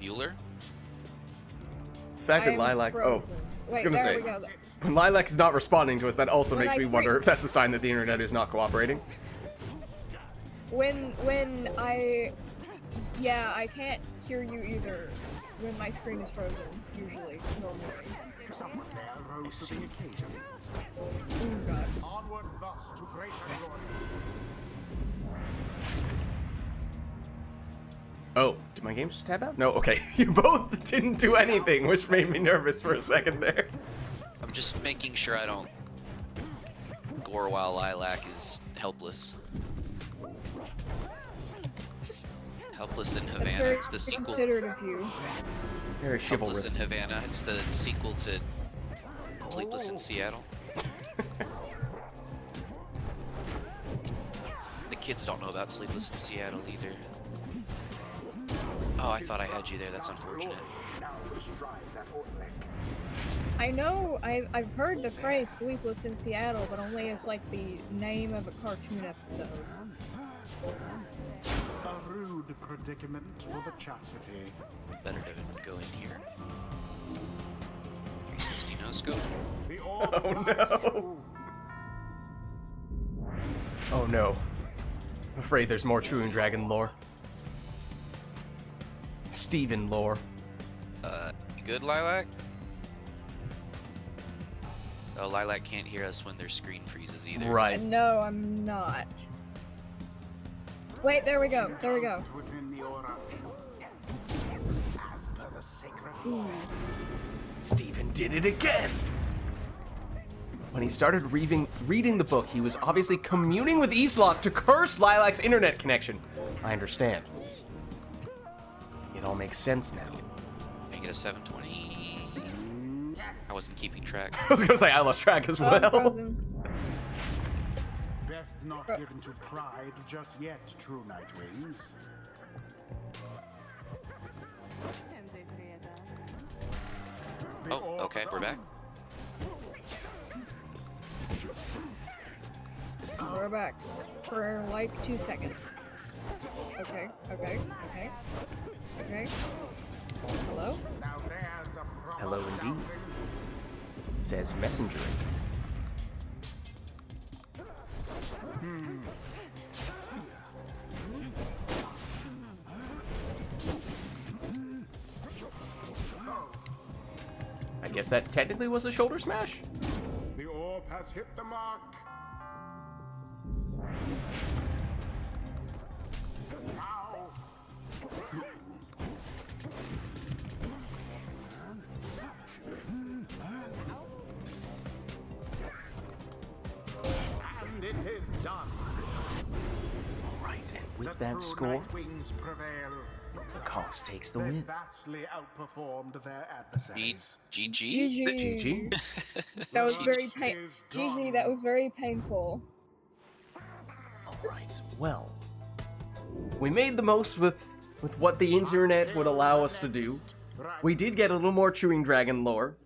S3: Bueller?
S1: The fact that
S5: I am
S1: Lilac.
S5: frozen.
S1: I was
S5: Wait,
S1: gonna
S5: there
S1: say.
S5: we go.
S1: When Lilac is not responding to us, that also
S5: When
S1: makes
S5: I
S1: me wonder if that's a sign that the internet is not cooperating.
S5: When I, yeah, I can't hear you either. When my screen is frozen, usually, normally.
S2: Someone there rose to
S1: see.
S2: the occasion.
S5: Oh god.
S2: Onward thus to greater glory.
S1: Oh, did my game just tab out? No, okay. You both didn't do anything, which made me nervous for a second there.
S3: I'm just making sure I don't gore while Lilac is helpless. Helpless in
S5: That's
S3: Havana.
S5: very
S3: It's the sequel.
S5: considerate of you.
S1: Very
S3: Helpless in
S1: chivalrous.
S3: Havana. It's the sequel to Sleepless in Seattle. The kids don't know about Sleepless in Seattle either. Oh, I thought I had you there. That's unfortunate.
S2: Now strive that Ortlick.
S5: I know, I've heard the phrase "sleepless in Seattle," but only as like the name of a cartoon episode.
S2: A rude predicament for the chastity.
S3: Better to go in here. 360 no scope.
S2: The orb
S1: Oh,
S2: flies
S1: no.
S2: true.
S1: Oh no. I'm afraid there's more True and Dragon lore. Steven lore.
S3: You good, Lilac? Oh, Lilac can't hear us when their screen freezes either.
S1: Right.
S5: No, I'm not. Wait, there we go.
S2: Within the aura. As per the sacred
S5: Ooh.
S1: Steven did it again! When he started reading the book, he was obviously communing with Eastlock to curse Lilac's internet connection. I understand. It all makes sense now.
S3: Can I get a 720? I wasn't keeping track.
S1: I was gonna say I lost track as
S5: Oh, I'm
S1: well.
S5: frozen.
S2: Best not given to pride just yet, true Nightwings. The
S3: Oh,
S2: orb
S3: okay, we're back.
S5: We're back for like 2 seconds. Okay. Hello?
S2: Now there's a proper
S1: Hello indeed.
S2: dowsing.
S1: Says messenger. I guess that technically was a shoulder smash.
S2: The orb has hit the mark. Now. And it is done.
S1: Right, and with
S2: The
S1: that
S2: true
S1: score,
S2: Nightwings prevail.
S1: the Cox takes the
S2: They
S1: win.
S2: vastly outperformed their adversaries.
S3: GG?
S5: GG.
S1: GG.
S5: That was
S2: Much
S5: very
S2: is
S5: GG,
S2: done.
S5: that was very painful.
S1: Alright, well. We made the most with what the internet would allow us to do. We did get a little more Chewing Dragon lore.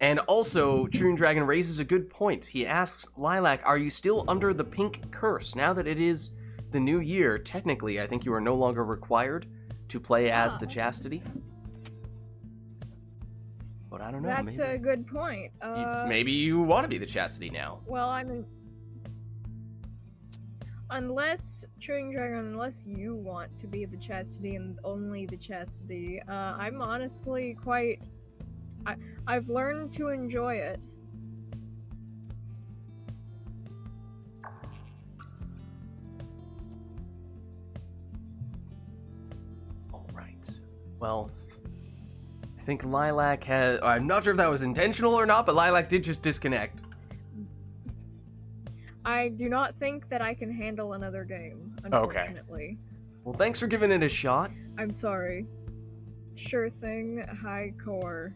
S1: And also, Chewing Dragon raises a good point. He asks Lilac, are you still under the pink curse? Now that it is the new year, technically, I think you are no longer required to play as the Chastity. But I don't know.
S5: That's
S1: maybe,
S5: a good point.
S1: maybe you want to be the Chastity now.
S5: Well, I mean, Unless, Chewing Dragon, unless you want to be the chastity and only the chastity, I'm honestly quite... I've learned to enjoy it.
S1: Alright. Well, I think Lilac has... I'm not sure if that was intentional or not, but Lilac did just disconnect.
S5: I do not think that I can handle another game, unfortunately.
S1: Well, thanks for giving it a shot.
S5: I'm sorry. Sure thing, High Core.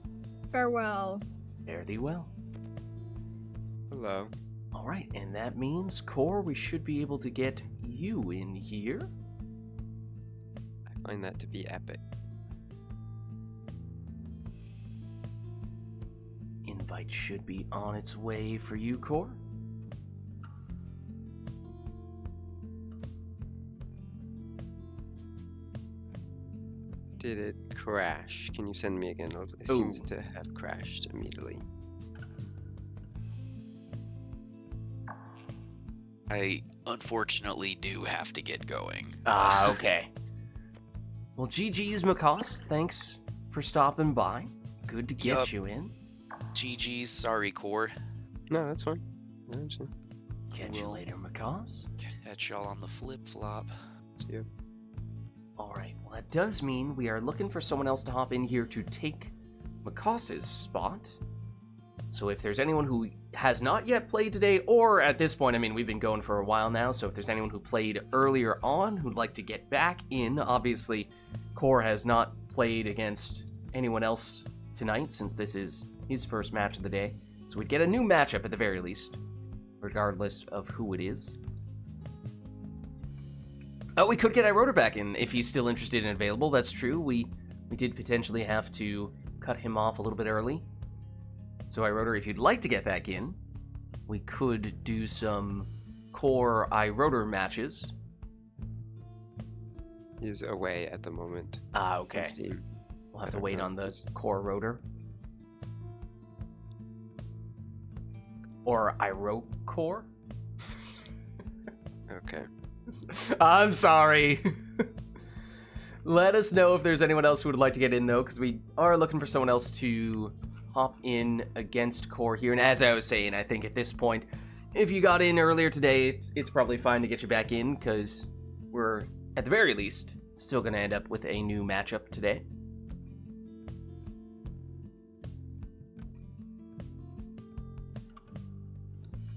S5: Farewell.
S1: Fare thee well.
S6: Hello.
S1: Alright, and that means, Core, we should be able to get you in here.
S6: I find that to be epic.
S1: Invite should be on its way for you, Core.
S6: Did it crash? Can you send me again? It seems to have crashed immediately.
S3: I unfortunately do have to get going.
S1: Ah, okay. Well, GG's, Macaws. Thanks for stopping by. Good to get
S3: Yup.
S1: you in.
S3: GG's, sorry, Core.
S6: No, that's fine. I understand.
S1: Catch you
S3: Well-
S1: later, Macaws.
S3: Catch y'all on the flip-flop.
S6: See you.
S1: Alright, well that does mean we are looking for someone else to hop in here to take Macaws' spot. So if there's anyone who has not yet played today, or at this point, I mean, we've been going for a while now, so if there's anyone who played earlier on who'd like to get back in, obviously, Core has not played against anyone else tonight, since this is his first match of the day. So we'd get a new matchup at the very least, regardless of who it is. Oh, we could get iRotor back in if he's still interested and available. That's true. We did potentially have to cut him off a little bit early. So iRotor, if you'd like to get back in, we could do some Core iRotor matches.
S6: He's away at the moment.
S1: Ah,
S6: on
S1: okay.
S6: Steam.
S1: We'll have
S6: I
S1: to
S6: don't
S1: wait
S6: know
S1: on
S6: if
S1: the
S6: he's-
S1: Core Rotor. Or iRocore?
S6: Okay.
S1: I'm sorry. Let us know if there's anyone else who would like to get in, though, because we are looking for someone else to hop in against Core here. And as I was saying, I think at this point, if you got in earlier today, it's probably fine to get you back in, because we're, at the very least, still going to end up with a new matchup today.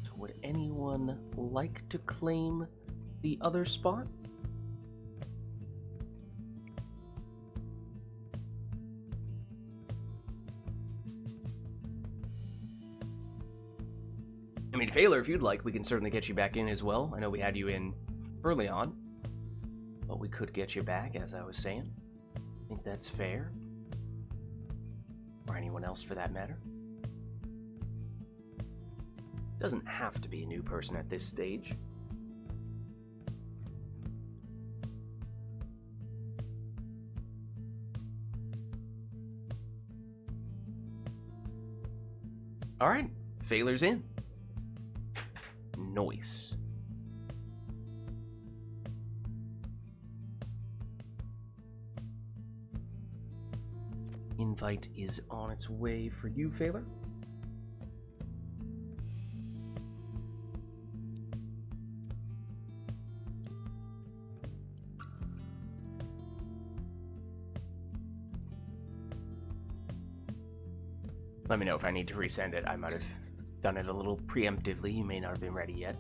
S1: So would anyone like to claim the other spot? I mean, Failer, if you'd like, we can certainly get you back in as well. I know we had you in early on, but we could get you back, as I was saying. I think that's fair. Or anyone else for that matter. Doesn't have to be a new person at this stage. Alright, Failer's in. Noise. Invite is on its way for you, Failer. Let me know if I need to resend it. I might have done it a little preemptively. You may not have been ready yet.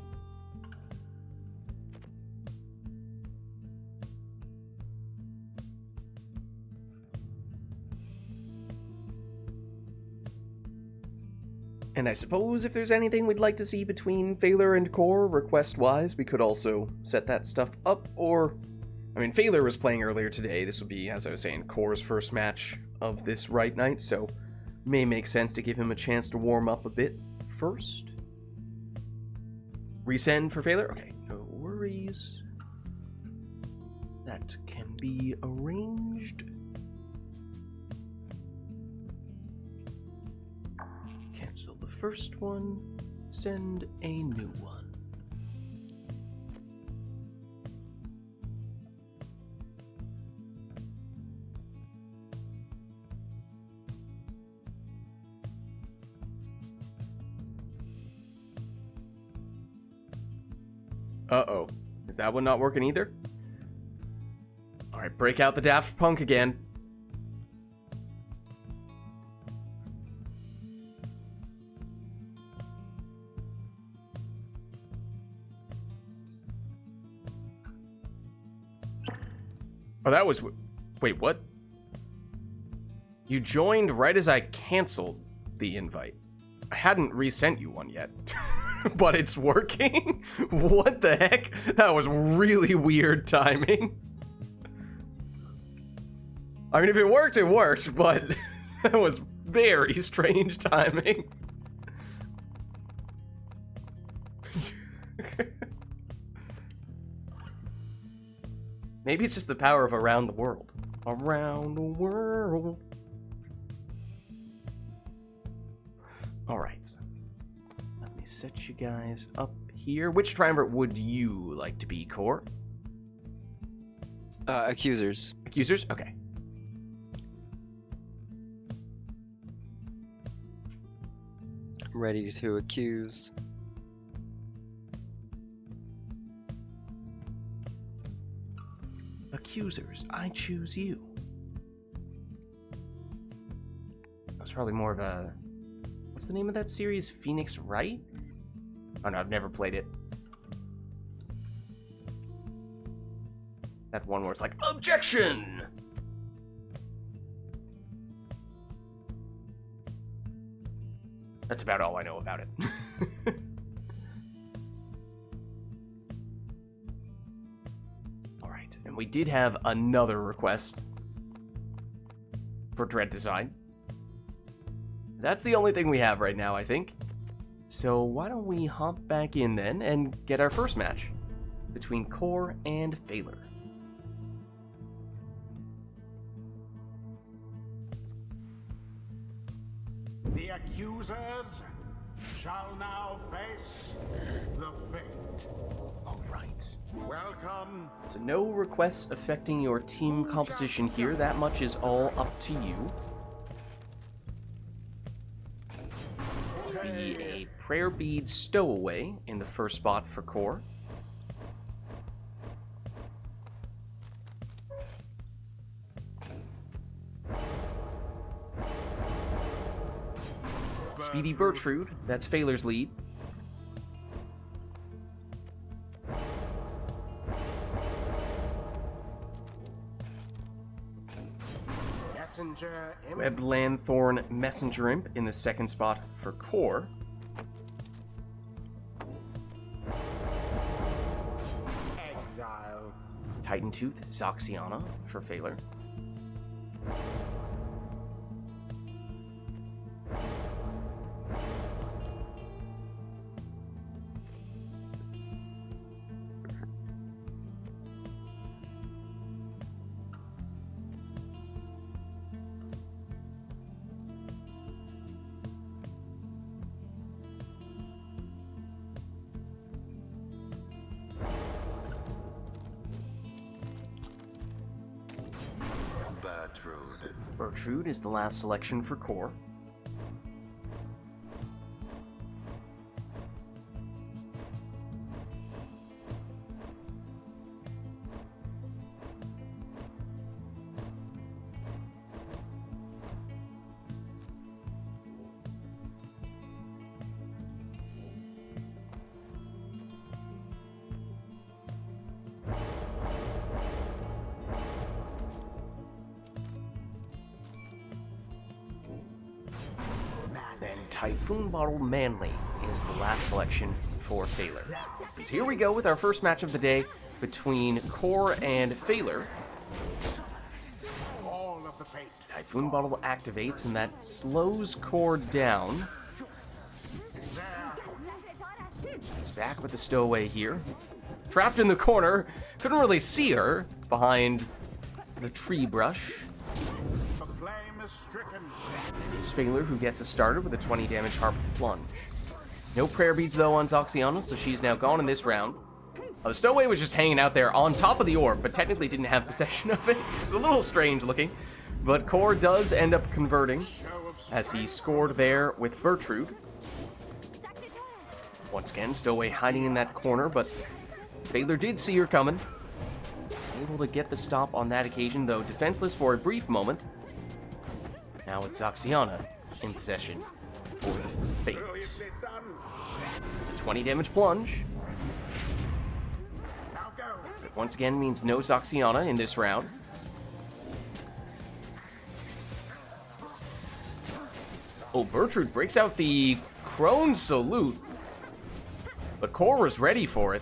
S1: And I suppose if there's anything we'd like to see between Failer and Core, request-wise, we could also set that stuff up, or... I mean, Failer was playing earlier today. This will be, as I was saying, Core's first match of this RITE Night, so may make sense to give him a chance to warm up a bit first. Resend for Failer? Okay, no worries. That can be arranged. Cancel the first one, send a new one. Uh-oh. Is that one not working either? Alright, break out the Daft Punk again. Oh, that was... Wait, what? You joined right as I canceled the invite. I hadn't resent you one yet. But it's working? What the heck? That was really weird timing. I mean, if it worked, but that was very strange timing. Maybe it's just the power of around the world. Around the world. Alright. Let me set you guys up here. Which triumvirate would you like to be, Core?
S6: Accusers.
S1: Accusers? Okay.
S6: I'm ready to accuse.
S1: Accusers, I choose you. That's probably more of a... What's the name of that series? Phoenix Wright? Oh no, I've never played it. That one where it's like, OBJECTION! That's about all I know about it. Alright, and we did have another request for Dread Design. That's the only thing we have right now, I think. So why don't we hop back in then and get our first match between Core and Phaler.
S2: The accusers shall now face the fate.
S1: Alright.
S2: Welcome.
S1: So no requests affecting your team composition here. That much is all up to you. Be a prayer bead stowaway in the first spot for Core. Speedy Bertrude, that's Phaler's lead.
S2: Messenger Imp.
S1: Web Lanthorn Messenger Imp in the second spot for Core.
S2: Exile.
S1: Titan Tooth Zoxiana for Phaler. Bertrude is the last selection for Core. Then Typhoon Bottle Manly is the last selection for Phaler. So here we go with our first match of the day between Core and Phaler.
S2: All of the fate.
S1: Typhoon Bottle activates and that slows Core down. He's back with the stowaway here. Trapped in the corner. Couldn't really see her behind the tree brush.
S2: The flame is stricken.
S1: It's Phaler who gets us started with a 20 damage Harp Plunge. No prayer beads though on Zoxiana, so she's now gone in this round. The stowaway was just hanging out there on top of the orb, but technically didn't have possession of it. It was a little strange looking. But Core does end up converting, as he scored there with Bertrude. Once again, stowaway hiding in that corner, but Baylor did see her coming. Able to get the stop on that occasion, though defenseless for a brief moment. Now it's Zoxiana in possession for the Fates.
S2: Brilliantly done.
S1: It's a 20 damage plunge.
S2: Now go.
S1: It once again means no Zoxiana in this round. Oh, Bertrude breaks out the Crone Salute. But Core was ready for it.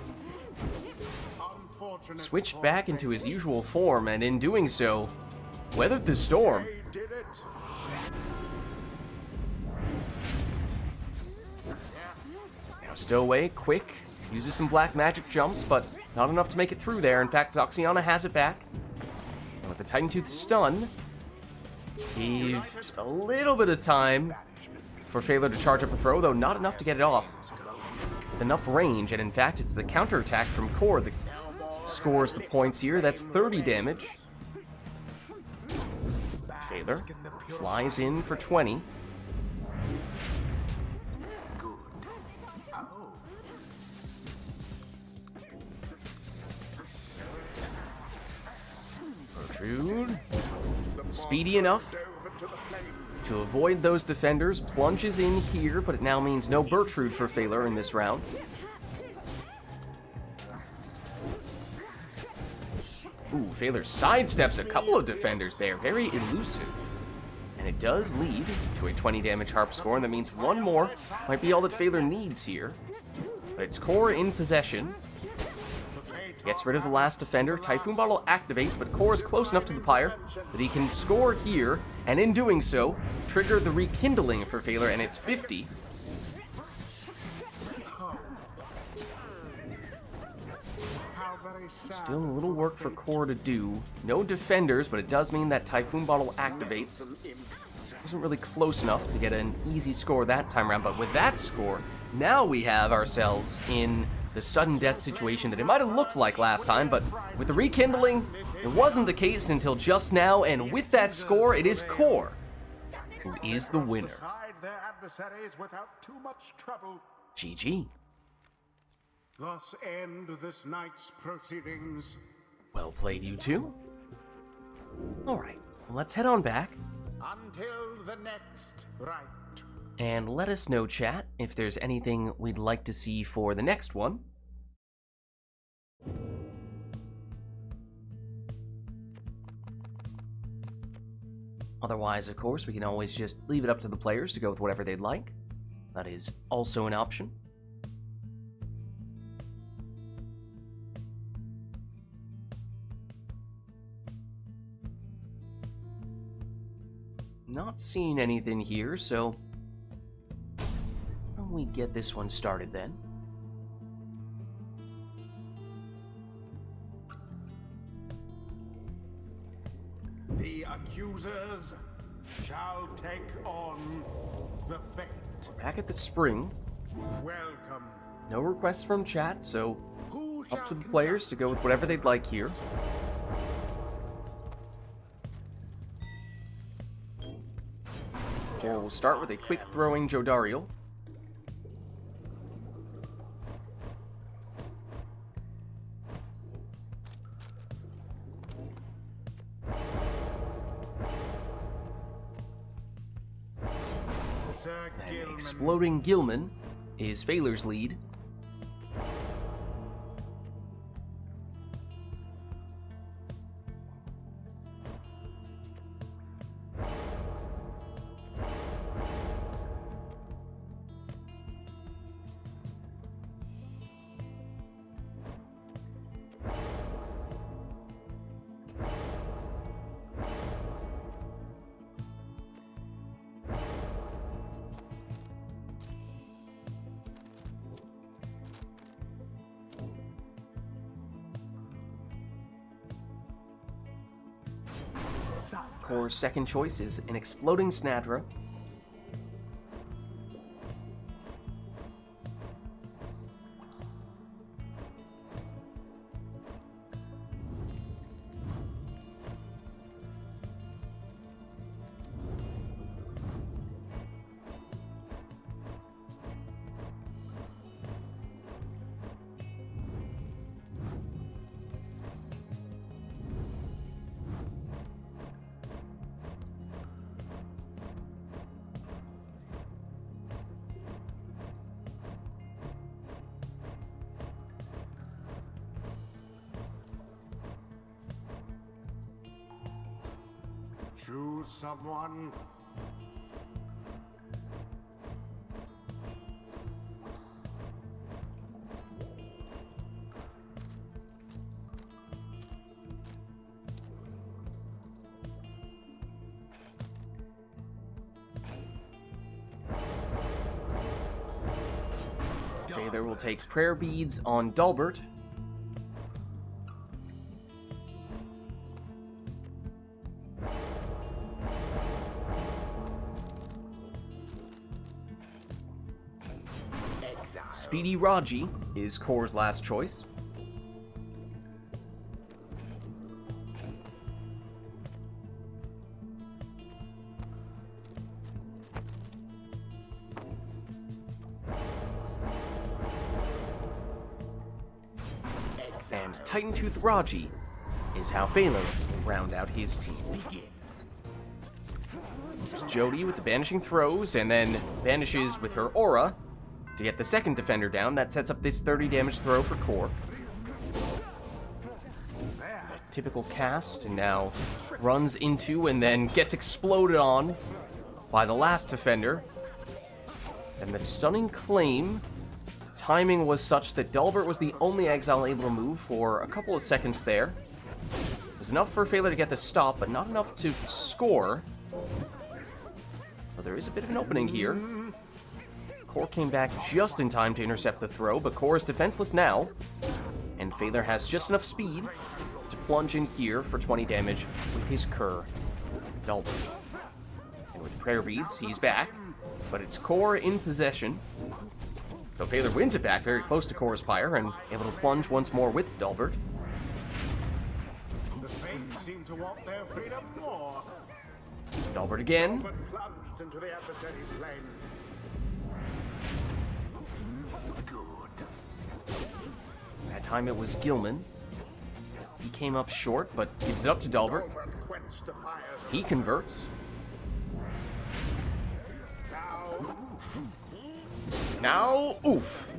S2: Unfortunate
S1: Switched
S2: for
S1: back
S2: the
S1: into his
S2: Fates.
S1: usual form, and in doing so, weathered the storm.
S2: They did it. Yes.
S1: Now Stowaway, quick, uses some black magic jumps, but not enough to make it through there. In fact, Zoxiana has it back. And with the Titan Tooth stun, gave just a little bit of time for Phalar to charge up a throw, though not enough to get it off. With enough range, and in fact, it's the counterattack from Core that scores the points here. That's 30 damage. Phalar flies in for 20. Bertrude, speedy enough
S2: Dove into the flame.
S1: to avoid those defenders, plunges in here, but it now means no Bertrude for Phalar in this round. Ooh, Phalar sidesteps a couple of defenders there, very elusive. And it does lead to a 20 damage harp score, and that means one more might be all that Phalar needs here. But it's Core in possession. Gets rid of the last defender. Typhoon Bottle activates, but Core is close enough to the Pyre that he can score here, and in doing so, trigger the rekindling for Phalar, and it's 50.
S2: How very sad
S1: Still a little
S2: the
S1: work for
S2: Fates.
S1: Core to do. No defenders, but it does mean that Typhoon Bottle activates. Wasn't really close enough to get an easy score that time around, but with that score, now we have ourselves in the sudden death situation that it might have looked like last time, but with the rekindling, it wasn't the case until just now, and with that score, it is Core who is the winner.
S2: Aside their adversaries without too much trouble.
S1: GG.
S2: Thus end this night's proceedings.
S1: Well played, you two. Alright, let's head on back.
S2: Until the next rite.
S1: And let us know, chat, if there's anything we'd like to see for the next one. Otherwise, of course, we can always just leave it up to the players to go with whatever they'd like. That is also an option. Not seeing anything here, so why don't we get this one started then?
S2: The accusers shall take on the fate.
S1: Back at the spring,
S2: Welcome.
S1: no requests from chat, so
S2: Who
S1: up to
S2: shall
S1: the players to go with whatever they'd like here. Or we'll start with a quick throwing Jodariel.
S2: Sir
S1: And
S2: Gilman.
S1: Exploding Gilman is Phalar's lead. Core's second choice is an Exploding Snadra.
S2: Choose someone.
S1: Phaler will take prayer beads on Dalbert. Speedy Raji is Core's last choice. And Titan Tooth Raji is how Phaler will round out his team. There's Jody with the banishing throws, and then banishes with her aura to get the second defender down. That sets up this 30 damage throw for Core. A typical cast, and now runs into and then gets exploded on by the last defender. And the stunning claim. Timing was such that Dalbert was the only exile able to move for a couple of seconds there. It was enough for Phaler to get the stop, but not enough to score. Well, there is a bit of an opening here. Core came back just in time to intercept the throw, but Core is defenseless now. And Phaler has just enough speed to plunge in here for 20 damage with his Cur, Dalbert. And with prayer beads, he's back, but it's Core in possession. So Phaler wins it back very close to Core's Pyre and able to plunge once more with Dalbert.
S2: The Fates seem to want their freedom more.
S1: Dalbert again.
S2: But plunged into the adversary's flame. Good.
S1: That time it was Gilman. He came up short, but gives it up to Dalbert.
S2: Dalbert quenched the fires of
S1: He converts. Now, oof.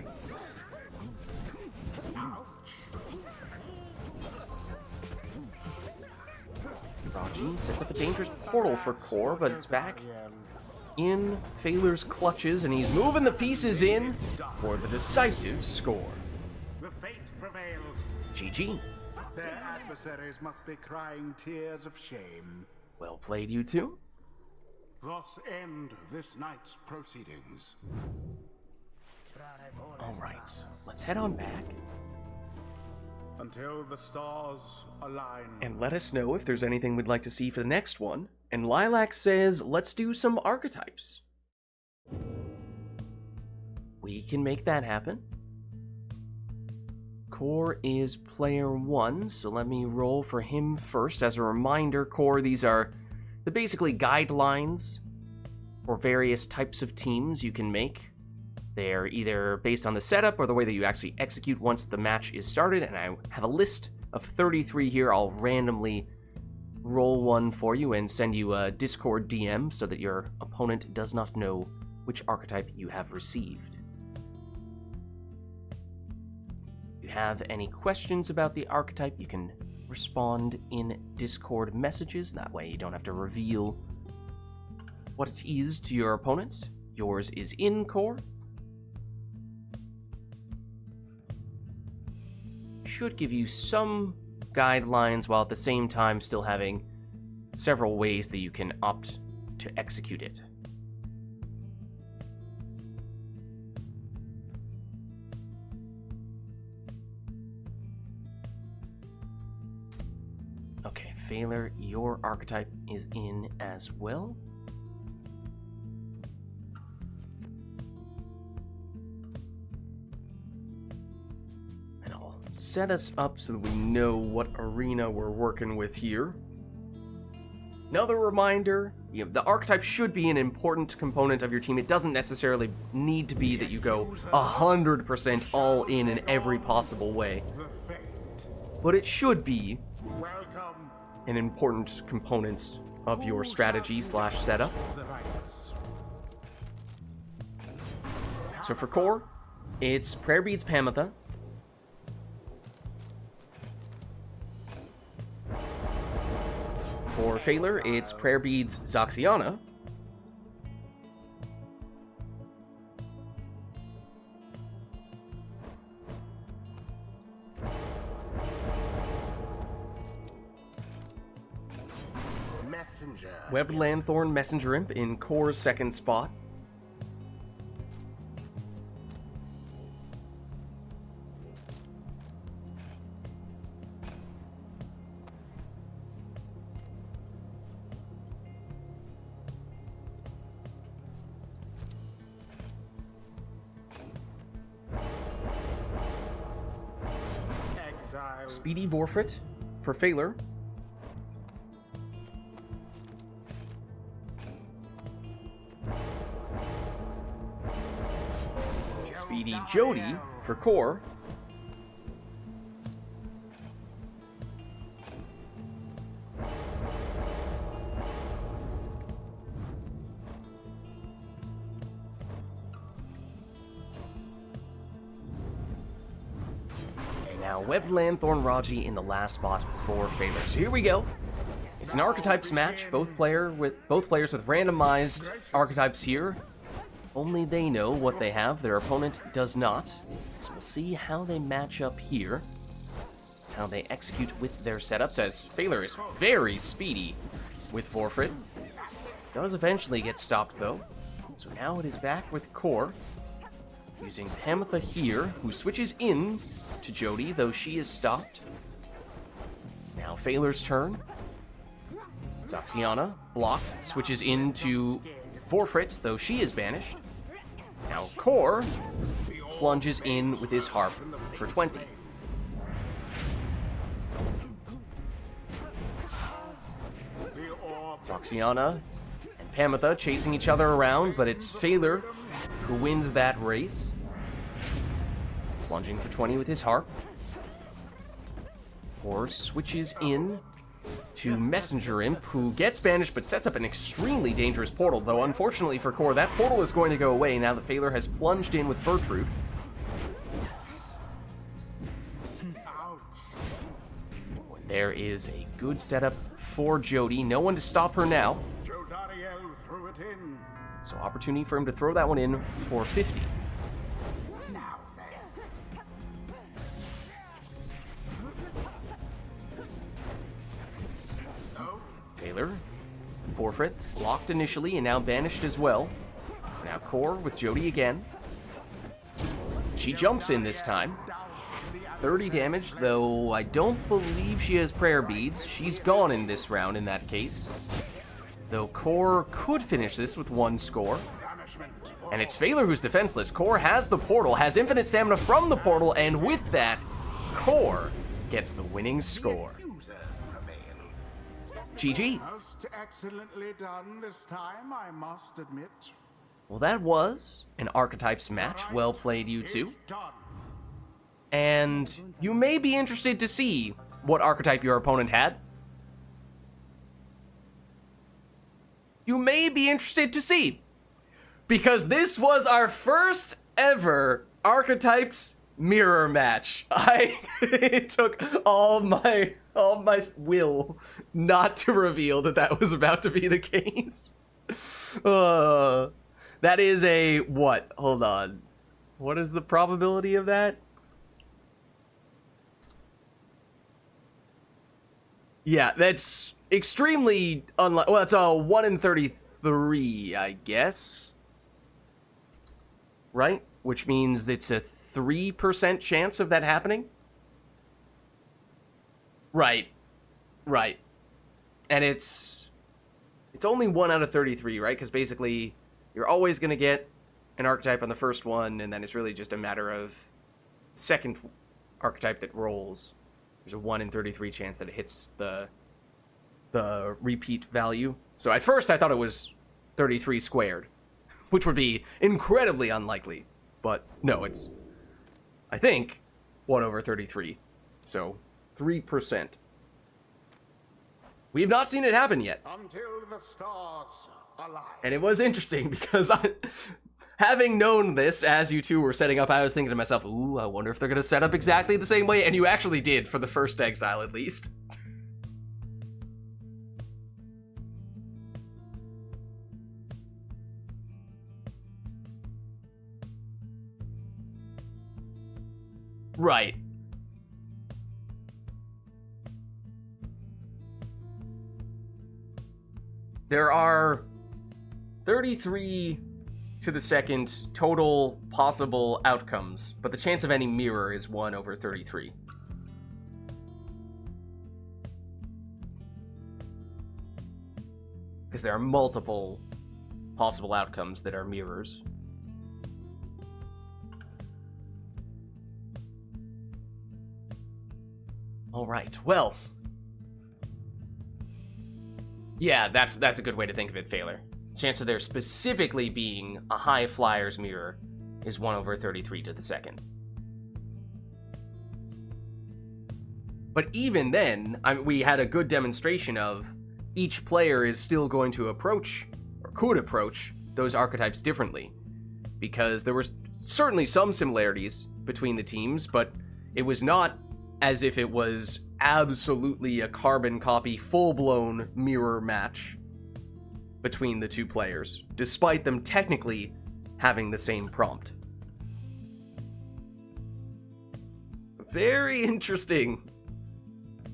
S1: Raji sets up a dangerous portal for Core, but it's back in Phaler's clutches, and he's moving the pieces in for the decisive score.
S2: The fate prevails.
S1: GG.
S2: Their adversaries must be crying tears of shame.
S1: Well played, you two.
S2: Thus end this night's proceedings.
S1: Alright, let's head on back.
S2: Until the stars align.
S1: And let us know if there's anything we'd like to see for the next one. And Lilac says, let's do some archetypes. We can make that happen. Core is player 1, so let me roll for him first. As a reminder, Core, these are the basically guidelines for various types of teams you can make. They're either based on the setup or the way that you actually execute once the match is started, and I have a list of 33 here. I'll randomly roll one for you and send you a Discord DM so that your opponent does not know which archetype you have received. If you have any questions about the archetype, you can respond in Discord messages. That way you don't have to reveal what it is to your opponents. Yours is in Core. Should give you some guidelines while at the same time still having several ways that you can opt to execute it. Okay, Phaler, your archetype is in as well. Set us up so that we know what arena we're working with here. Another reminder, the archetype should be an important component of your team. It doesn't necessarily need to be that you go 100% all in every possible way.
S2: The fate.
S1: But it should be
S2: Welcome.
S1: an important component of your strategy / setup.
S2: The rites.
S1: So for Core, it's Prayer Beads Pamatha. For Phaler, it's Prayer Beads Zoxiana.
S2: Messenger.
S1: Webbed Lanthorn Messenger Imp in Core's second spot.
S2: Exile.
S1: Speedy Vorfrit for Phaler. Speedy Jody for Core. And now Webbed Lanthorn Raji in the last spot for Phaler. So here we go. It's an archetypes match. Both players with randomized archetypes here. Only they know what they have, their opponent does not. So we'll see how they match up here. How they execute with their setups, as Phaler is very speedy with Vorfrit. Does eventually get stopped though. So now it is back with Core. Using Pamitha here, who switches in to Jody, though she is stopped. Now Phaler's turn. Zoxiana, blocked, switches into Vorfrit, though she is banished. Now Core plunges in with his harp for 20. Zoxiana and Pamitha chasing each other around, but it's Phaler who wins that race. Plunging for 20 with his harp. Core switches in to Messenger Imp, who gets banished but sets up an extremely dangerous portal, though unfortunately for Core, that portal is going to go away now that Phaler has plunged in with Bertrude. There is a good setup for Jody. No one to stop her now.
S2: Jodariel threw it in.
S1: So opportunity for him to throw that one in for 50.
S2: Now then.
S1: Phaler, Vorfrit, blocked initially and now banished as well. Now Core with Jody again. She jumps in this time. 30 damage, though I don't believe she has prayer beads. She's gone in this round in that case. Though Core could finish this with one score. And it's Phaler who's defenseless. Core has the portal, has infinite stamina from the portal, and with that, Core gets the winning score. GG.
S2: Most excellently done this time, I must admit.
S1: Well, that was an archetypes match. Well played, you two.
S2: It's done.
S1: And you may be interested to see what archetype your opponent had. You may be interested to see, because this was our first ever archetypes mirror match. It took all my will not to reveal that was about to be the case. That is a what? Hold on. What is the probability of that? Yeah, that's extremely unlikely. Well, it's a 1 in 33, I guess. Right? Which means it's a 3% chance of that happening? Right. Right. And it's only 1 out of 33, right? Because basically, you're always going to get an archetype on the first one, and then it's really just a matter of second archetype that rolls. There's a 1 in 33 chance that it hits the repeat value. So at first I thought it was 33 squared, which would be incredibly unlikely. But no, it's, I think, 1 over 33. So 3%. We have not seen it happen yet.
S2: Until the stars align.
S1: And it was interesting because having known this as you two were setting up, I was thinking to myself, ooh, I wonder if they're going to set up exactly the same way. And you actually did for the first exile, at least. Right. There are 33 to the second total possible outcomes, but the chance of any mirror is 1 over 33. Because there are multiple possible outcomes that are mirrors. Alright, well. Yeah, that's a good way to think of it, Phaler. Chance of there specifically being a high flyer's mirror is 1 over 33 to the second. But even then, we had a good demonstration of each player is still going to approach, or could approach, those archetypes differently. Because there were certainly some similarities between the teams, but it was not as if it was absolutely a carbon copy, full-blown mirror match between the two players, despite them technically having the same prompt. Very interesting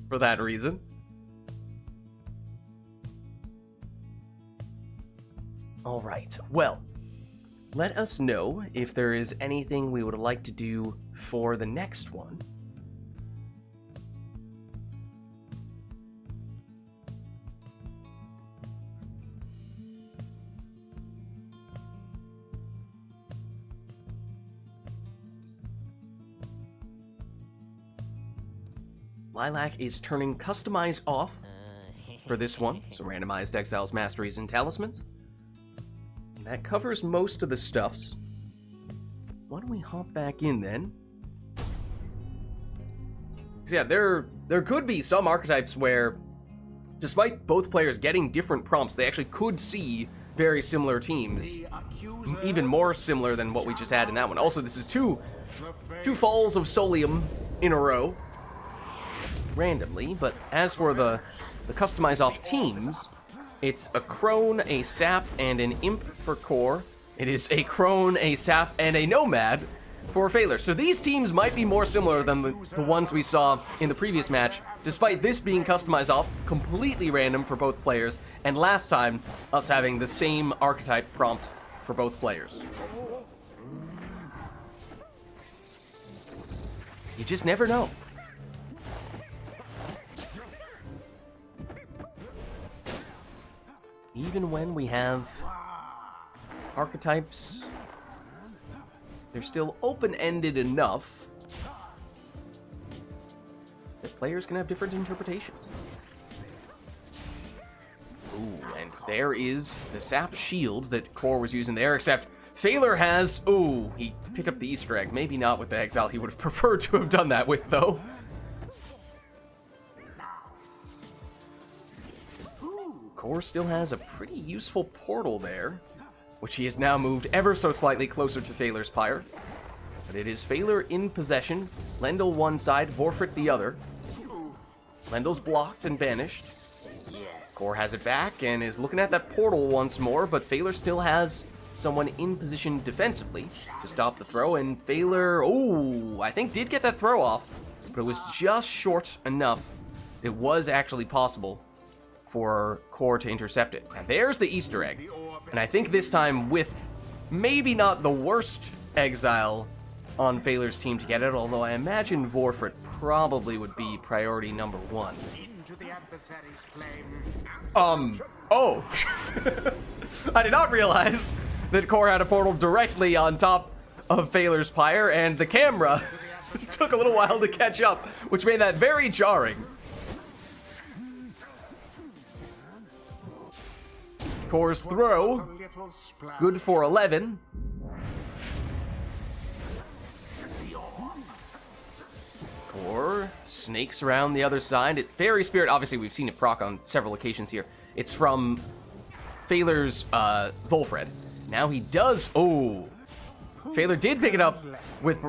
S1: for that reason. Alright, well, let us know if there is anything we would like to do for the next one. Lilac is turning Customize off for this one, so randomized exiles, masteries, and talismans. And that covers most of the stuffs. Why don't we hop back in then? So yeah, there could be some archetypes where, despite both players getting different prompts, they actually could see very similar teams. Even more similar than what we just had in that one. Also, this is two falls of Solium in a row. Randomly, but as for the customize off teams, it's a crone, a sap, and an imp for core. It is a crone, a sap, and a nomad for Phaler. So these teams might be more similar than the ones we saw in the previous match, despite this being customized off completely random for both players, and last time us having the same archetype prompt for both players. You just never know. Even when we have archetypes, they're still open-ended enough that players can have different interpretations. Ooh, and there is the sap shield that Core was using there, except Phaler has... Ooh, he picked up the Easter egg. Maybe not with the exile he would have preferred to have done that with, though. Core still has a pretty useful portal there, which he has now moved ever so slightly closer to Phaler's Pyre. But it is Phaler in possession, Lendl one side, Vorfrit the other. Lendl's blocked and banished. Core has it back and is looking at that portal once more, but Phaler still has someone in position defensively to stop the throw, and Phaler, oh, I think did get that throw off, but it was just short enough. It was actually possible for Core to intercept it. And there's the Easter egg. And I think this time with maybe not the worst exile on Phaler's team to get it, although I imagine Vorfrit probably would be priority number 1. Oh. I did not realize that Core had a portal directly on top of Phaler's Pyre, and the camera took a little while to catch up, which made that very jarring. Core's throw, good for 11. Core snakes around the other side. Fairy Spirit, obviously we've seen it proc on several occasions here. It's from Phaler's Volfred. Now he does, oh. Phaler did pick it up with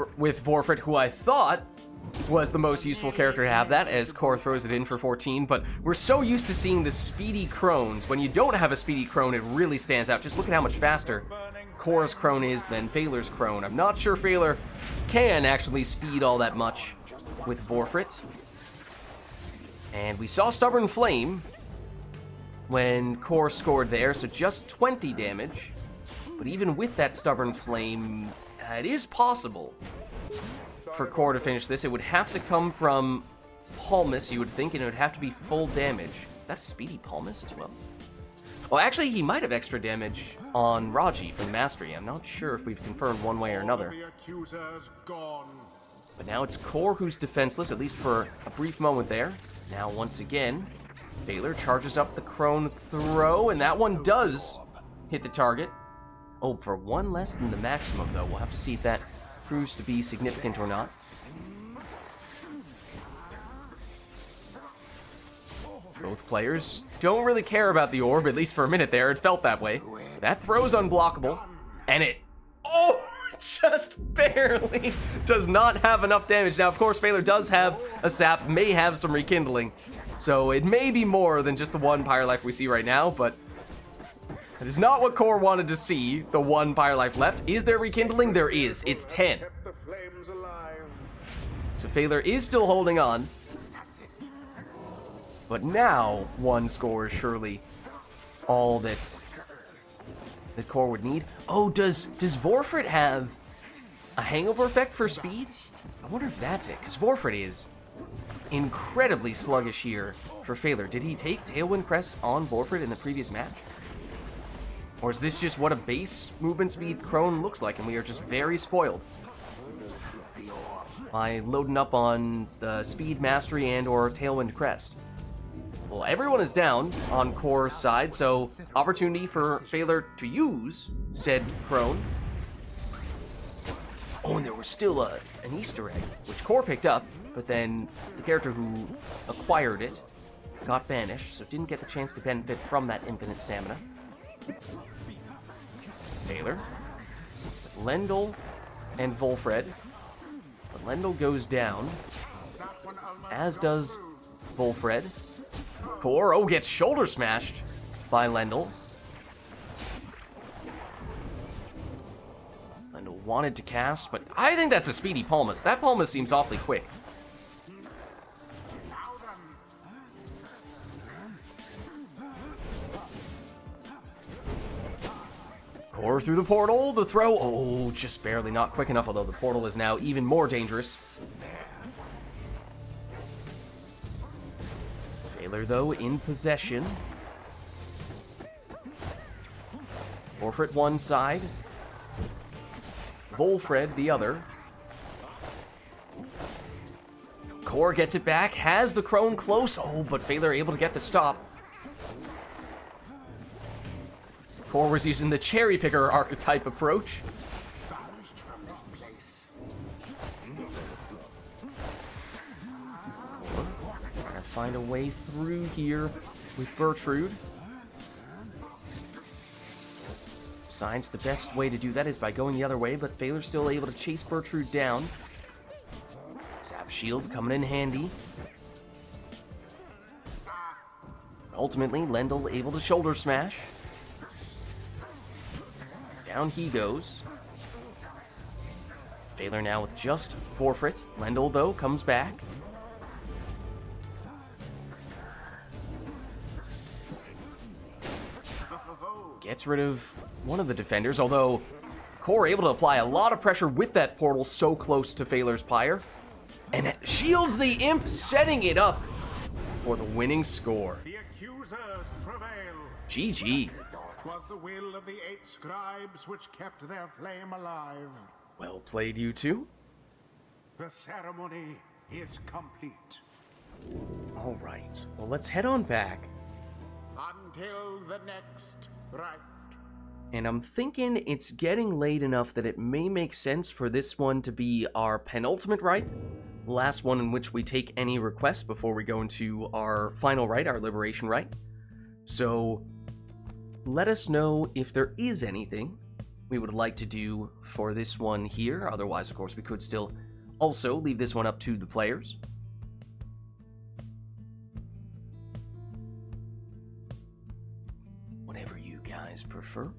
S1: Vorfrit, who I thought was the most useful character to have that, as Core throws it in for 14, but we're so used to seeing the speedy crones. When you don't have a speedy crone, it really stands out. Just look at how much faster Core's crone is than Phaler's crone. I'm not sure Phaler can actually speed all that much with Vorfrit. And we saw Stubborn Flame when Core scored there, so just 20 damage. But even with that Stubborn Flame, it is possible for Core to finish this. It would have to come from Palmus, you would think, and it would have to be full damage. Is that a speedy Palmus as well? Well, actually, he might have extra damage on Raji from Mastery. I'm not sure if we've confirmed one way or another. But now it's Core who's defenseless, at least for a brief moment there. Now, once again, Phaler charges up the Crone throw, and that one does hit the target. Oh, for one less than the maximum, though. We'll have to see if that proves to be significant or not. Both players don't really care about the orb, at least for a minute there. It felt that way. That throw's unblockable, and it... Oh! Just barely does not have enough damage. Now, of course, Phaler does have a sap, may have some rekindling, so it may be more than just the one Pyre life we see right now, but that is not what Core wanted to see, the one Pyre life left. Is there rekindling? There is. It's 10. So Phaler is still holding on, but now one score is surely all that Core would need. Oh, does Vorfrit have a hangover effect for speed? I wonder if that's it, because Vorfrit is incredibly sluggish here for Phaler. Did he take Tailwind Crest on Vorfrit in the previous match? Or is this just what a base movement speed Crone looks like, and we are just very spoiled by loading up on the speed mastery and or Tailwind Crest? Well, everyone is down on Core's side, so opportunity for Phaler to use said Crone. Oh, and there was still an Easter egg, which Core picked up, but then the character who acquired it got banished, so didn't get the chance to benefit from that infinite stamina. Phaler, Lendl, and Volfred. But Lendl goes down, as does Volfred. Core, oh, gets shoulder smashed by Lendl. Lendl wanted to cast, but I think that's a speedy Palmus. That Palmus seems awfully quick. Core through the portal, the throw, oh, just barely, not quick enough, although the portal is now even more dangerous. Phaler, though, in possession. Vorfrit one side. Volfred the other. Core gets it back, has the Crone close. Oh, but Phaler able to get the stop. Core was using the cherry picker archetype approach. Find a way through here with Bertrude. Besides, the best way to do that is by going the other way, but Phaler's still able to chase Bertrude down. Zap shield coming in handy. Ultimately, Lendl able to shoulder smash. Down he goes. Phaler now with just Vorfrit. Lendl, though, comes back. Gets rid of one of the defenders, although Core able to apply a lot of pressure with that portal so close to Phaler's Pyre. And shields the imp, setting it up for the winning score.
S2: The accusers prevail.
S1: GG.
S2: 'Twas the will of the 8 scribes which kept their flame alive.
S1: Well played, you two.
S2: The ceremony is complete.
S1: All right, well, let's head on back.
S2: Until the next rite.
S1: And I'm thinking it's getting late enough that it may make sense for this one to be our penultimate rite, the last one in which we take any requests before we go into our final rite, our liberation rite. So let us know if there is anything we would like to do for this one here. Otherwise, of course, we could still Also, leave this one up to the players. Whatever you guys prefer.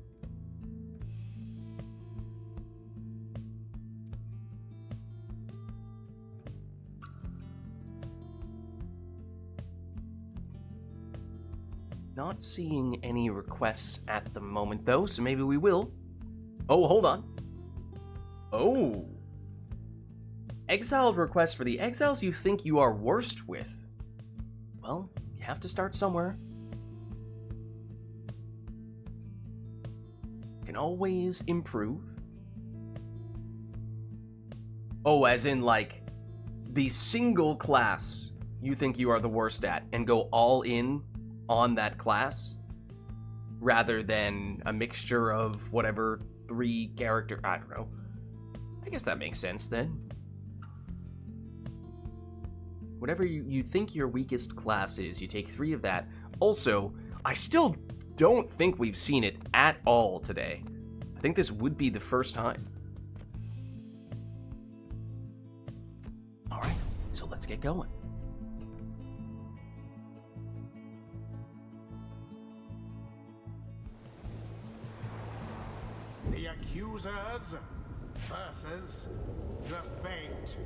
S1: Not seeing any requests at the moment, though, so maybe we will. Oh, hold on. Oh. Exiled request for the exiles you think you are worst with. Well, you have to start somewhere. Can always improve. Oh, as in, like, the single class you think you are the worst at, and go all in on that class, rather than a mixture of whatever 3 character, I don't know. I guess that makes sense then. Whatever you think your weakest class is, you take 3 of that. Also, I still don't think we've seen it at all today. I think this would be the first time. Alright, so let's get going.
S2: The accusers versus the fate.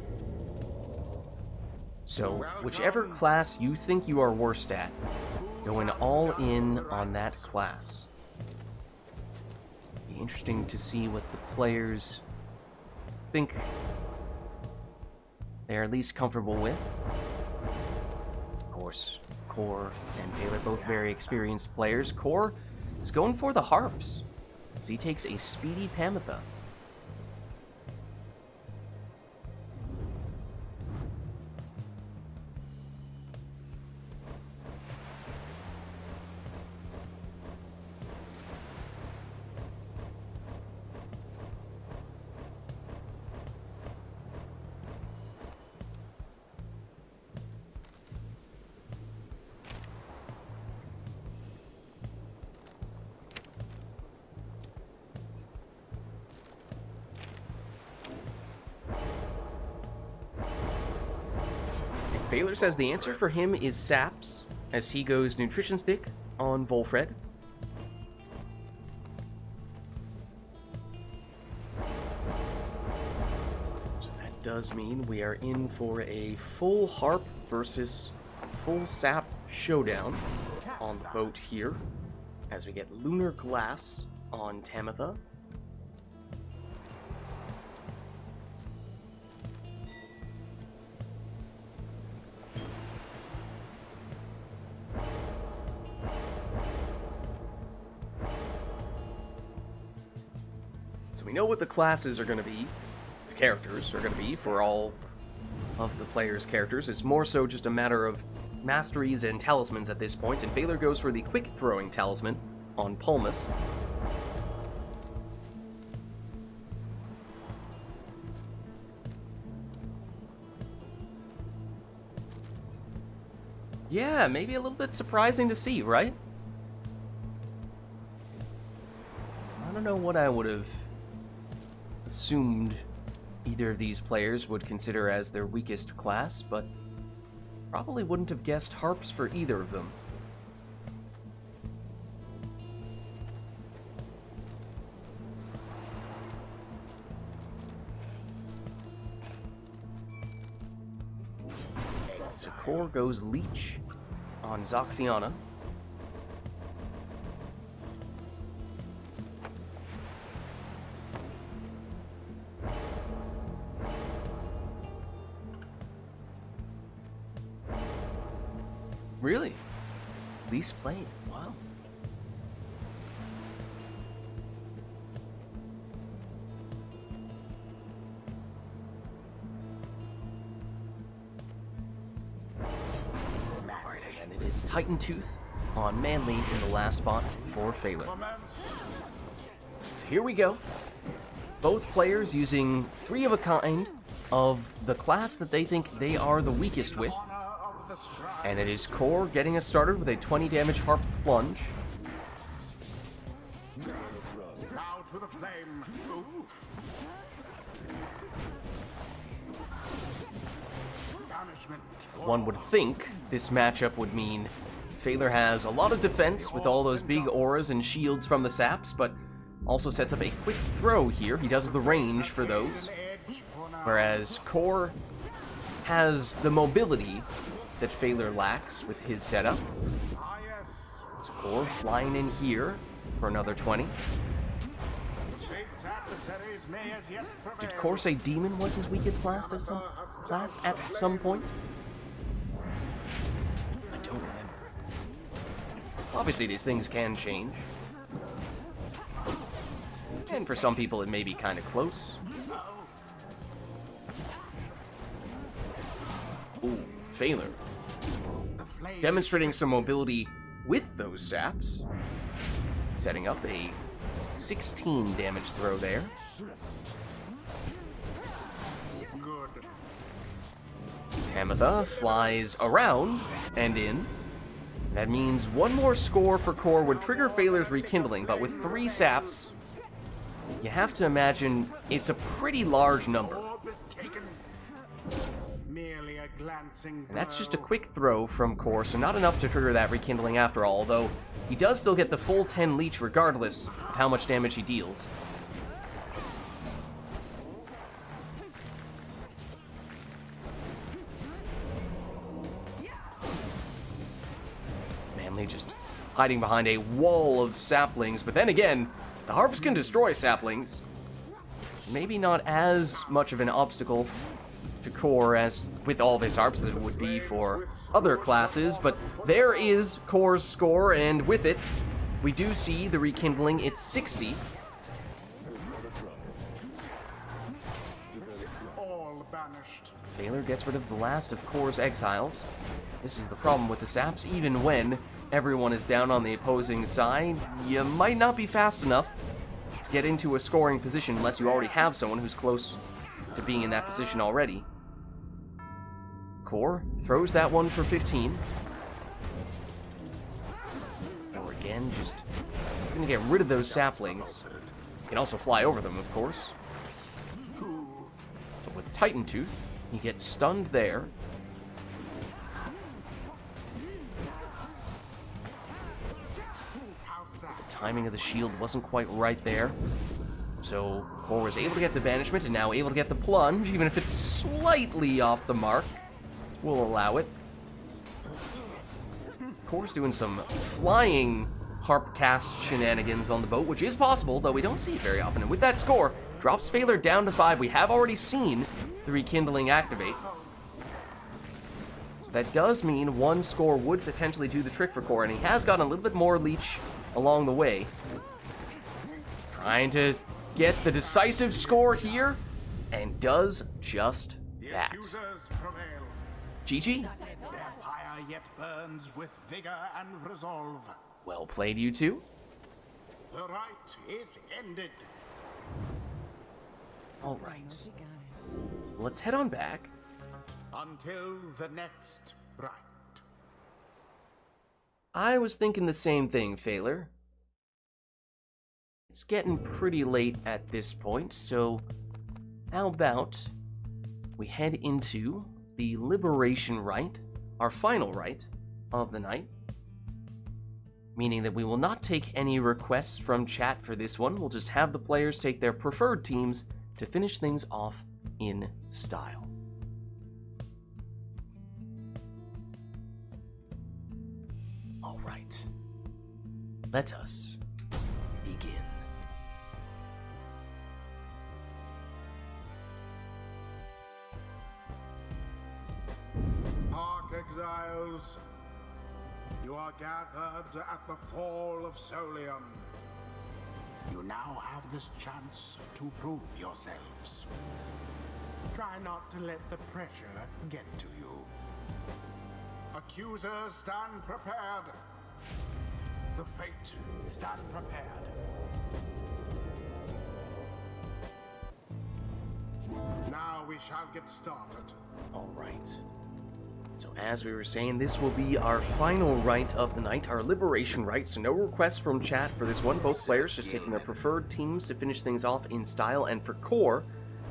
S1: So, whichever class you think you are worst at, going all in on that class. Be interesting to see what the players think they're at least comfortable with. Of course, Core and Taylor, both very experienced players. Core is going for the harps, as he takes a speedy Pamitha. Baylor says the answer for him is Saps, as he goes Nutrition Stick on Volfred. So that does mean we are in for a full Harp versus full Sap showdown on the boat here, as we get Lunar Glass on Tamitha. So we know what the classes are going to be, the characters are going to be for all of the players' characters. It's more so just a matter of masteries and talismans at this point, and Baylor goes for the quick throwing talisman on Pulmus. Yeah, maybe a little bit surprising to see, right? I don't know what I would have assumed either of these players would consider as their weakest class, but probably wouldn't have guessed harps for either of them. So Core goes Leech on Zoxiana. Really? Least played. Wow. Alright, again, it is Titan Tooth on Manly in the last spot for Phelan. So here we go. Both players using 3 of a kind of the class that they think they are the weakest with. And it is Core getting us started with a 20 damage Harp Plunge.
S2: Now to the flame. Ooh. punishment for
S1: One would think this matchup would mean Phaler has a lot of defense with all those big auras and shields from the saps, but also sets up a quick throw here. He does have the range for those, whereas Core has the mobility that Phaler lacks with his setup.
S2: Ah, yes.
S1: So Core flying in here for another 20.
S2: Fate's adversaries may as yet
S1: Did
S2: prevail.
S1: Core say Demon was his weakest class at some point? I don't remember. Obviously, these things can change. And for some people, it may be kind of close. Ooh, Phaler.
S2: The flame
S1: Demonstrating some mobility with those saps. Setting up a 16 damage throw there.
S2: good.
S1: Tamitha flies around and in. That means one more score for Core would trigger Phaler's rekindling, but with 3 saps, you have to imagine it's a pretty large number.
S2: Orb is taken. Merely a glancing
S1: And that's just a
S2: blow.
S1: quick throw from Core, so not enough to trigger that rekindling after all, although he does still get the full 10 leech regardless of how much damage he deals. Manly just hiding behind a wall of saplings, but then again, the harps can destroy saplings. It's maybe not as much of an obstacle to Core as with all of his harps as it would be for other classes, but there is Core's score, and with it, we do see the rekindling. It's 60.
S2: All banished.
S1: Phaler gets rid of the last of Core's exiles. This is the problem with the saps. Even when everyone is down on the opposing side, you might not be fast enough to get into a scoring position unless you already have someone who's close to being in that position already. Core throws that one for 15. Or again, just gonna get rid of those saplings. You can also fly over them, of course. But with Titan Tooth, he gets stunned there. The timing of the shield wasn't quite right there. So Core was able to get the banishment and now able to get the plunge, even if it's slightly off the mark. We'll allow it. Core's doing some flying harp cast shenanigans on the boat, which is possible, though we don't see it very often. And with that score, drops Phaler down to 5. We have already seen the rekindling activate. So that does mean one score would potentially do the trick for Core, and he has gotten a little bit more leech along the way. Trying to get the decisive score here, and does just
S2: The
S1: that.
S2: accusers prevail.
S1: GG.
S2: Their fire yet burns with vigor and resolve.
S1: Well played, you two.
S2: The rite is ended.
S1: All right. Let's head on back.
S2: Until the next rite.
S1: I was thinking the same thing, Phaler. It's getting pretty late at this point, so how about we head into the Liberation Rite, our final rite of the night. Meaning that we will not take any requests from chat for this one. We'll just have the players take their preferred teams to finish things off in style. All right. Let us begin.
S2: Hark, exiles. You are gathered at the fall of Solium. You now have this chance to prove yourselves. Try not to let the pressure get to you. Accusers, stand prepared. The fate, stand prepared. Now we shall get started.
S1: All right. So as we were saying, this will be our final rite of the night, our Liberation Rite. So no requests from chat for this one. Both players just taking their preferred teams to finish things off in style. And for Core,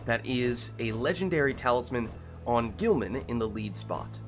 S1: that is a legendary talisman on Gilman in the lead spot.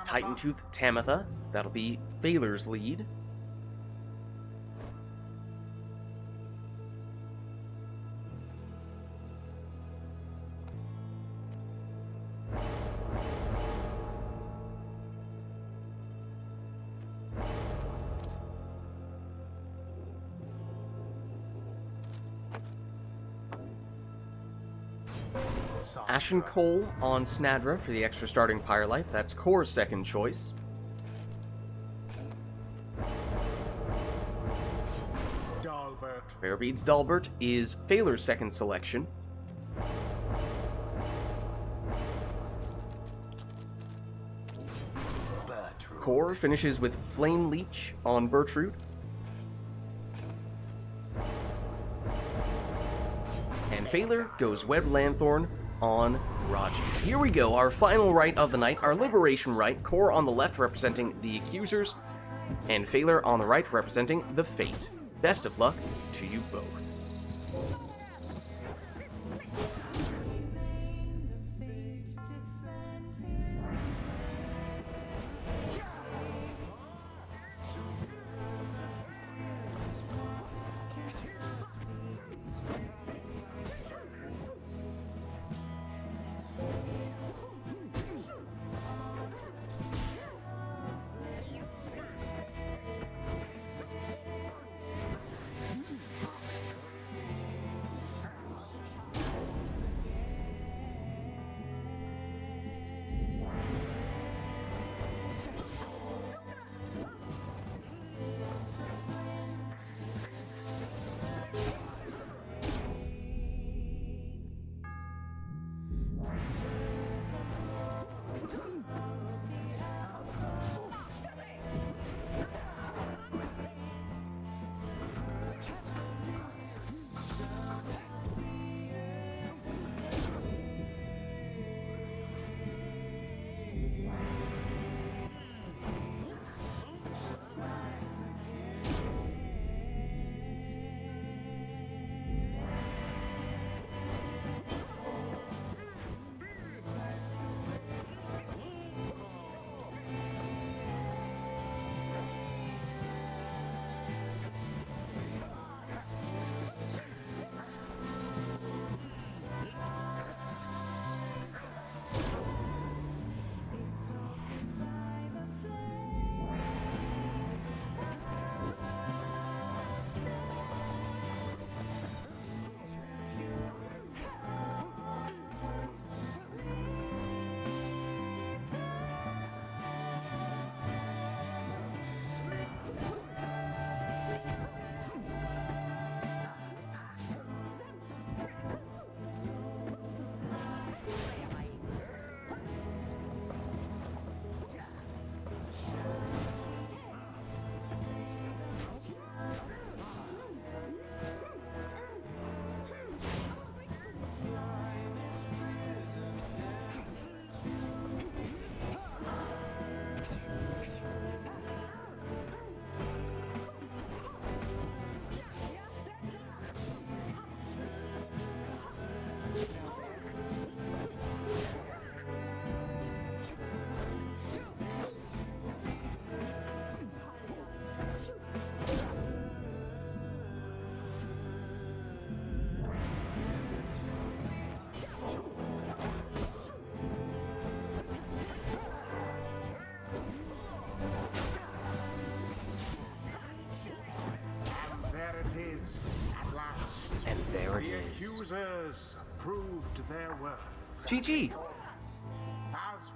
S1: Titan Tooth Tamitha, that'll be Phaler's lead. Ashen Coal on Snadra for the extra starting Pyre life. That's Core's second choice.
S2: Dalbert.
S1: Bearbeads Dalbert is Phaler's second selection.
S2: Bertrude.
S1: Core finishes with Flame Leech on Bertrude. And Phaler goes Web Lanthorn on Raji. So here we go, our final rite of the night, our Liberation Rite. Core on the left representing the Accusers, and Phaler on the right representing the Fate. Best of luck to you both. And there it
S2: The
S1: is.
S2: accusers proved their worth.
S1: GG.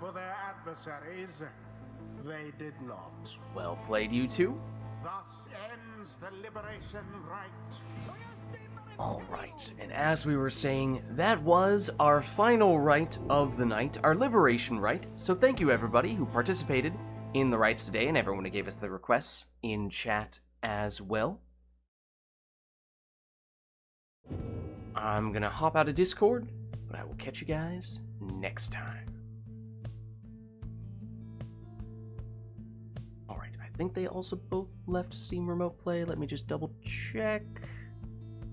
S2: for their adversaries, they did not.
S1: Well played, you two.
S2: Thus ends the liberation rite.
S1: Alright, and as we were saying, that was our final rite of the night, our liberation rite. So thank you everybody who participated in the rites today, and everyone who gave us the requests in chat as well. I'm gonna hop out of Discord, but I will catch you guys next time. Alright, I think they also both left Steam Remote Play. Let me just double check.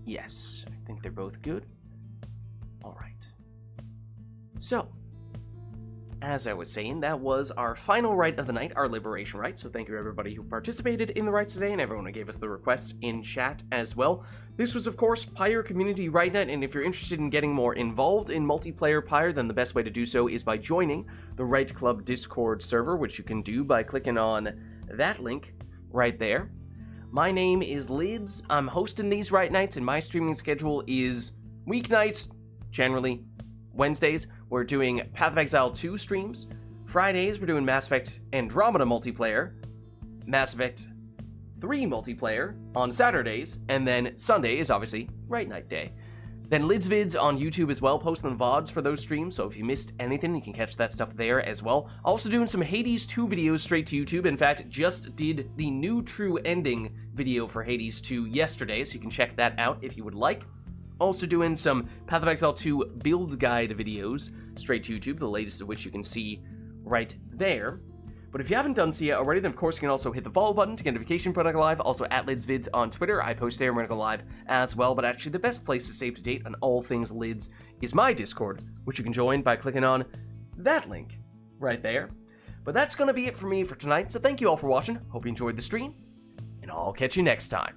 S1: Yes, I think they're both good. Alright. So, as I was saying, that was our final rite of the night, our liberation rite. So thank you everybody who participated in the rites today, and everyone who gave us the requests in chat as well. This was, of course, Pyre Community Rite Night, and if you're interested in getting more involved in multiplayer Pyre, then the best way to do so is by joining the Rite Club Discord server, which you can do by clicking on that link right there. My name is Lids. I'm hosting these Rite Nights, and my streaming schedule is weeknights, generally Wednesdays. We're doing Path of Exile 2 streams. Fridays, we're doing Mass Effect Andromeda multiplayer. Mass Effect 3 multiplayer on Saturdays. And then Sunday is obviously Rite Night Day. Then Lids Vids on YouTube as well, posting the VODs for those streams, so if you missed anything, you can catch that stuff there as well. Also doing some Hades 2 videos straight to YouTube. In fact, just did the new true ending video for Hades 2 yesterday, so you can check that out if you would like. Also doing some Path of Exile 2 build guide videos straight to YouTube, the latest of which you can see right there. But if you haven't done so yet already, then of course you can also hit the follow button to get notification when I go live. Also at LidsVids on Twitter. I post there when I go live as well. But actually the best place to stay up to date on all things Lids is my Discord, which you can join by clicking on that link right there. But that's going to be it for me for tonight. So thank you all for watching. Hope you enjoyed the stream, and I'll catch you next time.